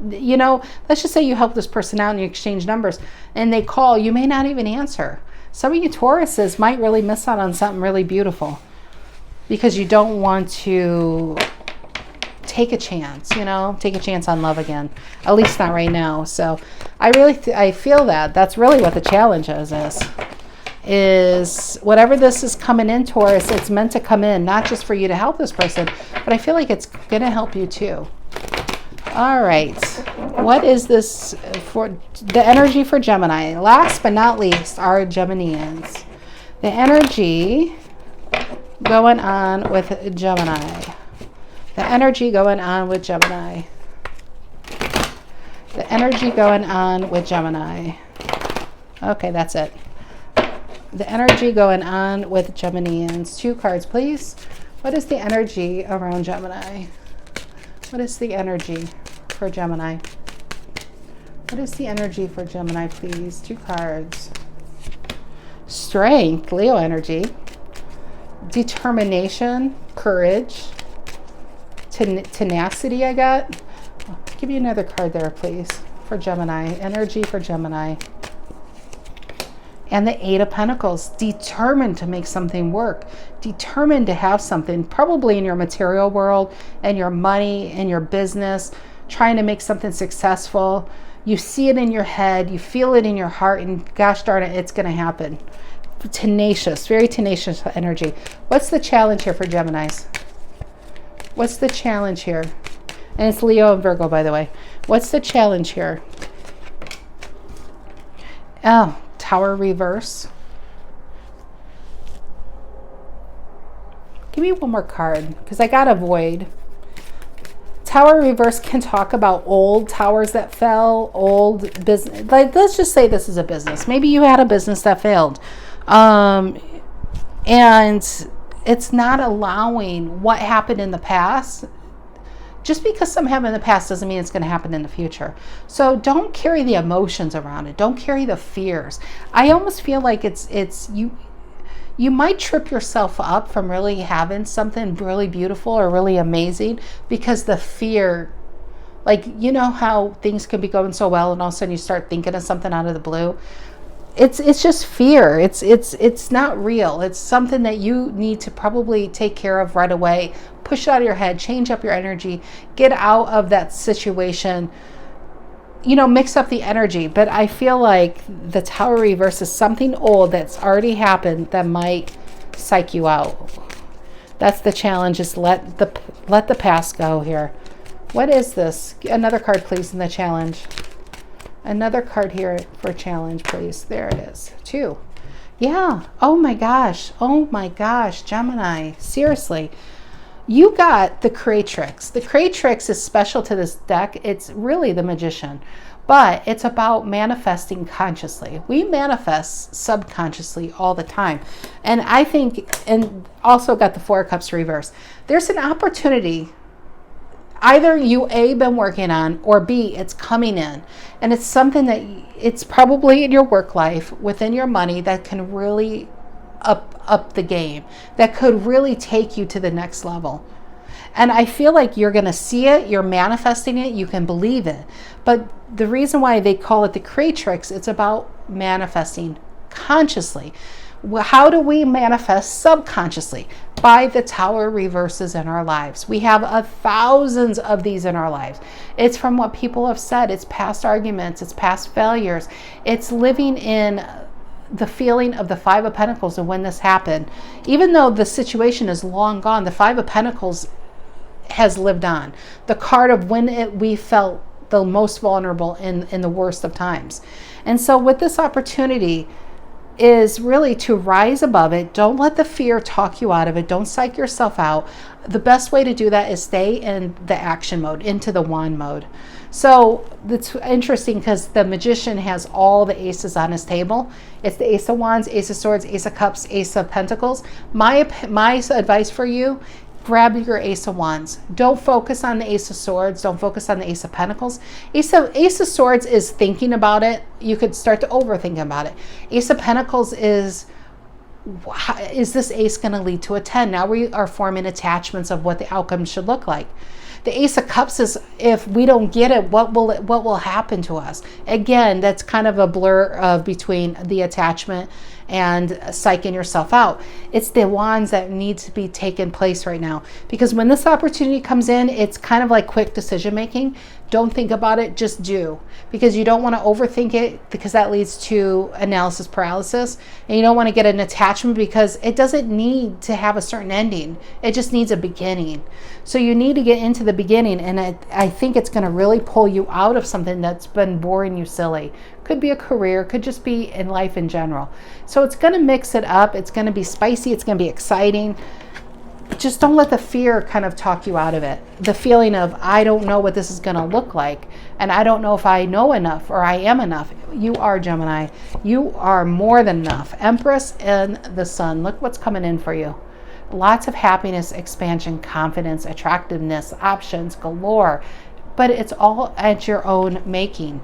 let's just say you help this person out and you exchange numbers and they call, you may not even answer. Some of you Tauruses might really miss out on something really beautiful because you don't want to take a chance, take a chance on love again, at least not right now. So I feel that's really what the challenge is whatever this is coming in, Taurus, it's meant to come in, not just for you to help this person, but I feel like it's going to help you too. All right. What is this for the energy for Gemini? Last but not least are Geminians. The energy going on with Gemini. The energy going on with Gemini. The energy going on with Gemini. Okay, that's it. The energy going on with Geminians. 2 cards, please. What is the energy around Gemini? What is the energy for Gemini? What is the energy for Gemini, please? 2 cards. Strength, Leo energy. Determination, courage. Tenacity, I got. Give me another card there, please, for Gemini. Energy for Gemini. And the 8 of Pentacles, determined to make something work, determined to have something, probably in your material world and your money and your business, trying to make something successful. You see it in your head, you feel it in your heart, and gosh darn it, it's going to happen. Tenacious, very tenacious energy. What's the challenge here for Geminis? What's the challenge here? And it's Leo and Virgo, by the way. What's the challenge here? Oh, Tower reverse. Give me one more card, because I got a void. Tower reverse can talk about old towers that fell, old business. Like, let's just say this is a business. Maybe you had a business that failed. And it's not allowing what happened in the past. Just because something happened in the past doesn't mean it's going to happen in the future. So don't carry the emotions around it. Don't carry the fears. I almost feel like it's you might trip yourself up from really having something really beautiful or really amazing because the fear, like, you know how things can be going so well and all of a sudden you start thinking of something out of the blue. It's just fear. It's not real. It's something that you need to probably take care of right away. Push it out of your head, change up your energy, get out of that situation, mix up the energy. But I feel like the Tower reverse is something old that's already happened that might psych you out. That's the challenge, is let the past go here. What is this? Another card, please, in the challenge. Another card here for challenge, please. There it is. 2. Yeah. Oh my gosh. Oh my gosh, Gemini. Seriously. You got the Creatrix. The Creatrix is special to this deck. It's really the Magician, but it's about manifesting consciously. We manifest subconsciously all the time. And I think, and also got the Four of Cups reverse. There's an opportunity. Either you A, been working on, or B, it's coming in. And it's something that it's probably in your work life, within your money, that can really up the game, that could really take you to the next level. And I feel like you're going to see it, you're manifesting it, you can believe it. But the reason why they call it the Creatrix, it's about manifesting consciously. How do we manifest subconsciously? By the Tower reverses in our lives. We have thousands of these in our lives. It's from what people have said. It's past arguments. It's past failures. It's living in the feeling of the Five of Pentacles and when this happened. Even though the situation is long gone, the Five of Pentacles has lived on. The card of when we felt the most vulnerable in the worst of times. And so with this opportunity is really to rise above it. Don't let the fear talk you out of it. Don't psych yourself out. The best way to do that is stay in the action mode, into the wand mode. So it's interesting because the Magician has all the aces on his table. It's the Ace of Wands, Ace of Swords, Ace of Cups, Ace of Pentacles. My advice for you, grab your Ace of Wands. Don't focus on the Ace of Swords. Don't focus on the Ace of Pentacles. Ace of Swords is thinking about it. You could start to overthink about it. Ace of Pentacles is this ace going to lead to a 10? Now we are forming attachments of what the outcome should look like. The Ace of Cups is, if we don't get it, what will happen to us? Again, that's kind of a blur of between the attachment and psyching yourself out. It's the wands that need to be taken place right now, because when this opportunity comes in, it's kind of like quick decision making. Don't think about it, just do, because you don't want to overthink it, because that leads to analysis paralysis, and you don't want to get an attachment because it doesn't need to have a certain ending. It just needs a beginning. So you need to get into the beginning, and I think it's going to really pull you out of something that's been boring you silly. Could be a career, could just be in life in general. So it's going to mix it up. It's going to be spicy. It's going to be exciting. Just don't let the fear kind of talk you out of it. The feeling of, I don't know what this is going to look like, and I don't know if I know enough or I am enough. You are, Gemini. You are more than enough. Empress and the Sun. Look what's coming in for you. Lots of happiness, expansion, confidence, attractiveness, options galore. But it's all at your own making.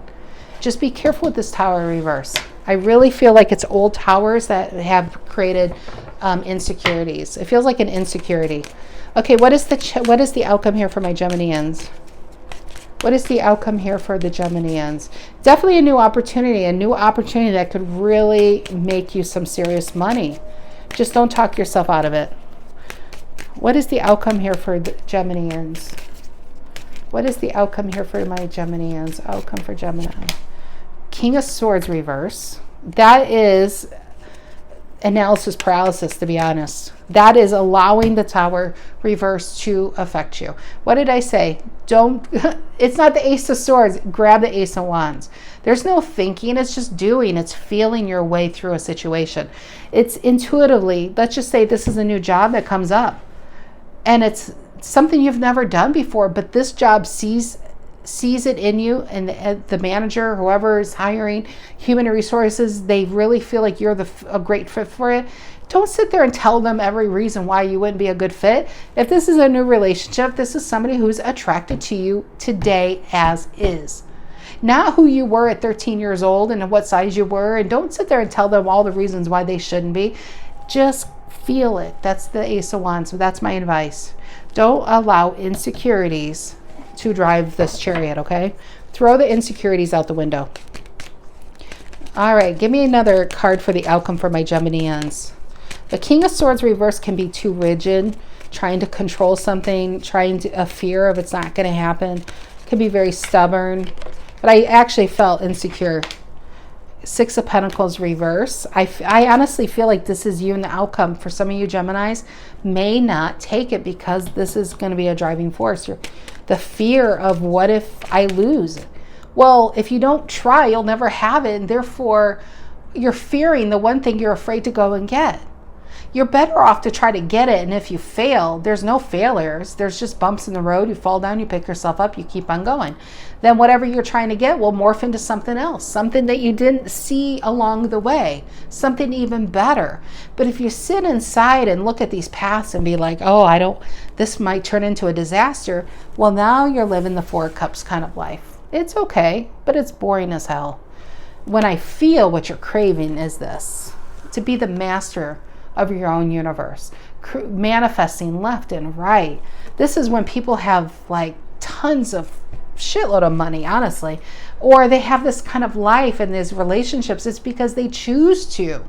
Just be careful with this Tower reverse. I really feel like it's old towers that have created insecurities. It feels like an insecurity. Okay, what is the outcome here for my Geminians? What is the outcome here for the Geminians? Definitely a new opportunity that could really make you some serious money. Just don't talk yourself out of it. What is the outcome here for the Geminians? What is the outcome here for my Geminians? Outcome for Gemini. King of Swords reverse. That is analysis paralysis, to be honest. That is allowing the Tower reverse to affect you. What did I say? Don't, it's not the Ace of Swords. Grab the Ace of Wands. There's no thinking. It's just doing. It's feeling your way through a situation. It's intuitively, let's just say this is a new job that comes up. And it's something you've never done before, but this job sees it in you, and the manager, whoever is hiring, human resources, they really feel like you're a great fit for it. Don't sit there and tell them every reason why you wouldn't be a good fit. If this is a new relationship, this is somebody who's attracted to you today as is. Not who you were at 13 years old and what size you were, and don't sit there and tell them all the reasons why they shouldn't be. Just feel it. That's the Ace of Wands. So that's my advice. Don't allow insecurities to drive this chariot, okay? Throw the insecurities out the window. All right, give me another card for the outcome for my Geminians. The King of Swords reverse can be too rigid, trying to control something, a fear of it's not going to happen. Can be very stubborn, but I actually felt insecure. Six of Pentacles reverse. I honestly feel like this is you, and the outcome for some of you Geminis may not take it, because this is going to be a driving force. The fear of, what if I lose? Well, if you don't try, you'll never have it, and therefore you're fearing the one thing you're afraid to go and get. You're better off to try to get it, and if you fail, there's no failures. There's just bumps in the road. You fall down, you pick yourself up, you keep on going. Then whatever you're trying to get will morph into something else, something that you didn't see along the way, something even better. But if you sit inside and look at these paths and be like, oh, this might turn into a disaster, well, now you're living the 4 cups kind of life. It's okay, but it's boring as hell. When I feel what you're craving is this, to be the master of your own universe, manifesting left and right. This is when people have like tons of shitload of money, honestly, or they have this kind of life and these relationships. It's because they choose to.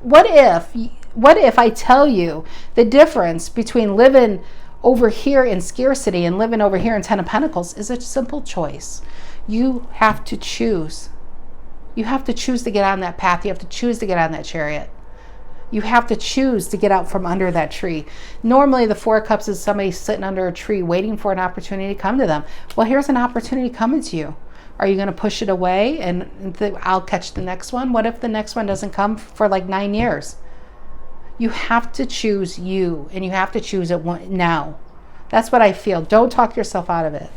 What if I tell you the difference between living over here in scarcity and living over here in 10 of Pentacles is a simple choice. You have to choose. You have to choose to get on that path. You have to choose to get on that chariot. You have to choose to get out from under that tree. Normally, the 4 cups is somebody sitting under a tree waiting for an opportunity to come to them. Well, here's an opportunity coming to you. Are you going to push it away and I'll catch the next one? What if the next one doesn't come for like 9 years? You have to choose you, and you have to choose it now. That's what I feel. Don't talk yourself out of it.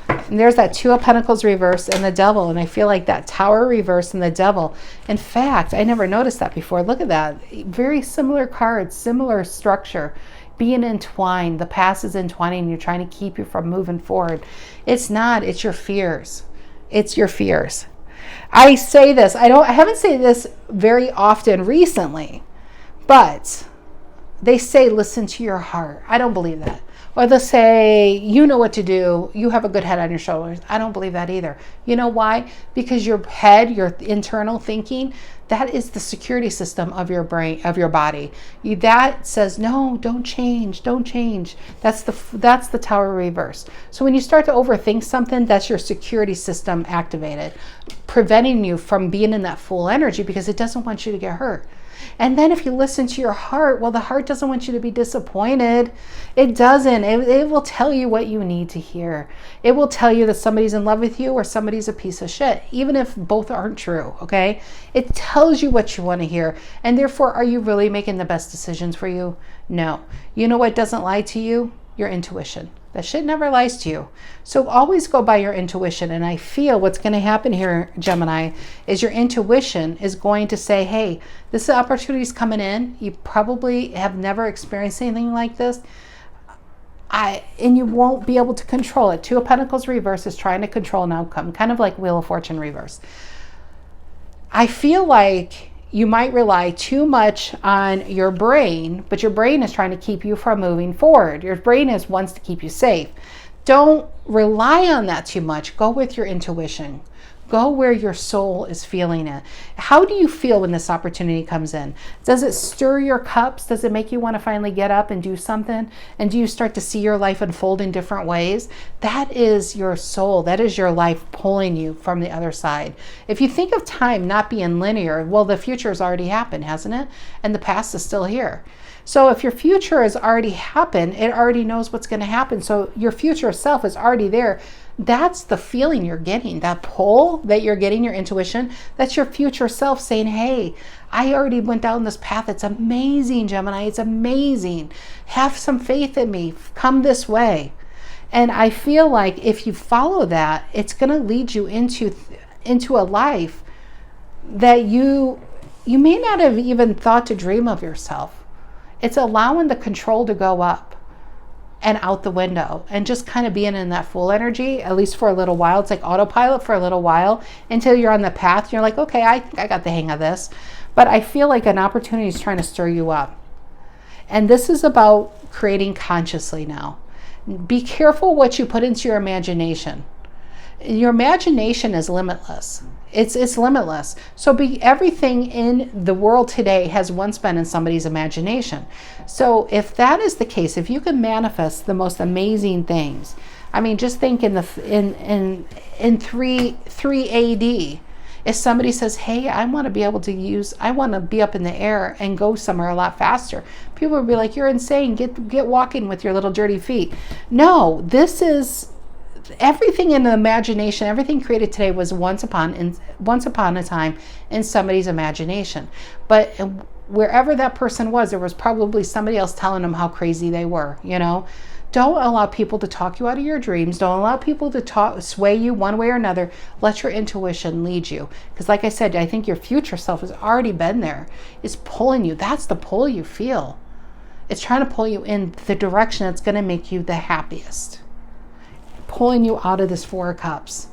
And there's that 2 of Pentacles reverse and the devil. And I feel like that Tower reverse and the devil. In fact, I never noticed that before. Look at that. Very similar cards, similar structure. Being entwined. The past is entwining. You're trying to keep you from moving forward. It's not. It's your fears. It's your fears. I say this. I haven't said this very often recently. But they say, listen to your heart. I don't believe that. Or they'll say, you know what to do. You have a good head on your shoulders. I don't believe that either. You know why? Because your head, your internal thinking, that is the security system of your brain, of your body. That says, no, don't change, don't change. That's the Tower reverse. So when you start to overthink something, that's your security system activated, preventing you from being in that full energy because it doesn't want you to get hurt. And then if you listen to your heart, well, the heart doesn't want you to be disappointed. It doesn't. It will tell you what you need to hear. It will tell you that somebody's in love with you or somebody's a piece of shit, even if both aren't true, okay? It tells you what you want to hear. And therefore, are you really making the best decisions for you? No. You know what doesn't lie to you? Your intuition. That shit never lies to you. So always go by your intuition. And I feel what's going to happen here, Gemini, is your intuition is going to say, hey, this opportunity is coming in. You probably have never experienced anything like this. And you won't be able to control it. 2 of Pentacles reverse is trying to control an outcome, kind of like Wheel of Fortune reverse. I feel like you might rely too much on your brain, but your brain is trying to keep you from moving forward. Your brain wants to keep you safe. Don't rely on that too much. Go with your intuition. Go where your soul is feeling it. How do you feel when this opportunity comes in? Does it stir your cups? Does it make you want to finally get up and do something? And do you start to see your life unfold in different ways? That is your soul. That is your life pulling you from the other side. If you think of time not being linear, well, the future has already happened, hasn't it? And the past is still here. So if your future has already happened, it already knows what's going to happen. So your future self is already there. That's the feeling you're getting, that pull that you're getting, your intuition. That's your future self saying, hey, I already went down this path. It's amazing, Gemini. It's amazing. Have some faith in me. Come this way. And I feel like if you follow that, it's going to lead you into a life that you may not have even thought to dream of yourself. It's allowing the control to go up and out the window and just kind of being in that full energy, at least for a little while. It's like autopilot for a little while until you're on the path. You're like, okay, I got the hang of this. But I feel like an opportunity is trying to stir you up. And this is about creating consciously now. Be careful what you put into your imagination. Your imagination is limitless. It's limitless. So everything in the world today has once been in somebody's imagination. So if that is the case, if you can manifest the most amazing things, I mean, just think in 3 AD, if somebody says, hey, I want to be up in the air and go somewhere a lot faster, people would be like, you're insane. Get walking with your little dirty feet. No, this is everything in the imagination, everything created today was once upon a time in somebody's imagination. But wherever that person was, there was probably somebody else telling them how crazy they were, you know. Don't allow people to talk you out of your dreams. Don't allow people to sway you one way or another. Let your intuition lead you. Because like I said, I think your future self has already been there. It's pulling you. That's the pull you feel. It's trying to pull you in the direction that's going to make you the happiest. Pulling you out of this Four of Cups,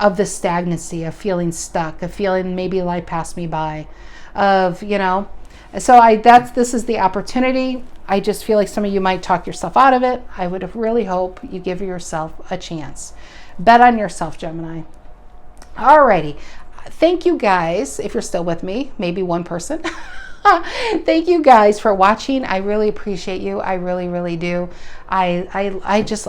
of the stagnancy, of feeling stuck, of feeling maybe life passed me by, of, you know. So this is the opportunity. I just feel like some of you might talk yourself out of it. I would really hope you give yourself a chance. Bet on yourself, Gemini. Alrighty. Thank you guys, if you're still with me, maybe one person. Thank you guys for watching. I really appreciate you. I really, really do. I'm just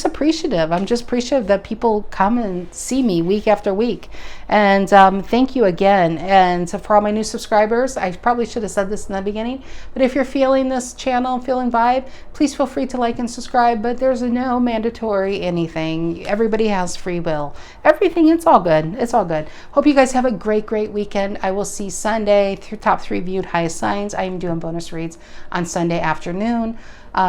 appreciative. I'm just appreciative that people come and see me week after week. And thank you again. And for all my new subscribers, I probably should have said this in the beginning, but if you're feeling this channel, feeling vibe, please feel free to like and subscribe, but there's no mandatory anything. Everybody has free will. Everything, it's all good. It's all good. Hope you guys have a great, great weekend. I will see Sunday through top 3 viewed highest signs. I am doing bonus reads on Sunday afternoon.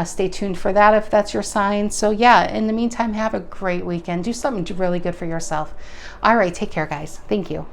Stay tuned for that if that's your sign. So yeah, in the meantime, have a great weekend. Do something really good for yourself. All right, take care, guys. Thank you.